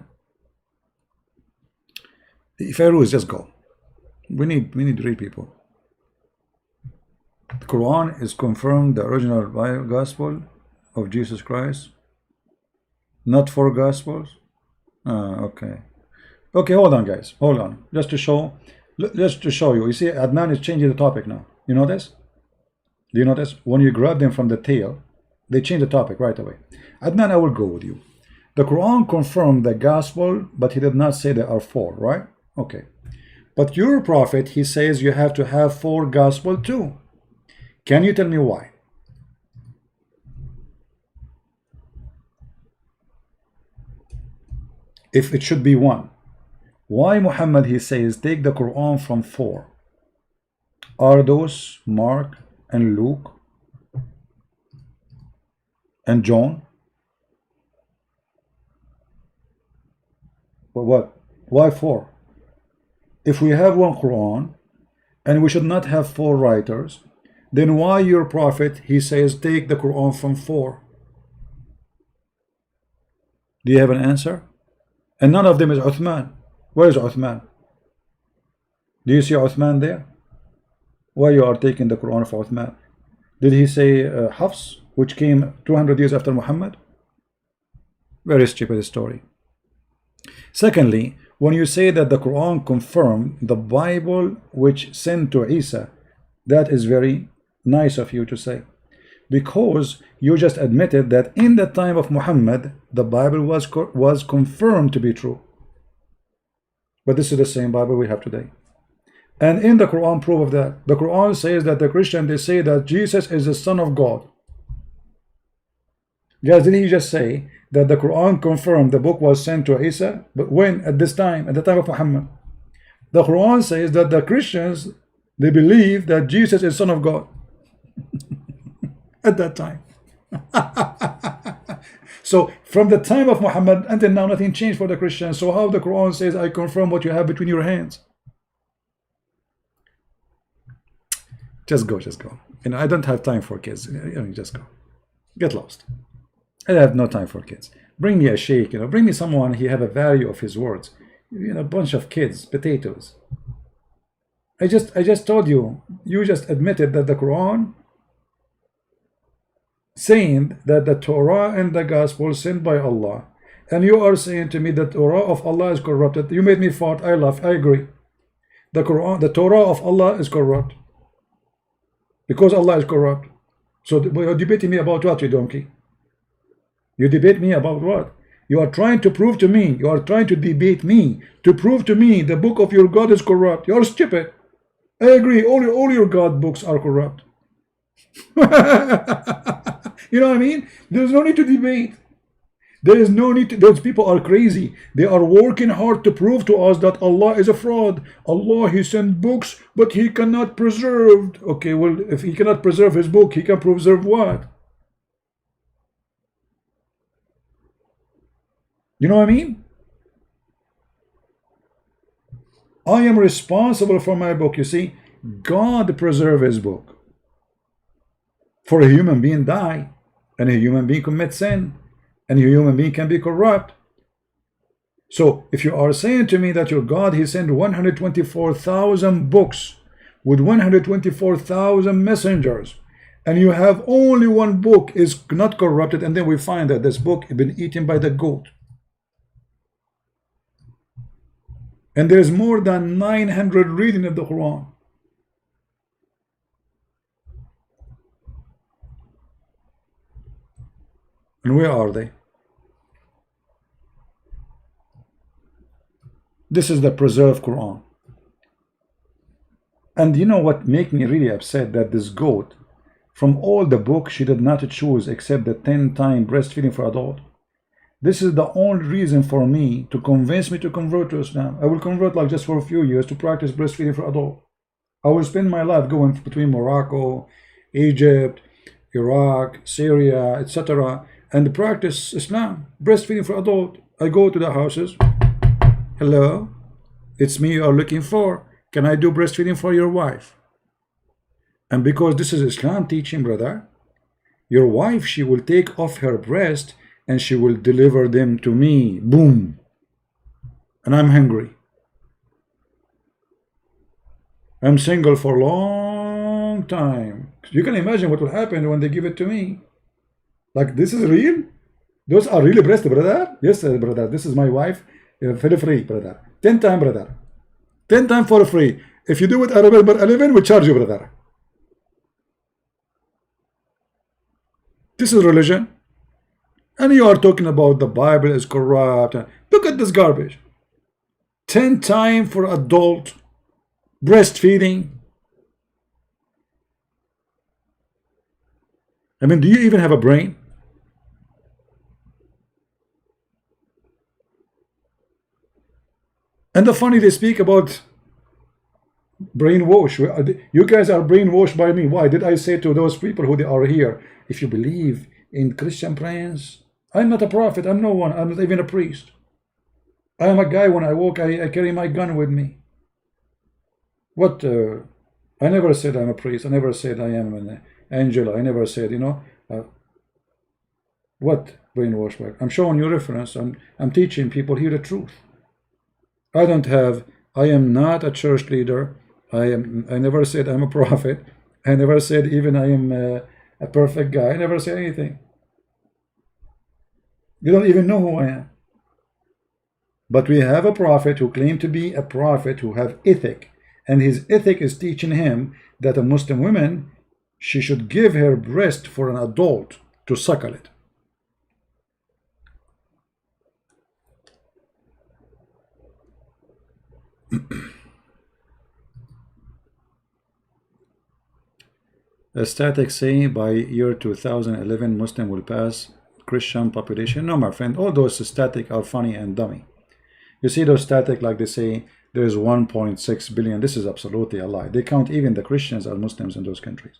If I lose, just go. We need to read people. The Quran is confirmed the original gospel of Jesus Christ. Not four gospels. Okay. Okay, hold on, guys. Hold on. Just to show you. You see, Adnan is changing the topic now. You notice? Do you notice? When you grab them from the tail, they change the topic right away. Adnan, I will go with you. The Quran confirmed the gospel, but he did not say there are four, right? Okay. But your prophet, he says you have to have four gospel too. Can you tell me why? If it should be one, why Muhammad, he says take the Quran from four? Are those Mark and Luke and John? But what? Why four? If we have one Quran and we should not have four writers, then why your prophet, he says take the Quran from four? Do you have an answer? And none of them is Uthman. Where is Uthman? Do you see Uthman there? Why you are taking the Quran for Uthman? Did he say Hafs, which came 200 years after Muhammad? Very stupid story. Secondly, when you say that the Quran confirmed the Bible which sent to Isa, that is very nice of you to say, because you just admitted that in the time of Muhammad the Bible was confirmed to be true. But this is the same Bible we have today. And in the Quran, proof of that, the Quran says that the Christian, they say that Jesus is the Son of God. Guys, did he just say that the Quran confirmed the book was sent to Isa? But when? At this time, at the time of Muhammad. The Quran says that the Christians, They believe that Jesus is Son of God at that time. So from the time of Muhammad until now, nothing changed for the Christians. So how the Quran says, I confirm what you have between your hands? Just go, just go. You know, I don't have time for kids. You know, just go. Get lost. I have no time for kids. Bring me a sheikh, you know, bring me someone he have a value of his words. You know, a bunch of kids, potatoes. I just told you, you just admitted that the Quran saying that the Torah and the Gospel sent by Allah, and you are saying to me that Torah of Allah is corrupted. You made me fart. I laugh. I agree. The Quran, the Torah of Allah is corrupt because Allah is corrupt. So you're debating me about what, you donkey? You debate me about what? You are trying to prove to me, you are trying to debate me, to prove to me the book of your God is corrupt. You're stupid. I agree, all your God books are corrupt. You know what I mean? There's no need to debate. There is no need to, those people are crazy. They are working hard to prove to us that Allah is a fraud. Allah, He sent books, but He cannot preserve. Okay, well, if He cannot preserve His book, He can preserve what? You know what I mean? I am responsible for my book. You see, God preserve His book. For a human being die, and a human being commit sin, and a human being can be corrupt. So if you are saying to me that your God, He sent 124,000 books with 124,000 messengers, and you have only one book is not corrupted, and then we find that this book has been eaten by the goat, and there is more than 900 reading of the Quran. And where are they? This is the preserved Quran. And you know what make me really upset? That this goat, from all the books, she did not choose except the 10-time breastfeeding for adult. This is the only reason for me to convince me to convert to Islam. I will convert like just for a few years to practice breastfeeding for adult. I will spend my life going between Morocco, Egypt, Iraq, Syria, etc., and practice Islam, breastfeeding for adult. I go to the houses. Hello, it's me you are looking for. Can I do breastfeeding for your wife? And because this is Islam teaching, brother, your wife, she will take off her breast and she will deliver them to me. Boom. And I'm hungry. I'm single for a long time. You can imagine what will happen when they give it to me. Like, this is real? Those are really breast, brother? Yes, brother. This is my wife. For free, brother. 10 times, brother. 10 times for free. If you do it at 11, we charge you, brother. This is religion. And you are talking about the Bible is corrupt. Look at this garbage. 10 times for adult breastfeeding. I mean, do you even have a brain? And the funny, they speak about brainwash. You guys are brainwashed by me. Why did I say to those people who they are here, if you believe in Christian prayers, I'm not a prophet, I'm no one, I'm not even a priest. I am a guy, when I walk, I carry my gun with me. What? I never said I'm a priest. I never said I am an angel. I never said, you know, what brainwash work? I'm showing you reference. I'm teaching people here the truth. I am not a church leader. I never said I'm a prophet. I never said even I am a perfect guy. I never said anything. You don't even know who I am. But we have a prophet who claimed to be a prophet, who have ethic, and his ethic is teaching him that a Muslim woman, she should give her breast for an adult to suckle it. A static saying by year 2011 Muslim will pass Christian population. No, my friend, all those static are funny and dummy. You see those static, like they say, there is 1.6 billion. This is absolutely a lie. They count even the Christians as Muslims in those countries.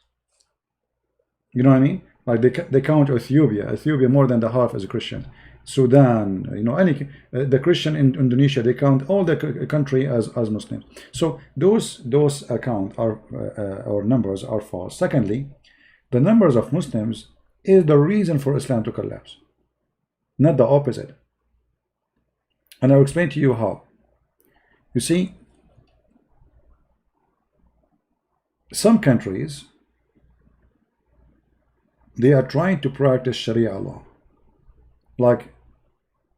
You know what I mean? Like they count Ethiopia more than the half as a Christian. Sudan, you know, the Christian in Indonesia, they count all the country as Muslims. So those account are or numbers are false. Secondly, the numbers of Muslims is the reason for Islam to collapse, not the opposite. And I'll explain to you how. You see, some countries, they are trying to practice Sharia law. Like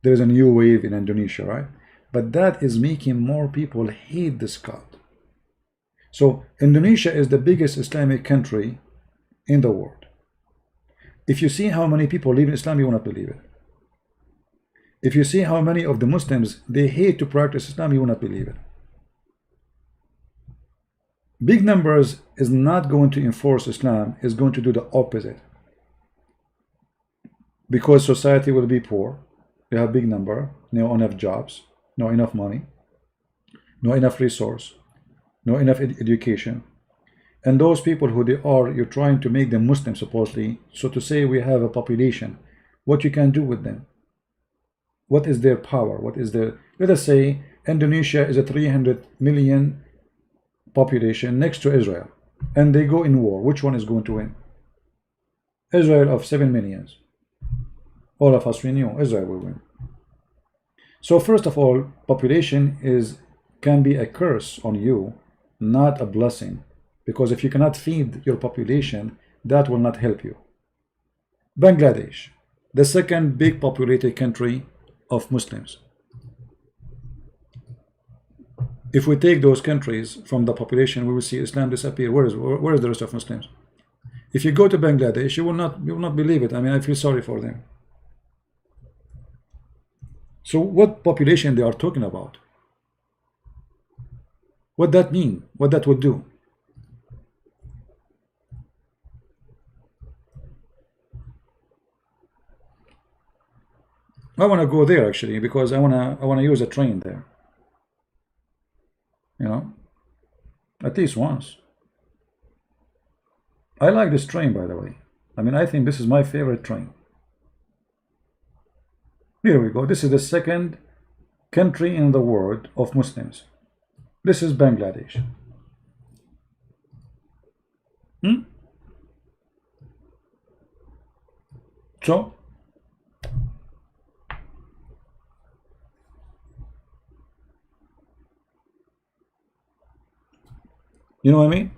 there's a new wave in Indonesia, right? But that is making more people hate this God. So Indonesia is the biggest Islamic country in the world. If you see how many people live in Islam, you will not believe it. If you see how many of the Muslims, they hate to practice Islam, you will not believe it. Big numbers is not going to enforce Islam, is going to do the opposite. Because society will be poor, they have big number, no enough jobs, no enough money, no enough resource, no enough education. And those people who they are, you're trying to make them Muslim supposedly. So to say we have a population, what you can do with them? What is their power? What is their, let us say Indonesia is a 300 million population next to Israel, and they go in war. Which one is going to win? Israel of 7 millions. All of us, we knew Israel will win. So first of all, population can be a curse on you, not a blessing. Because if you cannot feed your population, that will not help you. Bangladesh, the second big populated country of Muslims. If we take those countries from the population, we will see Islam disappear. Where is the rest of Muslims? If you go to Bangladesh, you will not believe it. I mean, I feel sorry for them. So what population they are talking about? What that mean? What that would do? I want to go there actually because I want to use a train there. You know, at least once. I like this train, by the way. I mean, I think this is my favorite train. Here we go. This is the second country in the world of Muslims. This is Bangladesh. So you know what I mean?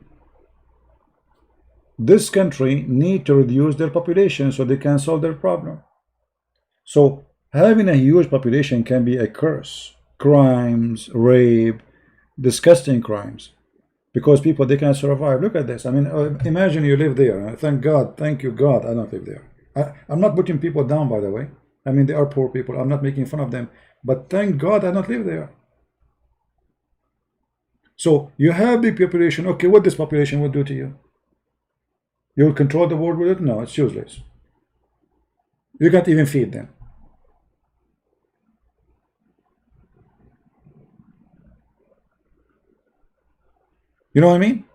This country need to reduce their population so they can solve their problem. So having a huge population can be a curse. Crimes, rape, disgusting crimes. Because people, they can't survive. Look at this. I mean, imagine you live there. Thank God, thank you God, I don't live there. I'm not putting people down, by the way. I mean, they are poor people. I'm not making fun of them. But thank God I don't live there. So you have big population. Okay, what this population will do to you? You will control the world with it? No, it's useless. You can't even feed them. You know what I mean?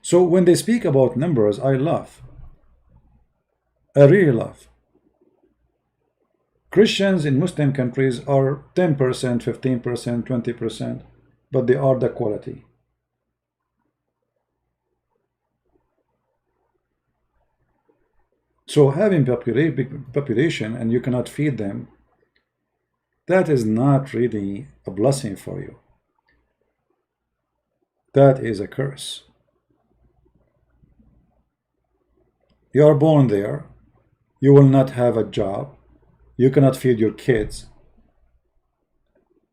So when they speak about numbers, I laugh. I really laugh. Christians in Muslim countries are 10%, 15%, 20%, but they are the quality. So having big population and you cannot feed them, that is not really a blessing for you. That is a curse. You are born there, you will not have a job, you cannot feed your kids,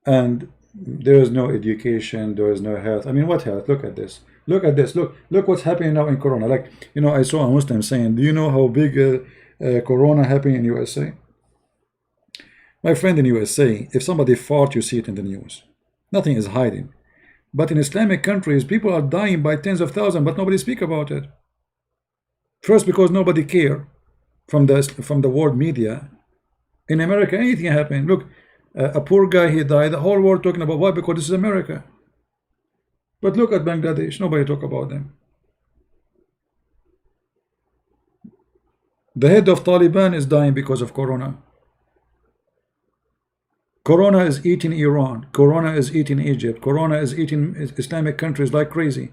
and there is no education, there is no health. I mean, what health? Look at this. Look at this. Look what's happening now in Corona. Like, you know, I saw a Muslim saying, do you know how big Corona happening in USA? My friend in USA, if somebody fought, you see it in the news. Nothing is hiding. But in Islamic countries, people are dying by tens of thousands, but nobody speak about it. First, because nobody care from the world media. In America, anything happen. Look, A poor guy, he died. The whole world talking about why? Because this is America. But look at Bangladesh. Nobody talk about them. The head of Taliban is dying because of Corona. Corona is eating Iran. Corona is eating Egypt. Corona is eating Islamic countries like crazy.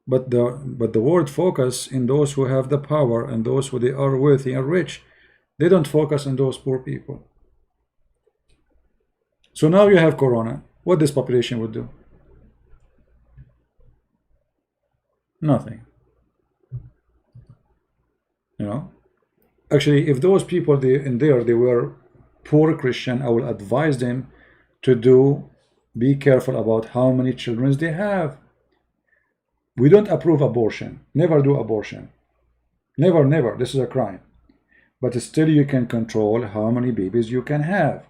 But the world focus in those who have the power and those who they are wealthy and rich. They don't focus on those poor people. So now you have Corona. What this population would do? Nothing. You know? Actually, if those people they were poor Christian, I will advise them to be careful about how many children they have. We don't approve abortion. Never do abortion. Never, never. This is a crime. But still you can control how many babies you can have.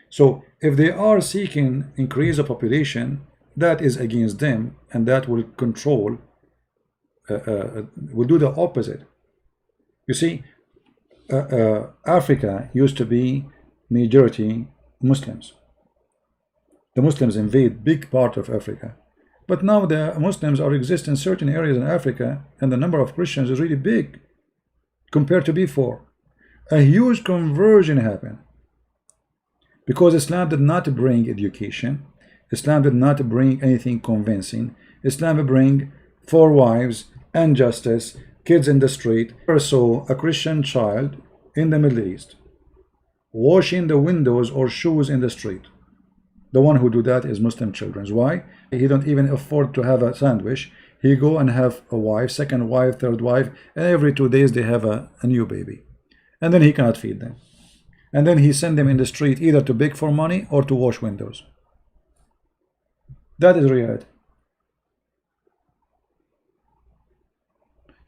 So if they are seeking increase the population, that is against them, and that will control, will do the opposite. You see, Africa used to be majority Muslims. The Muslims invade big part of Africa. But now the Muslims are exist in certain areas in Africa, and the number of Christians is really big compared to before. A huge conversion happened because Islam did not bring education. Islam did not bring anything convincing. Islam bring 4 wives and justice, kids in the street. I saw a Christian child in the Middle East washing the windows or shoes in the street. The one who do that is Muslim children. Why? He don't even afford to have a sandwich. He go and have a wife, second wife, third wife, and every 2 days they have a new baby. And then he cannot feed them. And then he send them in the street either to beg for money or to wash windows. That is reality.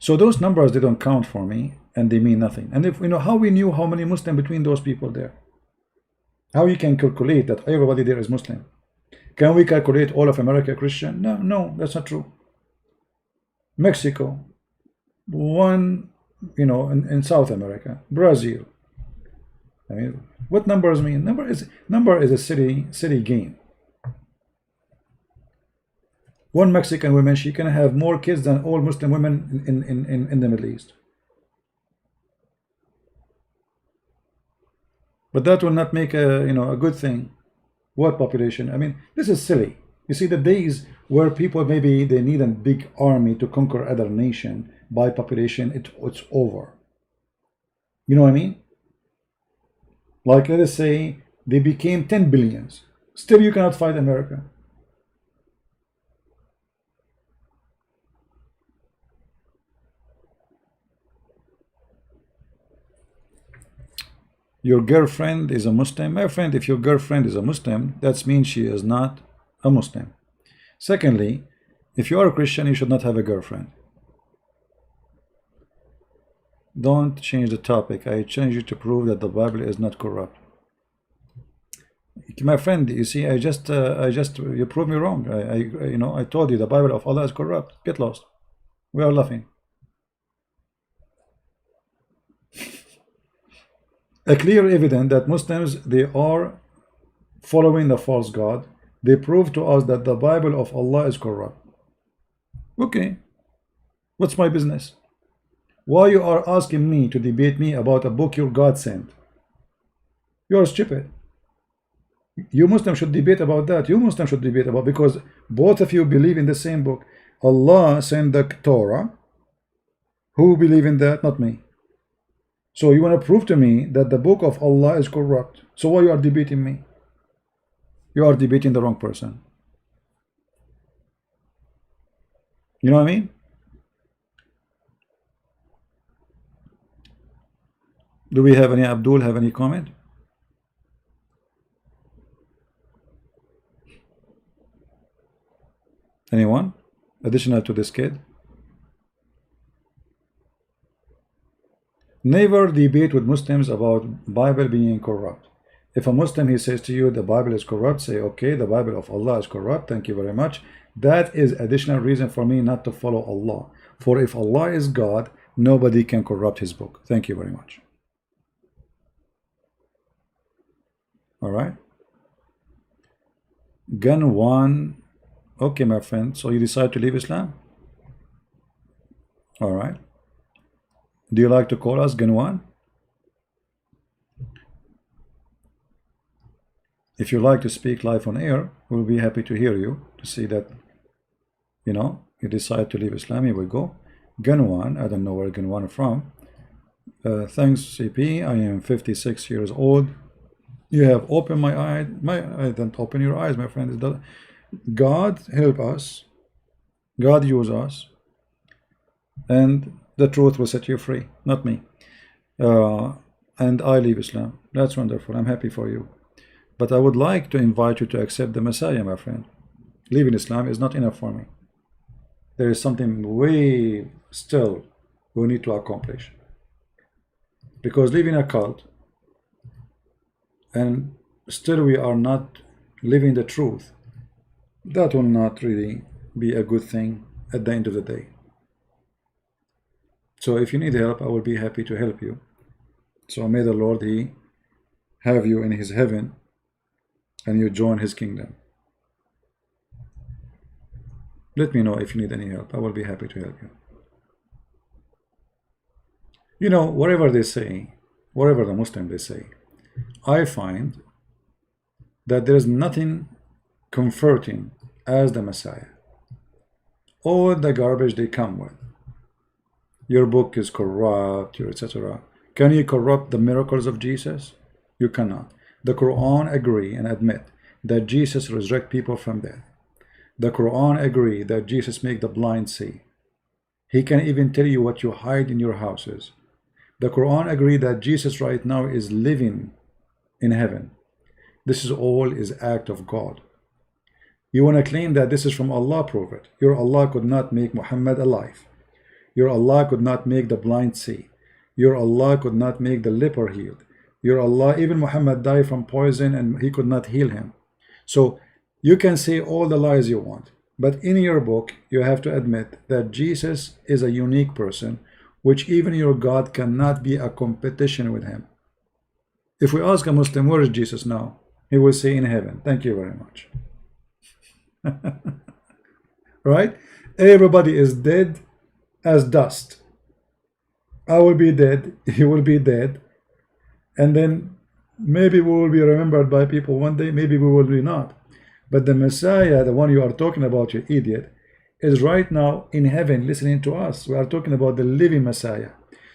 So those numbers, they don't count for me, and they mean nothing. And if you know how we knew how many Muslims between those people there, how you can calculate that everybody there is Muslim? Can we calculate all of America Christian? No, no, that's not true. Mexico, one, you know, in South America, Brazil. I mean, what numbers mean? Number is a city game. One Mexican woman, she can have more kids than all Muslim women in the Middle East. But that will not make a good thing. What population? I mean, this is silly. You see, the days where people maybe they need a big army to conquer other nation by population, it's over. You know what I mean? Like, let us say they became 10 billions. Still, you cannot fight America. Your girlfriend is a Muslim. My friend, if your girlfriend is a Muslim, that means she is not a Muslim. Secondly, if you are a Christian, you should not have a girlfriend. Don't change the topic. I challenge you to prove that the Bible is not corrupt. My friend, you see, you proved me wrong. I told you the Bible of Allah is corrupt. Get lost. We are laughing. A clear evidence that Muslims, they are following the false God. They prove to us that the Bible of Allah is corrupt. Okay, what's my business? Why you are asking me to debate me about a book your God sent? You are stupid. You Muslims should debate about that. You Muslims should debate about, because both of you believe in the same book. Allah sent the Torah. Who believe in that? Not me. So you want to prove to me that the book of Allah is corrupt. So why you are debating me? You are debating the wrong person. You know what I mean? Do we have any, Abdul have any comment? Anyone additional to this kid? Never debate with Muslims about Bible being corrupt. If a Muslim, he says to you the Bible is corrupt, say, okay, the Bible of Allah is corrupt, thank you very much. That is additional reason for me not to follow Allah. For if Allah is God, nobody can corrupt his book. Thank you very much. All right. Gun one. Okay, my friend. So you decide to leave Islam? All right. Do you like to call us Gun one? If you like to speak live on air, we'll be happy to hear you, to see that, you know, you decide to leave Islam. Here we go. Gun one. I don't know where Gun one from. Thanks, CP. I am 56 years old. You have opened my eyes. I don't open your eyes, my friend. God help us. God use us. And the truth will set you free, not me. And I leave Islam. That's wonderful. I'm happy for you. But I would like to invite you to accept the Messiah, my friend. Leaving Islam is not enough for me. There is something way still we need to accomplish. Because leaving a cult, and still we are not living the truth, that will not really be a good thing at the end of the day. So if you need help, I will be happy to help you. So may the Lord, He have you in His heaven, and you join His kingdom. Let me know if you need any help. I will be happy to help you. You know, whatever they say, whatever the Muslim they say, I find that there is nothing comforting as the Messiah. All the garbage they come with. Your book is corrupt, etc. Can you corrupt the miracles of Jesus? You cannot. The Quran agree and admit that Jesus resurrect people from death. The Quran agree that Jesus make the blind see. He can even tell you what you hide in your houses. The Quran agree that Jesus right now is living in heaven. This is all is act of God. You want to claim that this is from Allah, prove it. Your Allah could not make Muhammad alive. Your Allah could not make the blind see. Your Allah could not make the leper healed. Your Allah, even Muhammad died from poison and He could not heal him. So you can say all the lies you want, but in your book you have to admit that Jesus is a unique person, which even your God cannot be a competition with Him. If we ask a Muslim, where is Jesus now? He will say in heaven. Thank you very much. Right? Everybody is dead as dust. I will be dead. He will be dead. And then maybe we will be remembered by people one day. Maybe we will be not. But the Messiah, the one you are talking about, you idiot, is right now in heaven listening to us. We are talking about the living Messiah.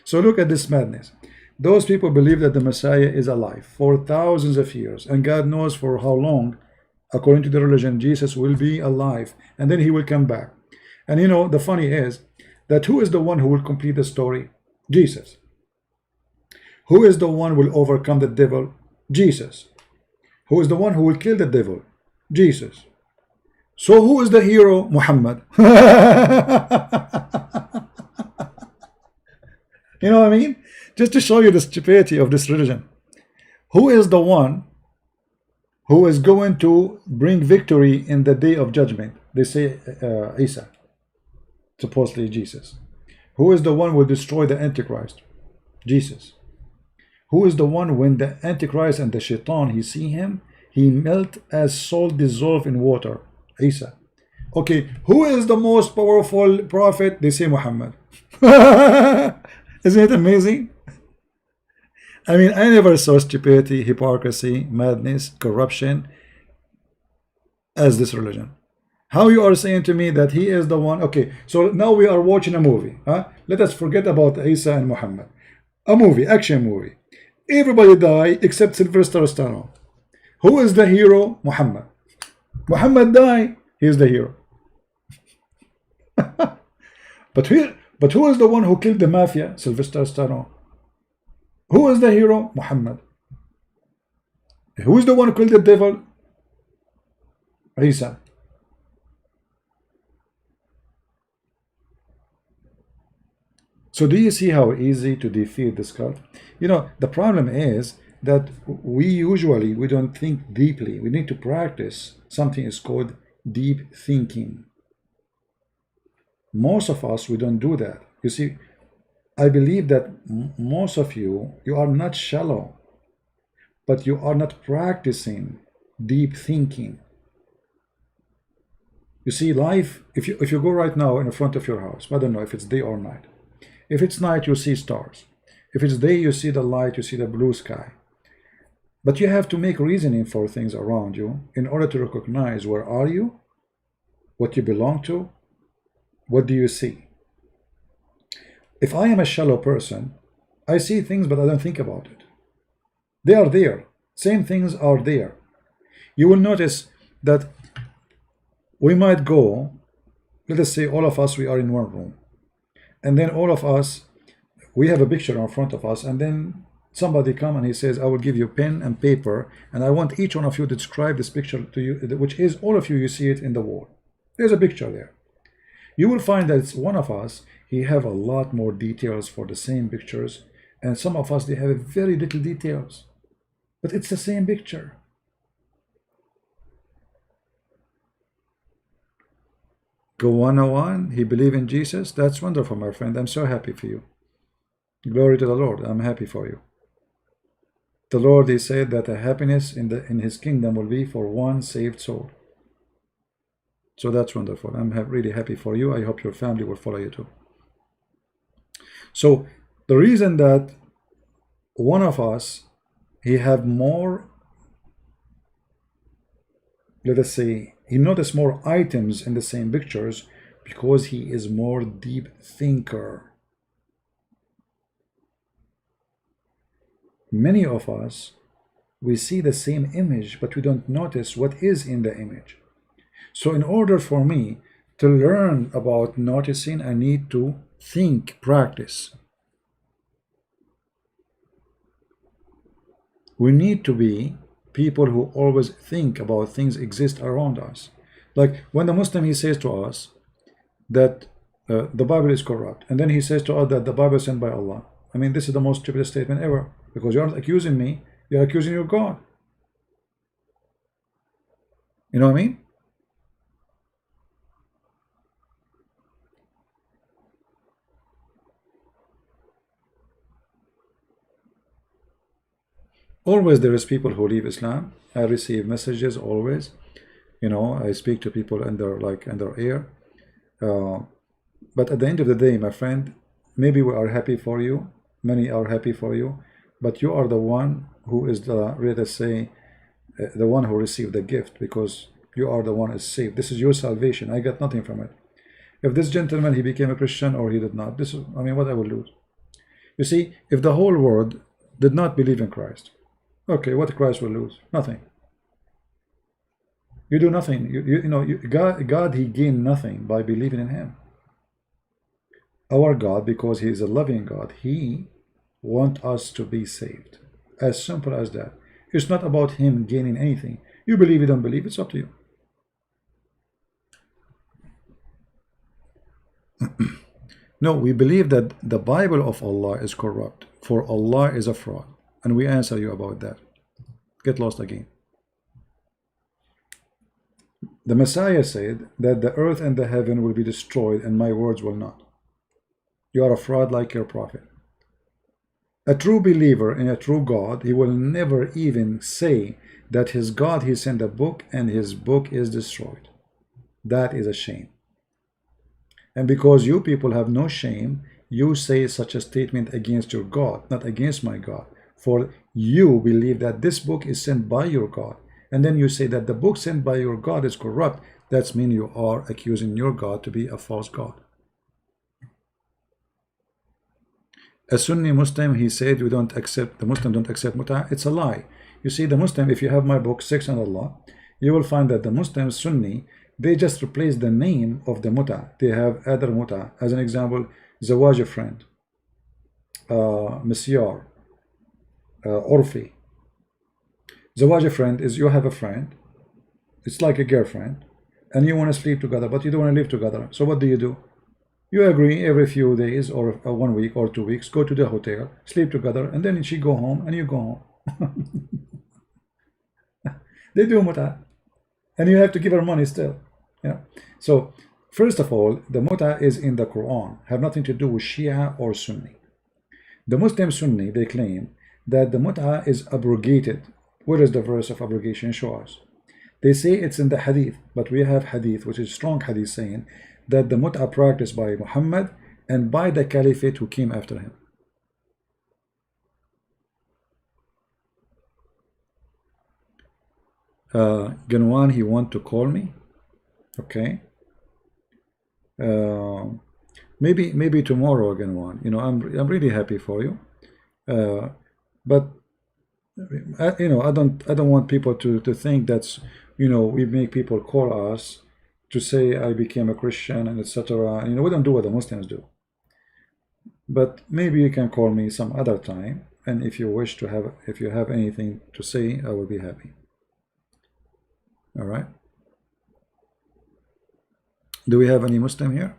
So look at this madness. Those people believe that the Messiah is alive for thousands of years, and God knows for how long, according to the religion, Jesus will be alive, and then He will come back. And you know, the funny is that who is the one who will complete the story? Jesus. Who is the one who will overcome the devil? Jesus. Who is the one who will kill the devil? Jesus. So who is the hero? Muhammad. You know what I mean? Just to show you the stupidity of this religion. Who is the one who is going to bring victory in the day of judgment? They say Isa, supposedly Jesus. Who is the one who will destroy the Antichrist? Jesus. Who is the one when the Antichrist and the Shaitan, he see him, he melt as salt dissolved in water? Isa. Okay, who is the most powerful prophet? They say Muhammad. Isn't it amazing? I mean, I never saw stupidity, hypocrisy, madness, corruption as this religion. How you are saying to me that he is the one? Okay, so now we are watching a movie. Let us forget about Isa and Muhammad. A movie, action movie. Everybody die except Sylvester Stallone. Who is the hero? Muhammad. Muhammad die, he is the hero. But who is the one who killed the mafia? Sylvester Stallone. Who is the hero? Muhammad. Who is the one who killed the devil? Isa. So do you see how easy to defeat this cult? You know, the problem is that we don't think deeply. We need to practice something is called deep thinking. Most of us, we don't do that. You see, I believe that most of you are not shallow. but you are not practicing deep thinking. You see, life, if you go right now in front of your house, I don't know if it's day or night. If it's night, you see stars. If it's day, you see the light, you see the blue sky. But you have to make reasoning for things around you in order to recognize where are you, what you belong to, what do you see. If I am a shallow person, I see things but I don't think about it. They are there. Same things are there. You will notice that we might go, let us say all of us, we are in one room. And then all of us, we have a picture in front of us, and then somebody come and he says, I will give you pen and paper, and I want each one of you to describe this picture to you, which is all of you, you see it in the wall. There's a picture there. You will find that it's one of us, he have a lot more details for the same pictures, and some of us, they have very little details. But it's the same picture. Go 101, he believe in Jesus. That's wonderful, my friend. I'm so happy for you. Glory to the Lord. I'm happy for you. The Lord, he said that the happiness in his kingdom will be for one saved soul. So that's wonderful. I'm really happy for you. I hope your family will follow you too. So the reason that one of us, he have more, let us say, he noticed more items in the same pictures because he is more deep thinker. Many of us, we see the same image, but we don't notice what is in the image. So in order for me to learn about noticing, I need to think, practice. We need to be people who always think about things exist around us. Like when the Muslim, he says to us that the Bible is corrupt, and then he says to us that the Bible is sent by Allah. I mean, this is the most stupid statement ever, because you aren't accusing me, you're accusing your God. You know what I mean? Always there is people who leave Islam. I receive messages always. You know, I speak to people under air. But at the end of the day, my friend, maybe we are happy for you. Many are happy for you. But you are the one who is the, let's say, the one who received the gift, because you are the one who is saved. This is your salvation. I got nothing from it. If this gentleman, he became a Christian or he did not, this is, I mean, what I will lose. You see, if the whole world did not believe in Christ, okay, what Christ will lose? Nothing. You do nothing. God, he gained nothing by believing in him. Our God, because he is a loving God, he wants us to be saved. As simple as that. It's not about him gaining anything. You believe, you don't believe, it's up to you. No, we believe that the Bible of Allah is corrupt, for Allah is a fraud. And we answer you about that. Get lost again. The Messiah said that the earth and the heaven will be destroyed and my words will not. You are a fraud like your prophet. A true believer in a true God, he will never even say that his God, he sent a book and his book is destroyed. That is a shame. And because you people have no shame, you say such a statement against your God, not against my God. For you believe that this book is sent by your God, and then you say that the book sent by your God is corrupt. That means you are accusing your God to be a false God. A Sunni Muslim, he said, the Muslim don't accept muta. It's a lie. You see, the Muslim, if you have my book, Sex and Allah, you will find that the Muslim Sunni, they just replace the name of the muta. They have other muta. As an example, zawaj, a friend, misyar, Orfi. Zawaj, a friend, is you have a friend, it's like a girlfriend, and you want to sleep together, but you don't want to live together. So what do? You agree every few days or 1 week or 2 weeks, go to the hotel, sleep together, and then she go home and you go home. They do muta, and you have to give her money still. Yeah. So first of all, the muta is in the Quran, have nothing to do with Shia or Sunni. The Muslim Sunni, they claim that the muta is abrogated Where is the verse of abrogation? Show us. They say it's in the hadith, but we have hadith, which is strong hadith, saying that the mut'ah practiced by Muhammad and by the caliphate who came after him. Ganwan, he want to call me. Okay. Maybe tomorrow, Ganwan. You know, I'm really happy for you. But you know, I don't want people to think that's, you know, we make people call us to say I became a Christian and etc. You know, we don't do what the Muslims do. But maybe you can call me some other time, and if you wish to have, if you have anything to say, I will be happy. All right. Do we have any Muslim here?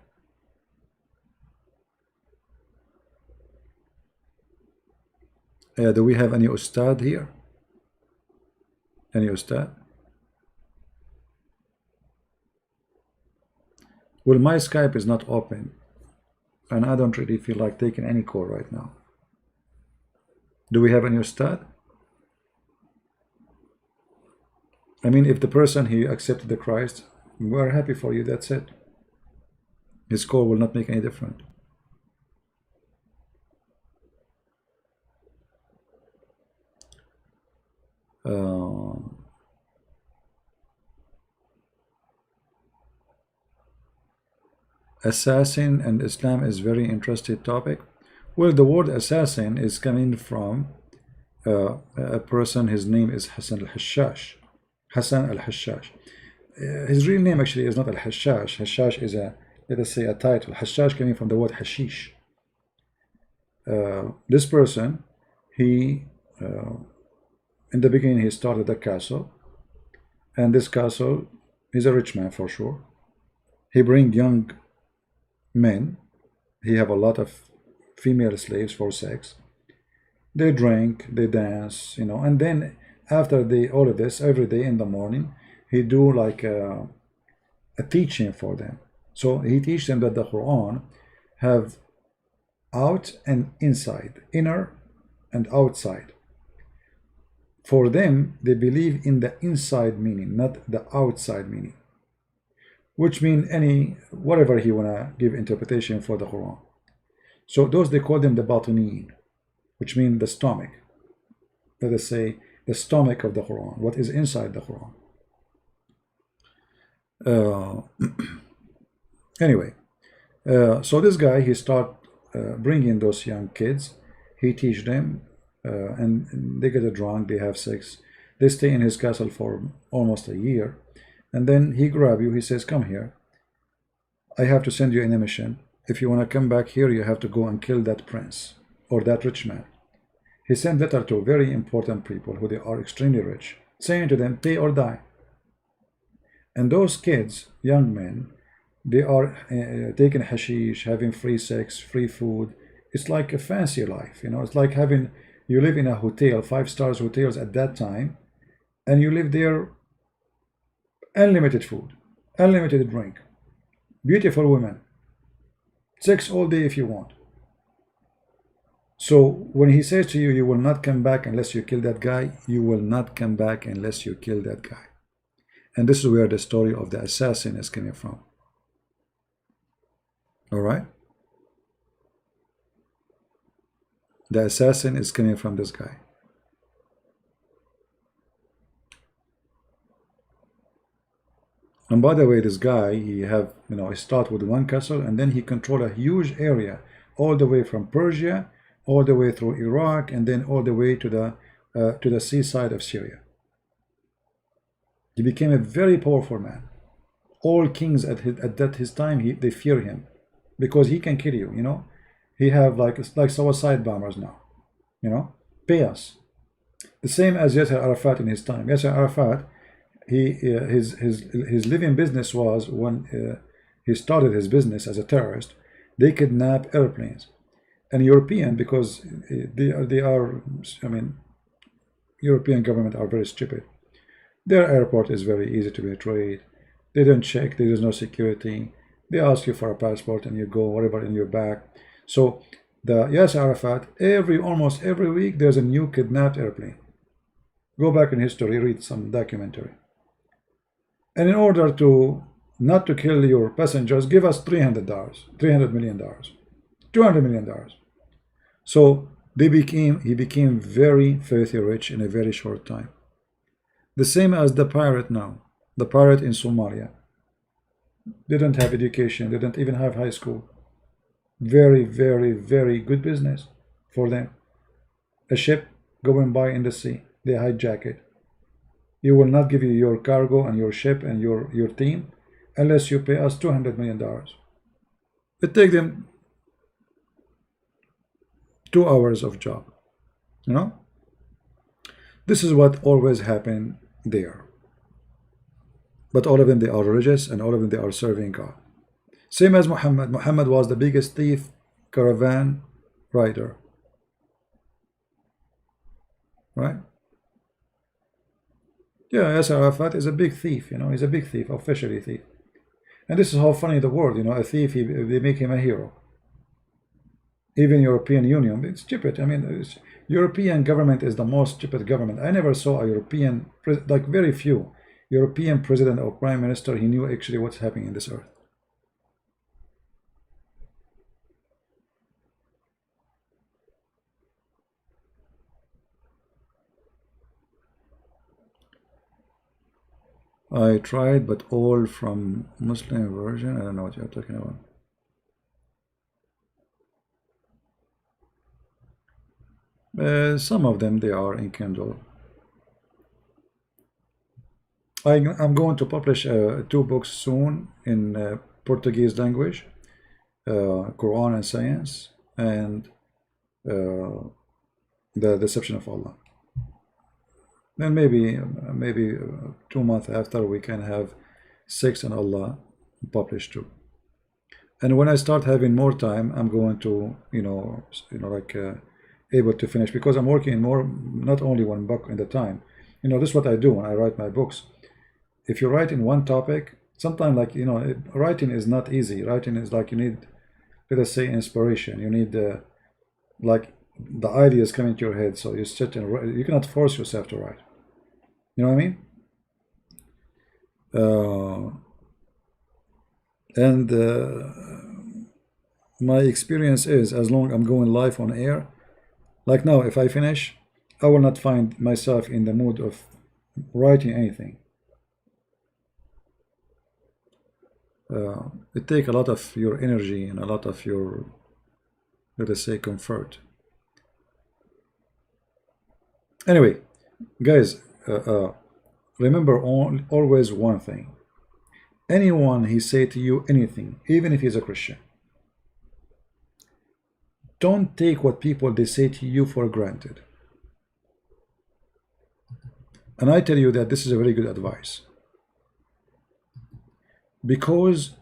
Do we have any Ustad here? Any Ustad? Well, my Skype is not open, and I don't really feel like taking any call right now. Do we have any Ustad? I mean, if the person he accepted the Christ, we are happy for you, that's it. His call will not make any difference. Assassin and Islam is very interesting topic. Well, the word assassin is coming from a person, his name is Hassan al-Hashash. Hassan al-Hashash. His real name actually is not al-Hashash. Hashash is a, let us say, a title. Hashash coming from the word hashish. This person, he in the beginning he started a castle, and this castle, he's a rich man for sure. He bring young men. He have a lot of female slaves for sex. They drink, they dance, you know, and then after all of this, every day in the morning, he do like a teaching for them. So he teach them that the Quran have out and inside, inner and outside. For them, they believe in the inside meaning, not the outside meaning, which mean whatever he wanna give interpretation for the Quran. So those, they call them the batiniyin, which mean the stomach. Let us say the stomach of the Quran, what is inside the Quran. Anyway, so this guy, he start bringing those young kids. He teach them, and they get drunk, they have sex. They stay in his castle for almost a year, and then he grab you. He says, "Come here. I have to send you in a mission. If you want to come back here, you have to go and kill that prince or that rich man." He sent letter to very important people who they are extremely rich, saying to them, "Pay or die." And those kids, young men, they are taking hashish, having free sex, free food. It's like a fancy life, you know. It's like having, you live in a hotel, 5-star hotels at that time, and you live there, unlimited food, unlimited drink, beautiful women, sex all day if you want. So when he says to you, you will not come back unless you kill that guy, you will not come back unless you kill that guy. And this is where the story of the assassin is coming from. All right? The assassin is coming from this guy. And by the way, this guy, he have, you know, he start with one castle, and then he control a huge area all the way from Persia, all the way through Iraq, and then all the way to the seaside of Syria. He became a very powerful man. All kings at his time, they fear him, because he can kill you, you know. He have like suicide bombers now, you know. Pay us. The same as Yasser Arafat in his time. Yasser Arafat, his living business was, when he started his business as a terrorist, they kidnap airplanes. And European, because they are, I mean, European government are very stupid. Their airport is very easy to be betrayed. They don't check, there is no security. They ask you for a passport and you go whatever in your bag. So the Yasser Arafat, almost every week there's a new kidnapped airplane. Go back in history, read some documentary. And in order to not to kill your passengers, give us $300, $300 million, $200 million. So he became very filthy rich in a very short time. The same as the pirate now. The pirate in Somalia. Didn't have education, didn't even have high school. Very, very, very good business for them. A ship going by in the sea, they hijack it. You will not give you your cargo and your ship and your team unless you pay us $200 million. It takes them 2 hours of job. You know? This is what always happened there. But all of them, they are religious, and all of them, they are serving God. Same as Muhammad. Muhammad was the biggest thief, caravan rider. Right? Yeah, Yasser Arafat is a big thief, you know, he's a big thief, officially thief. And this is how funny the world, you know, a thief, they make him a hero. Even European Union, it's stupid. I mean, European government is the most stupid government. I never saw a European, like very few, European president or prime minister, he knew actually what's happening in this earth. I tried, but all from Muslim version. I don't know what you're talking about. Some of them, they are in Kindle. I'm going to publish 2 books soon in Portuguese language, Quran and Science, and The Deception of Allah. Then maybe 2 months after, we can have 6 on Allah published too. And when I start having more time, I'm going to able to finish, because I'm working more, not only 1 book at a time. You know, this is what I do when I write my books. If you write in one topic, sometimes, like, you know, writing is not easy. Writing is like, you need, let us say, inspiration. You need like the ideas coming to your head, so you sit and write. You cannot force yourself to write. You know what I mean? My experience is, as long as I'm going live on air, like now, if I finish, I will not find myself in the mood of writing anything. It takes a lot of your energy and a lot of your, let us say, comfort. Anyway, guys, remember always one thing. Anyone he say to you anything, even if he's a Christian, don't take what people they say to you for granted. And I tell you that this is a very good advice. Because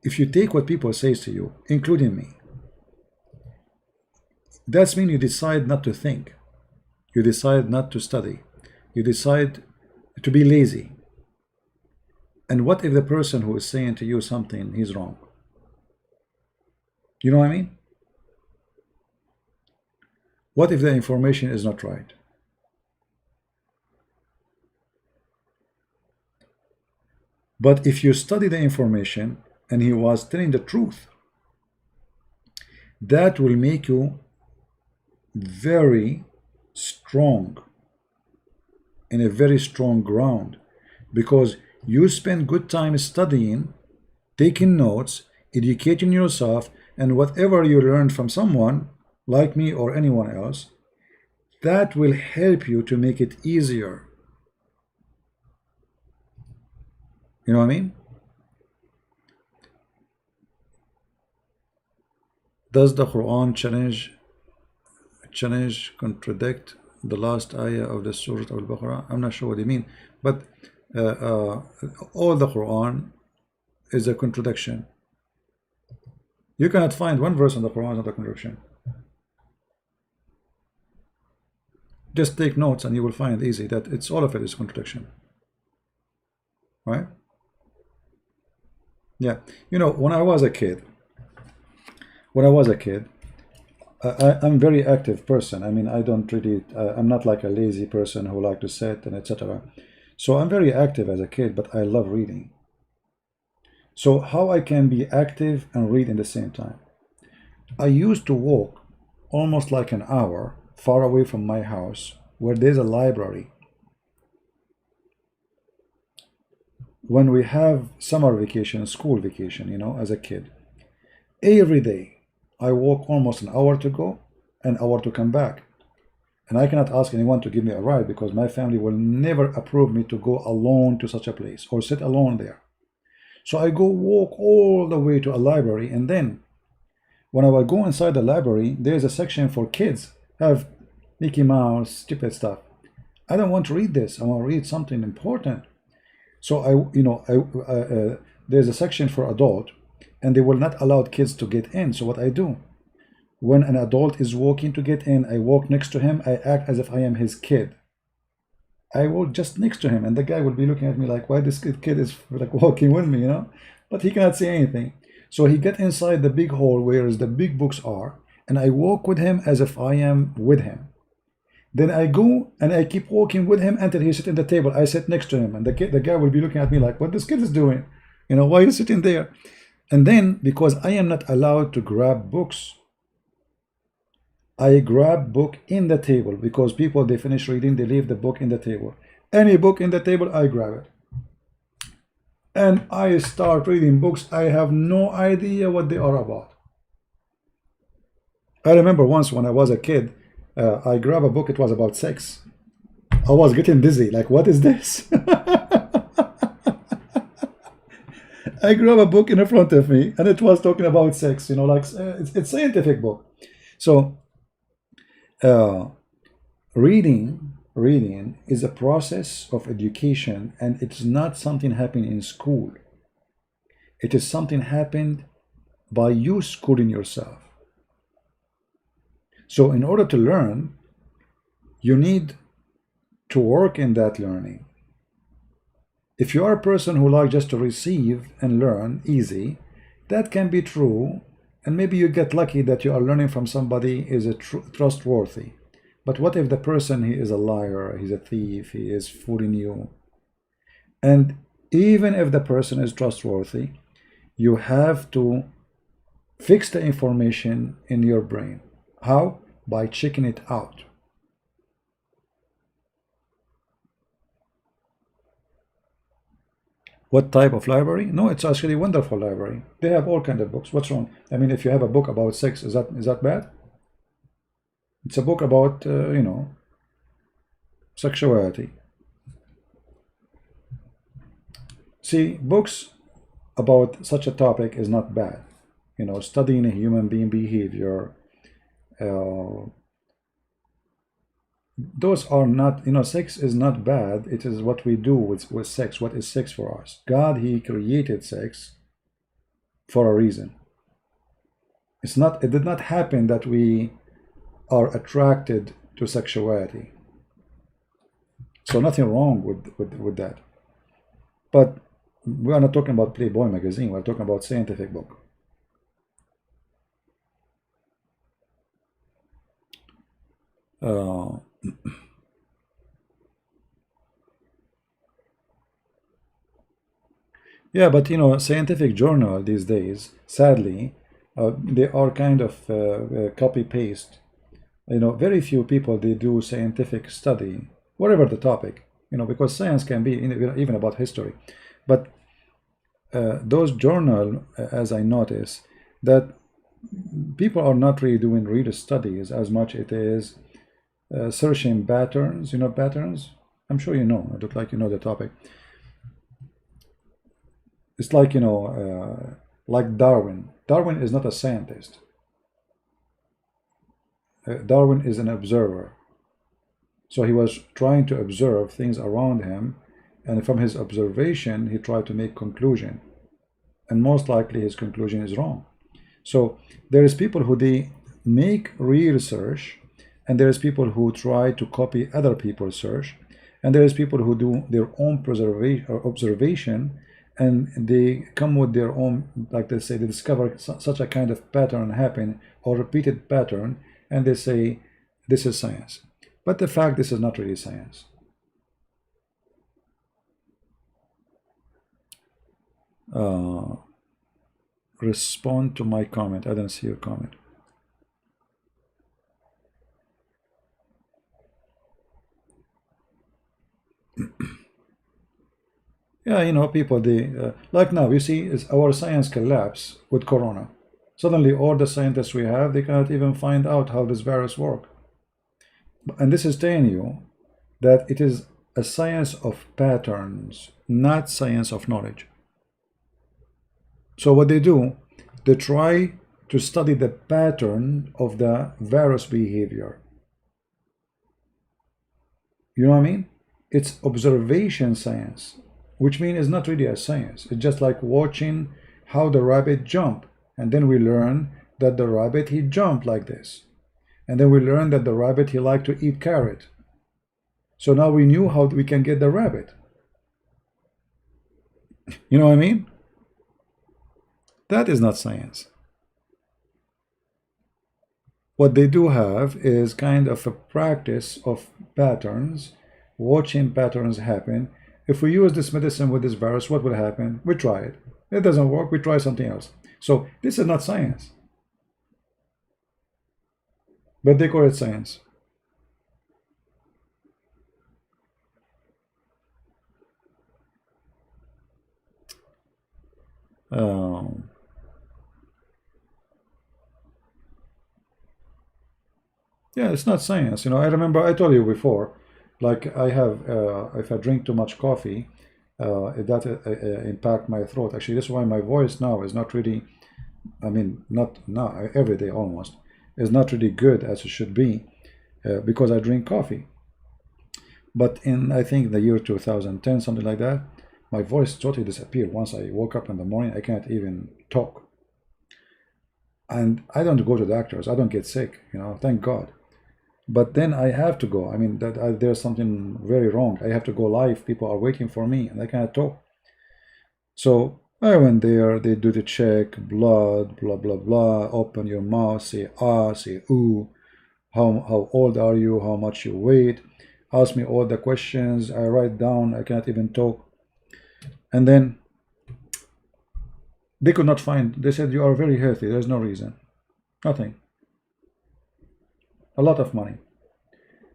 if you take what people say to you, including me, that's mean you decide not to think. You decide not to study. You decide to be lazy. And what if the person who is saying to you something, he's wrong? You know what I mean? What if the information is not right? But if you study the information and he was telling the truth, that will make you very strong, in a very strong ground, because you spend good time studying, taking notes, educating yourself, and whatever you learned from someone like me or anyone else, that will help you to make it easier. You know what I mean? Does the Quran contradict the last ayah of the Surah Al-Baqarah? I'm not sure what you mean, but all the Quran is a contradiction. You cannot find one verse in the Quran not a contradiction. Just take notes and you will find easy that it's all of it is contradiction. Right? Yeah. You know, when I was a kid, I'm very active person. I mean, I don't really, I'm not like a lazy person who like to sit and etc. So I'm very active as a kid, but I love reading. So how I can be active and read in the same time? I used to walk almost like an hour far away from my house where there's a library. When we have summer vacation, school vacation, you know, as a kid, every day I walk almost an hour to go, an hour to come back. And I cannot ask anyone to give me a ride because my family will never approve me to go alone to such a place or sit alone there. So I go walk all the way to a library, and then when I will go inside the library, there's a section for kids, have Mickey Mouse, stupid stuff. I don't want to read this. I want to read something important. So there's a section for adult, and they will not allow kids to get in. So what I do, when an adult is walking to get in, I walk next to him. I act as if I am his kid. I walk just next to him, and the guy will be looking at me like, why this kid is like walking with me, you know? But he cannot say anything. So he get inside the big hall where the big books are, and I walk with him as if I am with him. Then I go and I keep walking with him until he sits at the table. I sit next to him, and the guy will be looking at me like, what this kid is doing? You know, why are you sitting there? And then, because I am not allowed to grab books, I grab book in the table, because people, they finish reading, they leave the book in the table. Any book in the table, I grab it. And I start reading books. I have no idea what they are about. I remember once when I was a kid, I grabbed a book, it was about sex. I was getting dizzy, like, what is this? I grabbed a book in front of me, and it was talking about sex, you know, like, it's a scientific book. So, reading is a process of education, and it's not something happening in school. It is something happened by you schooling yourself. So in order to learn, you need to work in that learning. If you are a person who likes just to receive and learn easy, that can be true, and maybe you get lucky that you are learning from somebody is trustworthy. But what if the person, he is a liar, he's a thief, he is fooling you? And even if the person is trustworthy, you have to fix the information in your brain. How? By checking it out. What type of library? No, it's actually a wonderful library. They have all kinds of books. What's wrong? I mean, if you have a book about sex, is that bad? It's a book about, you know, sexuality. See, books about such a topic is not bad. You know, studying a human being behavior, those are not, you know, sex is not bad. It is what we do with sex. What is sex for us? God, he created sex for a reason. It did not happen that we are attracted to sexuality. So nothing wrong with that. But we are not talking about Playboy magazine. We're talking about scientific book. Yeah, but you know, scientific journal these days, sadly, they are kind of copy paste. You know, very few people, they do scientific study, whatever the topic, you know, because science can be even about history. But those journal, as I notice, that people are not really doing real studies as much it is searching patterns, you know, patterns. I'm sure you know, I look like you know the topic. It's like, you know, like Darwin. Darwin is not a scientist. Darwin is an observer. So he was trying to observe things around him, and from his observation, he tried to make conclusion. And most likely his conclusion is wrong. So there is people who they make real research, and there is people who try to copy other people's search, and there is people who do their own observation, and they come with their own, like they say, they discover such a kind of pattern happen, or repeated pattern, and they say this is science. But the fact, this is not really science. Respond to my comment. I don't see your comment. Yeah, you know, people, they like now, you see, is our science collapse with Corona. Suddenly, all the scientists we have, they cannot even find out how this virus works. And this is telling you that it is a science of patterns, not science of knowledge. So what they do, they try to study the pattern of the virus behavior. You know what I mean? It's observation science, which means it's not really a science. It's just like watching how the rabbit jump. And then we learn that the rabbit, he jumped like this. And then we learn that the rabbit, he liked to eat carrot. So now we knew how we can get the rabbit. You know what I mean? That is not science. What they do have is kind of a practice of patterns, watching patterns happen. If we use this medicine with this virus, what will happen? We try it. It doesn't work, we try something else. So this is not science. But they call it science. Yeah, it's not science. You know, I remember I told you before, like I have, if I drink too much coffee, that impact my throat. Actually, this is why my voice now is not really, I mean, not now, every day almost, is not really good as it should be, because I drink coffee. But in, I think, the year 2010, something like that, my voice totally disappeared. Once I woke up in the morning, I can't even talk. And I don't go to doctors. I don't get sick, you know, thank God. But then I have to go. I mean, there's something very wrong. I have to go live. People are waiting for me, and I cannot talk. So I went there. They do the check, blood, blah, blah, blah. Open your mouth, say ah, say ooh. How old are you? How much you weigh? Ask me all the questions. I write down. I cannot even talk. And then they could not find. They said, you are very healthy. There's no reason. Nothing. A lot of money.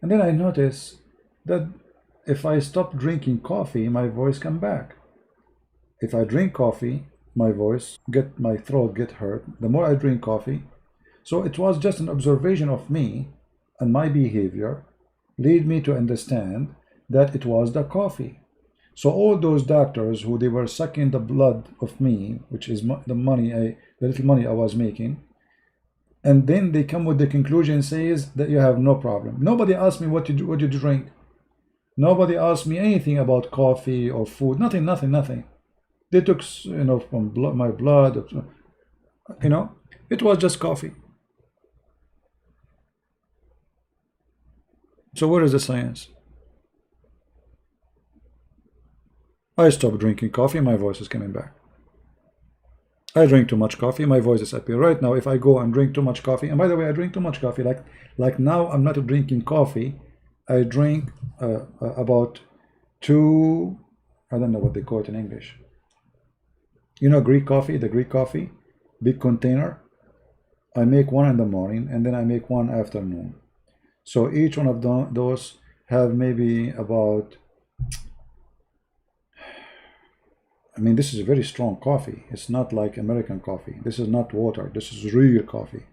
And then I noticed that if I stop drinking coffee, my voice come back. If I drink coffee, my throat get hurt. The more I drink coffee. So it was just an observation of me and my behavior lead me to understand that it was the coffee. So all those doctors who they were sucking the blood of me, which is the little money I was making, and then they come with the conclusion says that you have no problem. Nobody asked me what you drink. Nobody asked me anything about coffee or food. Nothing. They took, you know, from my blood, you know, it was just coffee. So where is the science? I stopped drinking coffee, my voice is coming back. I drink too much coffee, my voice is appearing. Right now, if I go and drink too much coffee, and by the way, I drink too much coffee, like now I'm not drinking coffee, I drink about 2, I don't know what they call it in English. You know, Greek coffee, the Greek coffee, big container. I make one in the morning, and then I make one afternoon. So each one of those have maybe about, I mean, this is a very strong coffee. It's not like American coffee. This is not water. This is real coffee.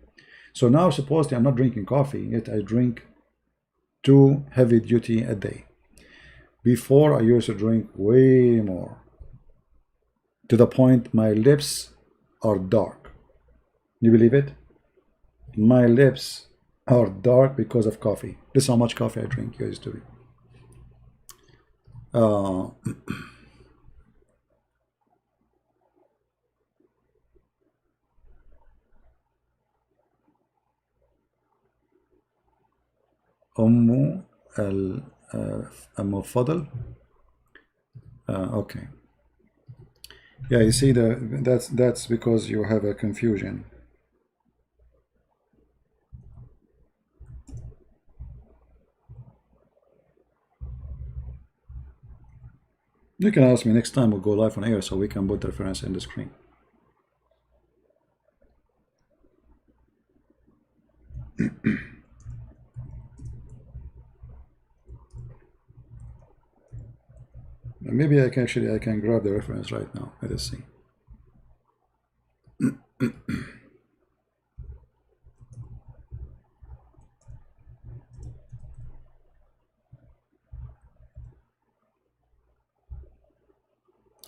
So now, supposedly, I'm not drinking coffee, yet I drink 2 heavy duty a day. Before, I used to drink way more, to the point my lips are dark. You believe it? My lips are dark because of coffee. This is how much coffee I drink used to be. أم فضل. Okay. Yeah, you see that's because you have a confusion. You can ask me next time we'll go live on air so we can put the reference in the screen. Maybe I can grab the reference right now. Let us see.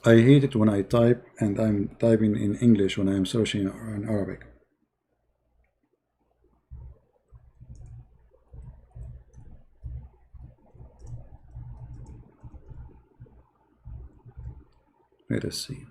I hate it when I type and I'm typing in English when I'm searching in Arabic. Let us see.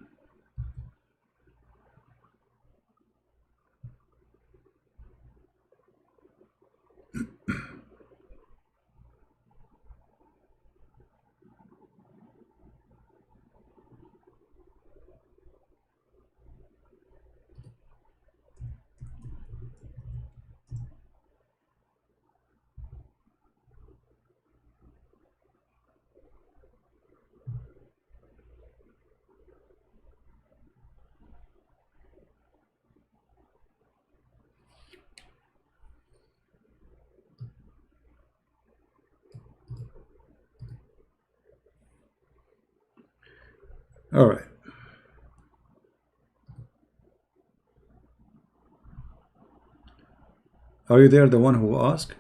All right. Are you there, the one who asked?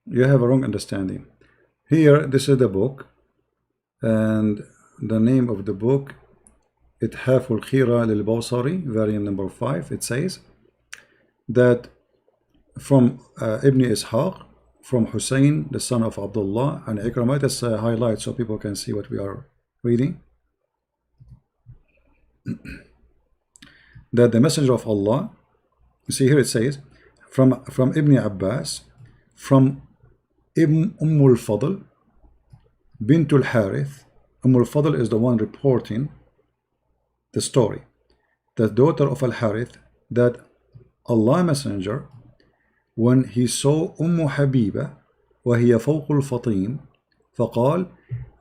You have a wrong understanding. Here, this is the book, and the name of the book, إتحاف الخيرة للبوصري, volume number 5. It says that from Ibn Ishaq, from Hussein, the son of Abdullah, and Ikramah. Let's highlight so people can see what we are reading. That the Messenger of Allah, you see here it says, from Ibn Abbas, from al-Fadl, bint al-Harith. al-Fadl is the one reporting the story, the daughter of al-Harith, that Allah Messenger, when he saw Habiba وهي فوق الفطيم فقال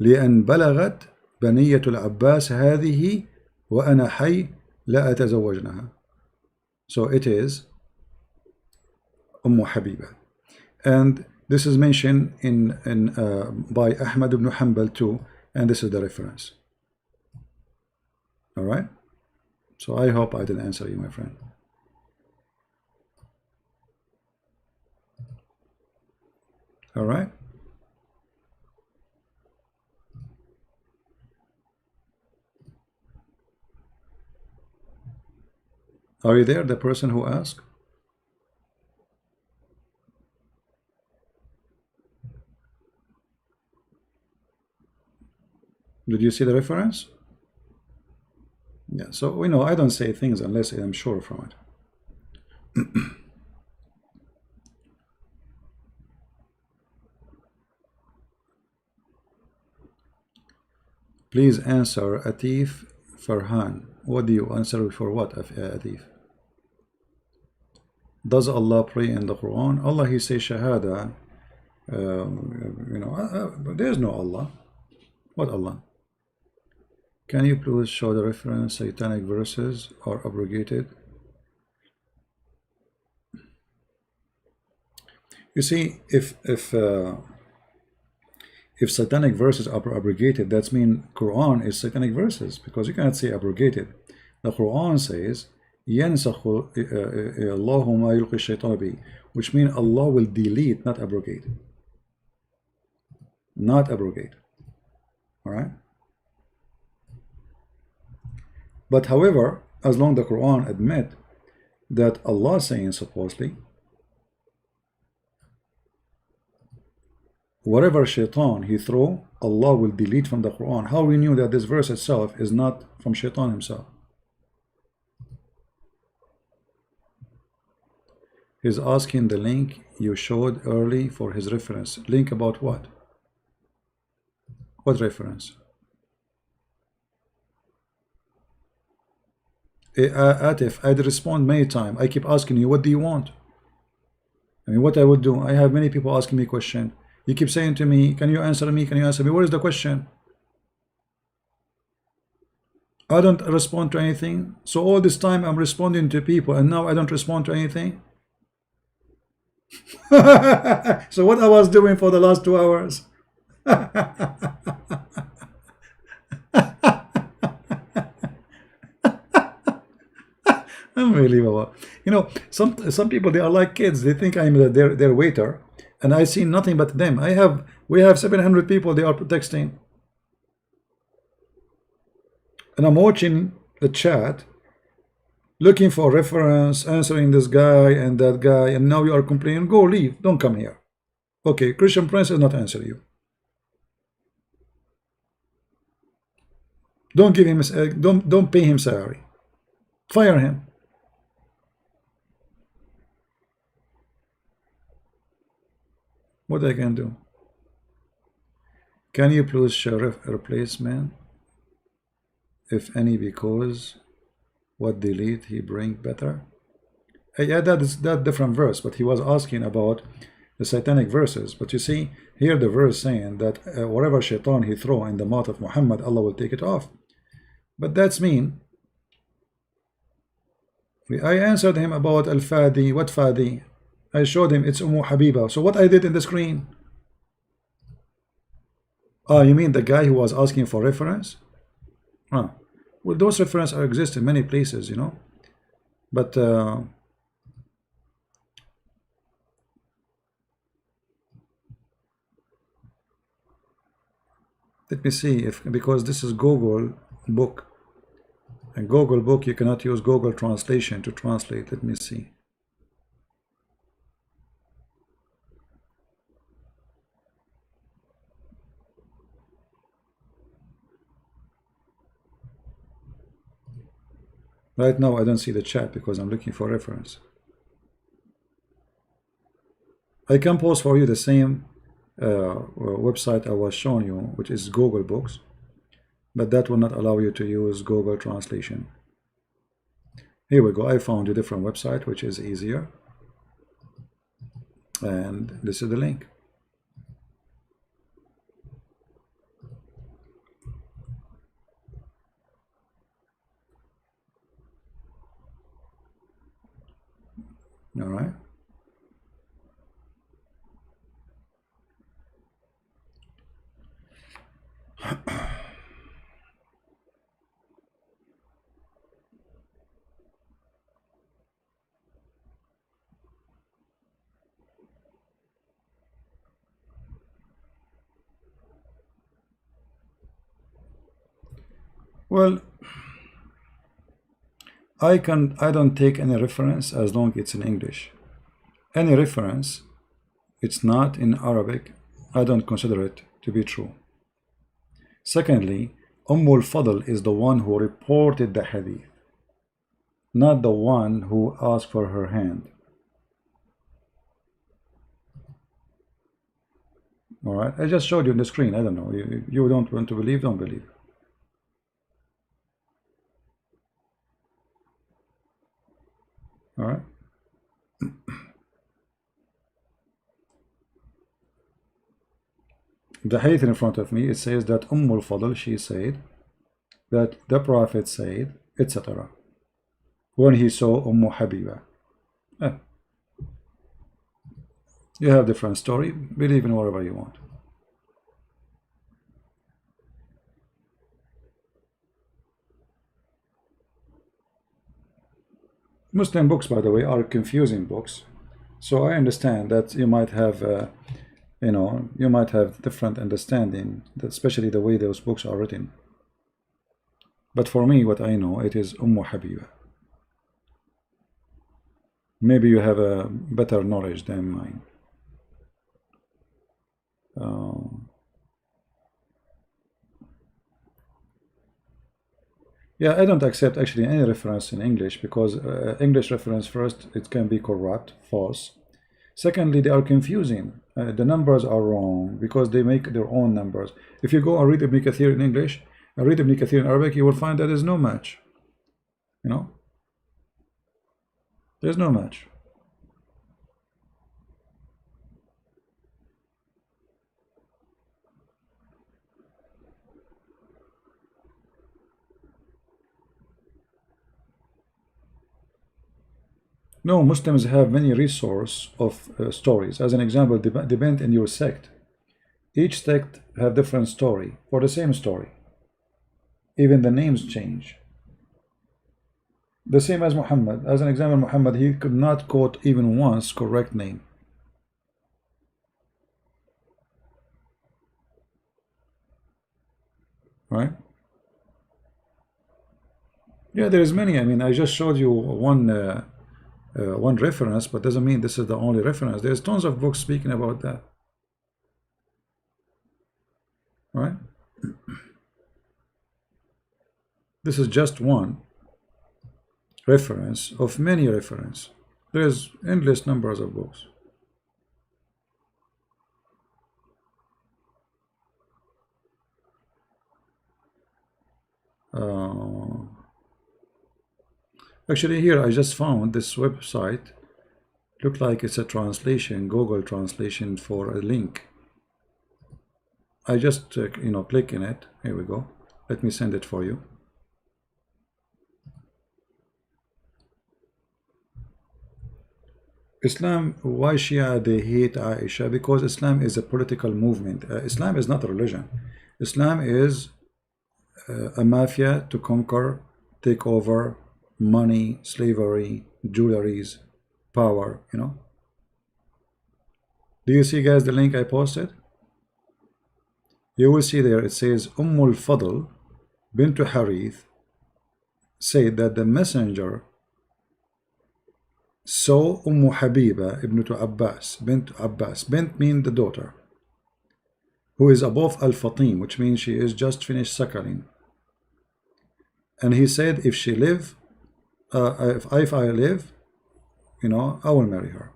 لأن بلغت بنية العباس هذه وأنا حي لا أتزوجنها. So it is Habiba, and this is mentioned by Ahmad ibn Hanbal too, and this is the reference. All right, so I hope I did answer you, my friend. All right. Are you there, the person who asked? Did you see the reference? Yeah, so we know I don't say things unless I'm sure from it. Please answer Atif Farhan. What do you answer for what, Atif? Does Allah pray in the Quran? Allah, he says Shahada. There is no Allah. What Allah? Can you please show the reference? Satanic verses are abrogated. You see, if satanic verses are abrogated, that means Quran is satanic verses, because you cannot say abrogated. The Quran says يَنْسَخُ اللَّهُ مَا يُلْقِي الشَّيْطَانُ بِهِ, which means Allah will delete, not abrogate. Not abrogate. All right. But however, as long as the Quran admit that Allah saying supposedly, whatever shaitan he throw, Allah will delete from the Quran. How we knew that this verse itself is not from shaitan himself? He's asking the link you showed early for his reference. Link about what? What reference? Atif, I'd respond many times. I keep asking you, what do you want? I mean, what I would do, I have many people asking me question. You keep saying to me, can you answer me? Can you answer me? What is the question? I don't respond to anything. So all this time I'm responding to people, and now I don't respond to anything. So what I was doing for the last 2 hours? Unbelievable. You know, some people, they are like kids. They think I'm their waiter, and I see nothing but them. We have 700 people. They are texting, and I'm watching the chat, looking for reference, answering this guy and that guy, and now you are complaining. Go, leave. Don't come here. Okay, Christian Prince is not answer you. Don't give him don't pay him salary. Fire him. What I can do? Can you please share replacement, if any, because what delete he bring better? Yeah, that is that different verse, but he was asking about the satanic verses. But you see here the verse saying that whatever shaitan he throw in the mouth of Muhammad, Allah will take it off. But that's mean. I answered him about al-Fadi. What Fadi? I showed him it's Habiba. So what I did in the screen? Oh, you mean the guy who was asking for reference? Well, those references exist in many places, you know. But let me see if, because this is Google book, and Google book you cannot use Google translation to translate. Let me see. Right now I don't see the chat because I'm looking for reference. I can post for you the same website I was showing you, which is Google Books, but that will not allow you to use Google translation. Here we go. I found a different website which is easier, and this is the link. All right. Well, I don't take any reference as long it's in English. Any reference, it's not in Arabic, I don't consider it to be true. Secondly, al-Fadl is the one who reported the hadith, not the one who asked for her hand. All right, I just showed you on the screen. I don't know. You don't want to believe, don't believe. All right. The hadith in front of me, it says that al-Fadl, she said that the Prophet said, etc. when he saw Habiba. You have different story. Believe in whatever you want. Muslim books, by the way, are confusing books. So I understand that you might have, you know, you might have different understanding, especially the way those books are written. But for me, what I know, it is Habiba. Maybe you have a better knowledge than mine. Yeah, I don't accept actually any reference in English because English reference, first, it can be corrupt, false. Secondly, they are confusing. The numbers are wrong because they make their own numbers. If you go and read Ibn Kathir in English and read Ibn Kathir in Arabic, you will find that there's no match. You know, There's no match. No, Muslims have many resource of stories. As an example, depend in your sect. Each sect have different story for the same story. Even the names change. The same as Muhammad. As an example, Muhammad, he could not quote even once correct name. Right? Yeah, there is many. I mean, I just showed you one reference, but doesn't mean this is the only reference. There's tons of books speaking about that. Right? This is just one reference of many reference. There's endless numbers of books. Actually, here I just found this website. Look like it's a translation, Google translation for a link. I just click in it. Here we go. Let me send it for you. Islam, why Shia they hate Aisha? Because Islam is a political movement. Islam is not a religion. Islam is a mafia to conquer, take over, money, slavery, jewelries, power, Do you see, guys, the link I posted? You will see there it says Ummul Fadl bint Harith said that the messenger saw Habiba ibn Abbas, bint Abbas. Bint means the daughter, who is above Al-Fatim, which means she is just finished suckling. And he said, if she live, if I live, I will marry her.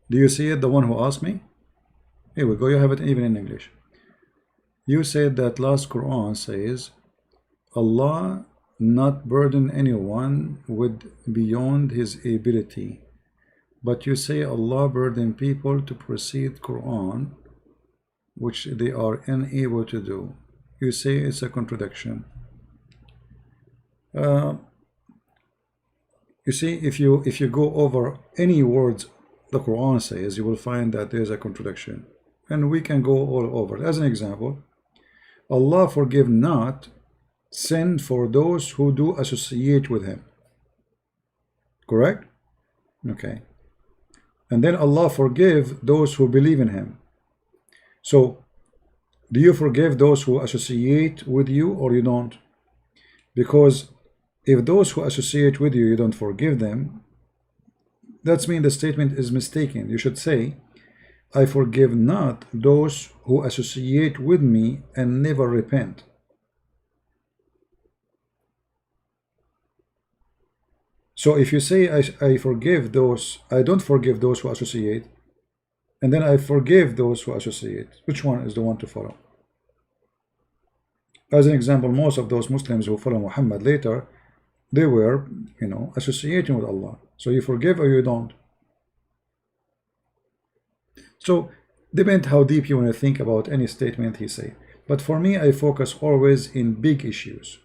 Do you see it, the one who asked me? Here we go, you have it even in English. You said that last Quran says, Allah not burden anyone with beyond his ability. But you say Allah burden people to proceed Quran, which they are unable to do. You say it's a contradiction. You see, if you go over any words the Quran says, you will find that there's a contradiction. And we can go all over. As an example, Allah forgive not sin for those who do associate with him. Correct? Okay. And then Allah forgive those who believe in him. So, do you forgive those who associate with you or you don't? Because if those who associate with you, you don't forgive them, that means the statement is mistaken. You should say, I forgive not those who associate with me and never repent. So if you say I forgive those, I don't forgive those who associate, and then I forgive those who associate, which one is the one to follow? As an example, most of those Muslims who follow Muhammad later, they were, associating with Allah. So you forgive or you don't. So depends how deep you want to think about any statement he say. But for me, I focus always in big issues.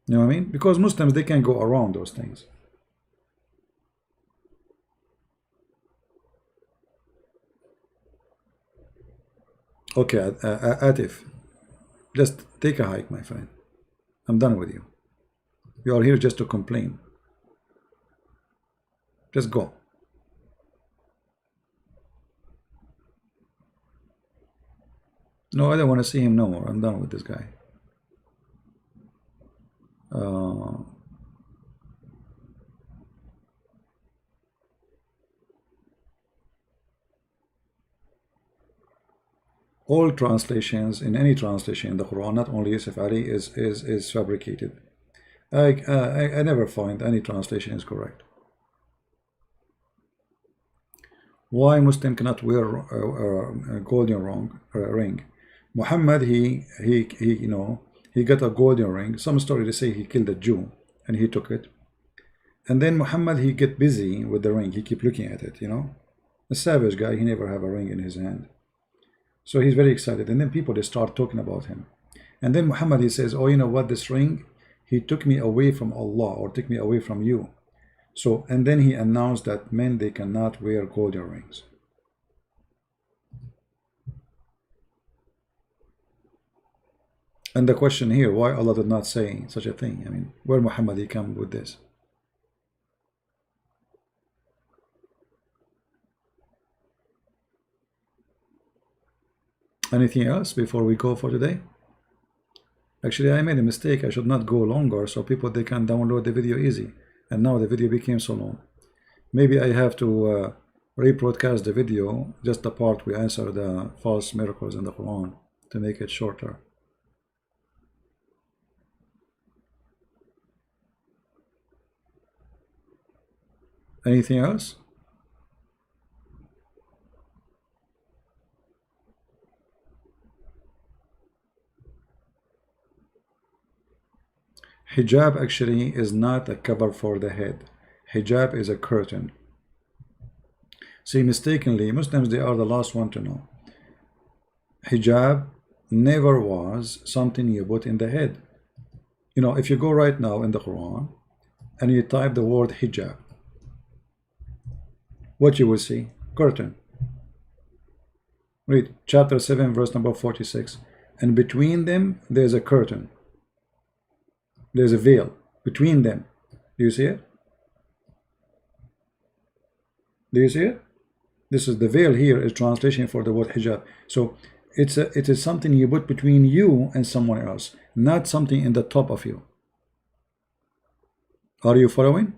You know what I mean? Because Muslims, they can go around those things. Okay, Atif, just take a hike, my friend. I'm done with you. You are here just to complain. Just go. No, I don't want to see him no more. I'm done with this guy. All translations, in any translation in the Quran, not only Yusuf Ali, is fabricated. I never find any translation is correct. Why Muslim cannot wear a golden ring? Muhammad, he you know, he got a golden ring. Some story they say he killed a Jew and he took it. And then Muhammad, he get busy with the ring. He keep looking at it, you know. A savage guy, he never have a ring in his hand. So he's very excited. And then people, they start talking about him. And then Muhammad, he says, oh, you know what, this ring, he took me away from Allah, or took me away from you. So, and then he announced that men, they cannot wear golden rings. And the question here, why Allah did not say such a thing? I mean, where Muhammad he come with this? Anything else before we go for today? Actually, I made a mistake. I should not go longer so people, they can download the video easy. And now the video became so long. Maybe I have to rebroadcast the video, just the part we answer the false miracles in the Quran, to make it shorter. Anything else? Hijab actually is not a cover for the head. Hijab is a curtain. See, mistakenly, Muslims, they are the last one to know. Hijab never was something you put in the head. You know, if you go right now in the Quran and you type the word hijab, what you will see? Curtain. Read chapter 7, verse number 46. And between them, there's a curtain. There's a veil between them. Do you see it? Do you see it? This is the veil here is translation for the word hijab. So it is something you put between you and someone else, not something in the top of you. Are you following?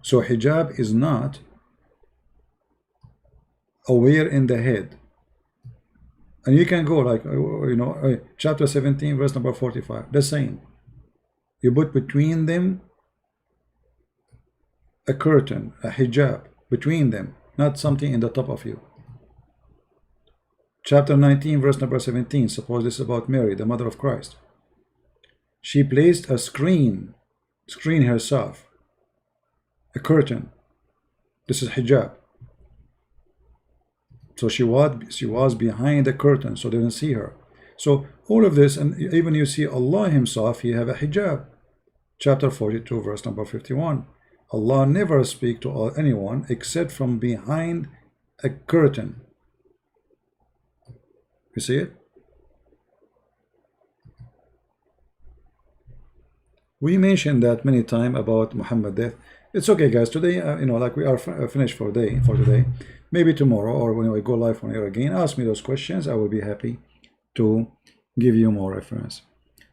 So hijab is not a wear in the head. And you can go like, you know, chapter 17, verse number 45. The same. You put between them a curtain, a hijab, between them, not something in the top of you. Chapter 19, verse number 17. Suppose this is about Mary, the mother of Christ. She placed a screen herself, a curtain. This is hijab. So she was behind the curtain, so they didn't see her. So all of this, and even you see Allah himself, he have a hijab. Chapter 42, verse number 51. Allah never speak to anyone except from behind a curtain. You see it? We mentioned that many times about Muhammad death. It's okay, guys. Today, you know, like we are finished for today. Maybe tomorrow, or when we go live on air again, ask me those questions. I will be happy to give you more reference.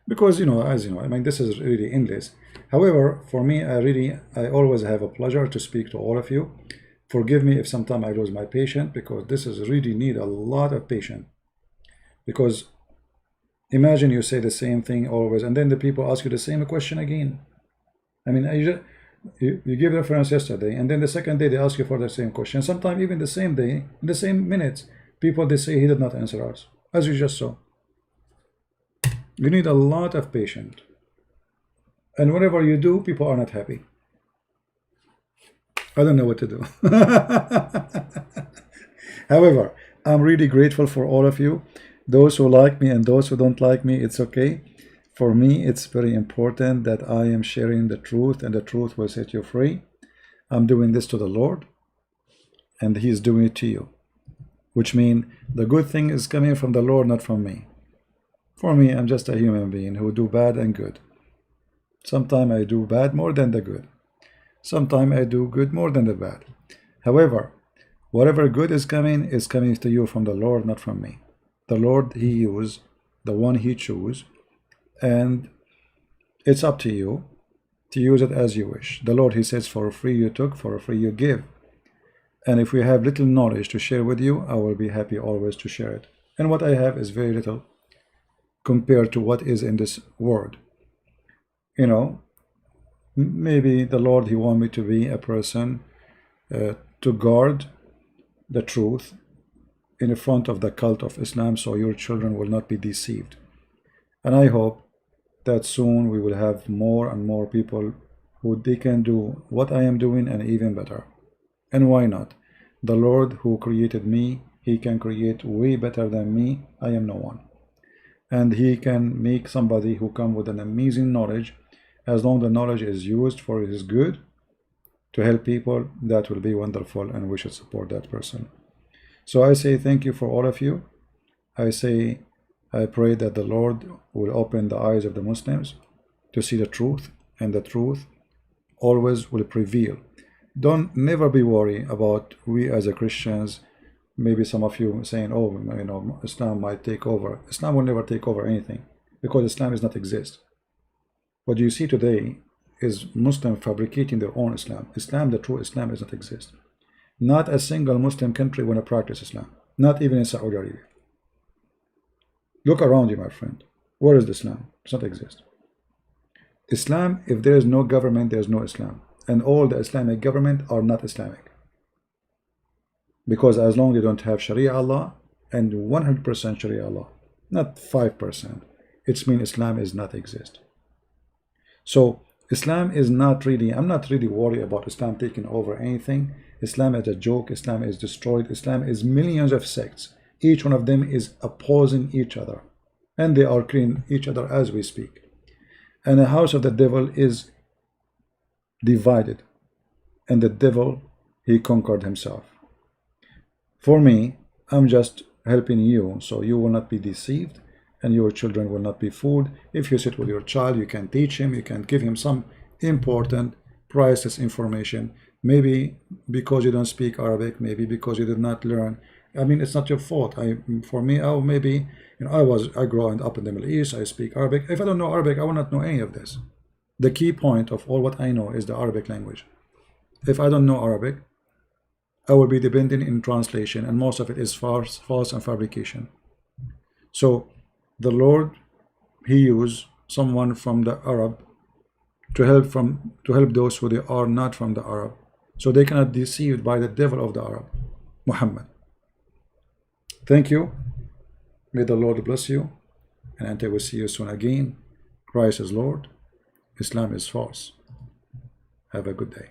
Because, you know, as you know, I mean, this is really endless. However, for me, I always have a pleasure to speak to all of you. Forgive me if sometimes I lose my patience, because this is really need a lot of patience. Because imagine you say the same thing always, and then the people ask you the same question again. I mean, you give reference yesterday, and then the second day they ask you for the same question. Sometimes even the same day, in the same minutes, people, they say he did not answer us, as you just saw. You need a lot of patience. And whenever you do, people are not happy. I don't know what to do. However, I'm really grateful for all of you. Those who like me and those who don't like me, it's okay. For me, it's very important that I am sharing the truth, and the truth will set you free. I'm doing this to the Lord, and He is doing it to you. Which means the good thing is coming from the Lord, not from me. For me, I'm just a human being who do bad and good. Sometimes I do bad more than the good. Sometimes I do good more than the bad. However, whatever good is coming to you from the Lord, not from me. The Lord, He uses the one He chooses, and it's up to you to use it as you wish. The Lord, He says, for free you took, for free you give. And if we have little knowledge to share with you, I will be happy always to share it. And what I have is very little compared to what is in this world. You know, maybe the Lord, He wants me to be a person to guard the truth, in front of the cult of Islam so your children will not be deceived. And I hope that soon we will have more and more people who they can do what I am doing and even better. And why not? The Lord who created me, he can create way better than me. I am no one. And he can make somebody who come with an amazing knowledge, as long as the knowledge is used for his good to help people, that will be wonderful, and we should support that person. So I say thank you for all of you. I pray that the Lord will open the eyes of the Muslims to see the truth, and the truth always will prevail. Don't never be worried about we as a Christians. Maybe some of you saying, oh, you know, Islam might take over. Islam will never take over anything, because Islam does not exist. What you see today is Muslims fabricating their own Islam. Islam, the true Islam, does not exist. Not a single Muslim country want to practice Islam. Not even in Saudi Arabia. Look around you, my friend. Where is Islam? It does not exist. Islam, if there is no government, there is no Islam. And all the Islamic government are not Islamic. Because as long as they don't have Sharia Allah and 100% Sharia Allah, not 5%, it means Islam is not exist. So Islam is not really, I'm not really worried about Islam taking over anything. Islam is a joke. Islam is destroyed. Islam is millions of sects. Each one of them is opposing each other. And they are killing each other as we speak. And the house of the devil is divided. And the devil, he conquered himself. For me, I'm just helping you so you will not be deceived and your children will not be fooled. If you sit with your child, you can teach him, you can give him some important, priceless information. Maybe because you don't speak Arabic, maybe because you did not learn. I mean, it's not your fault. For me, oh, maybe, you know, I grew up in the Middle East, I speak Arabic. If I don't know Arabic, I will not know any of this. The key point of all what I know is the Arabic language. If I don't know Arabic, I will be dependent in translation, and most of it is false and fabrication. So the Lord, he used someone from the Arab to help those who they are not from the Arab, so they cannot be deceived by the devil of the Arab, Muhammad. Thank you. May the Lord bless you, and until we see you soon again. Christ is Lord, Islam is false. Have a good day.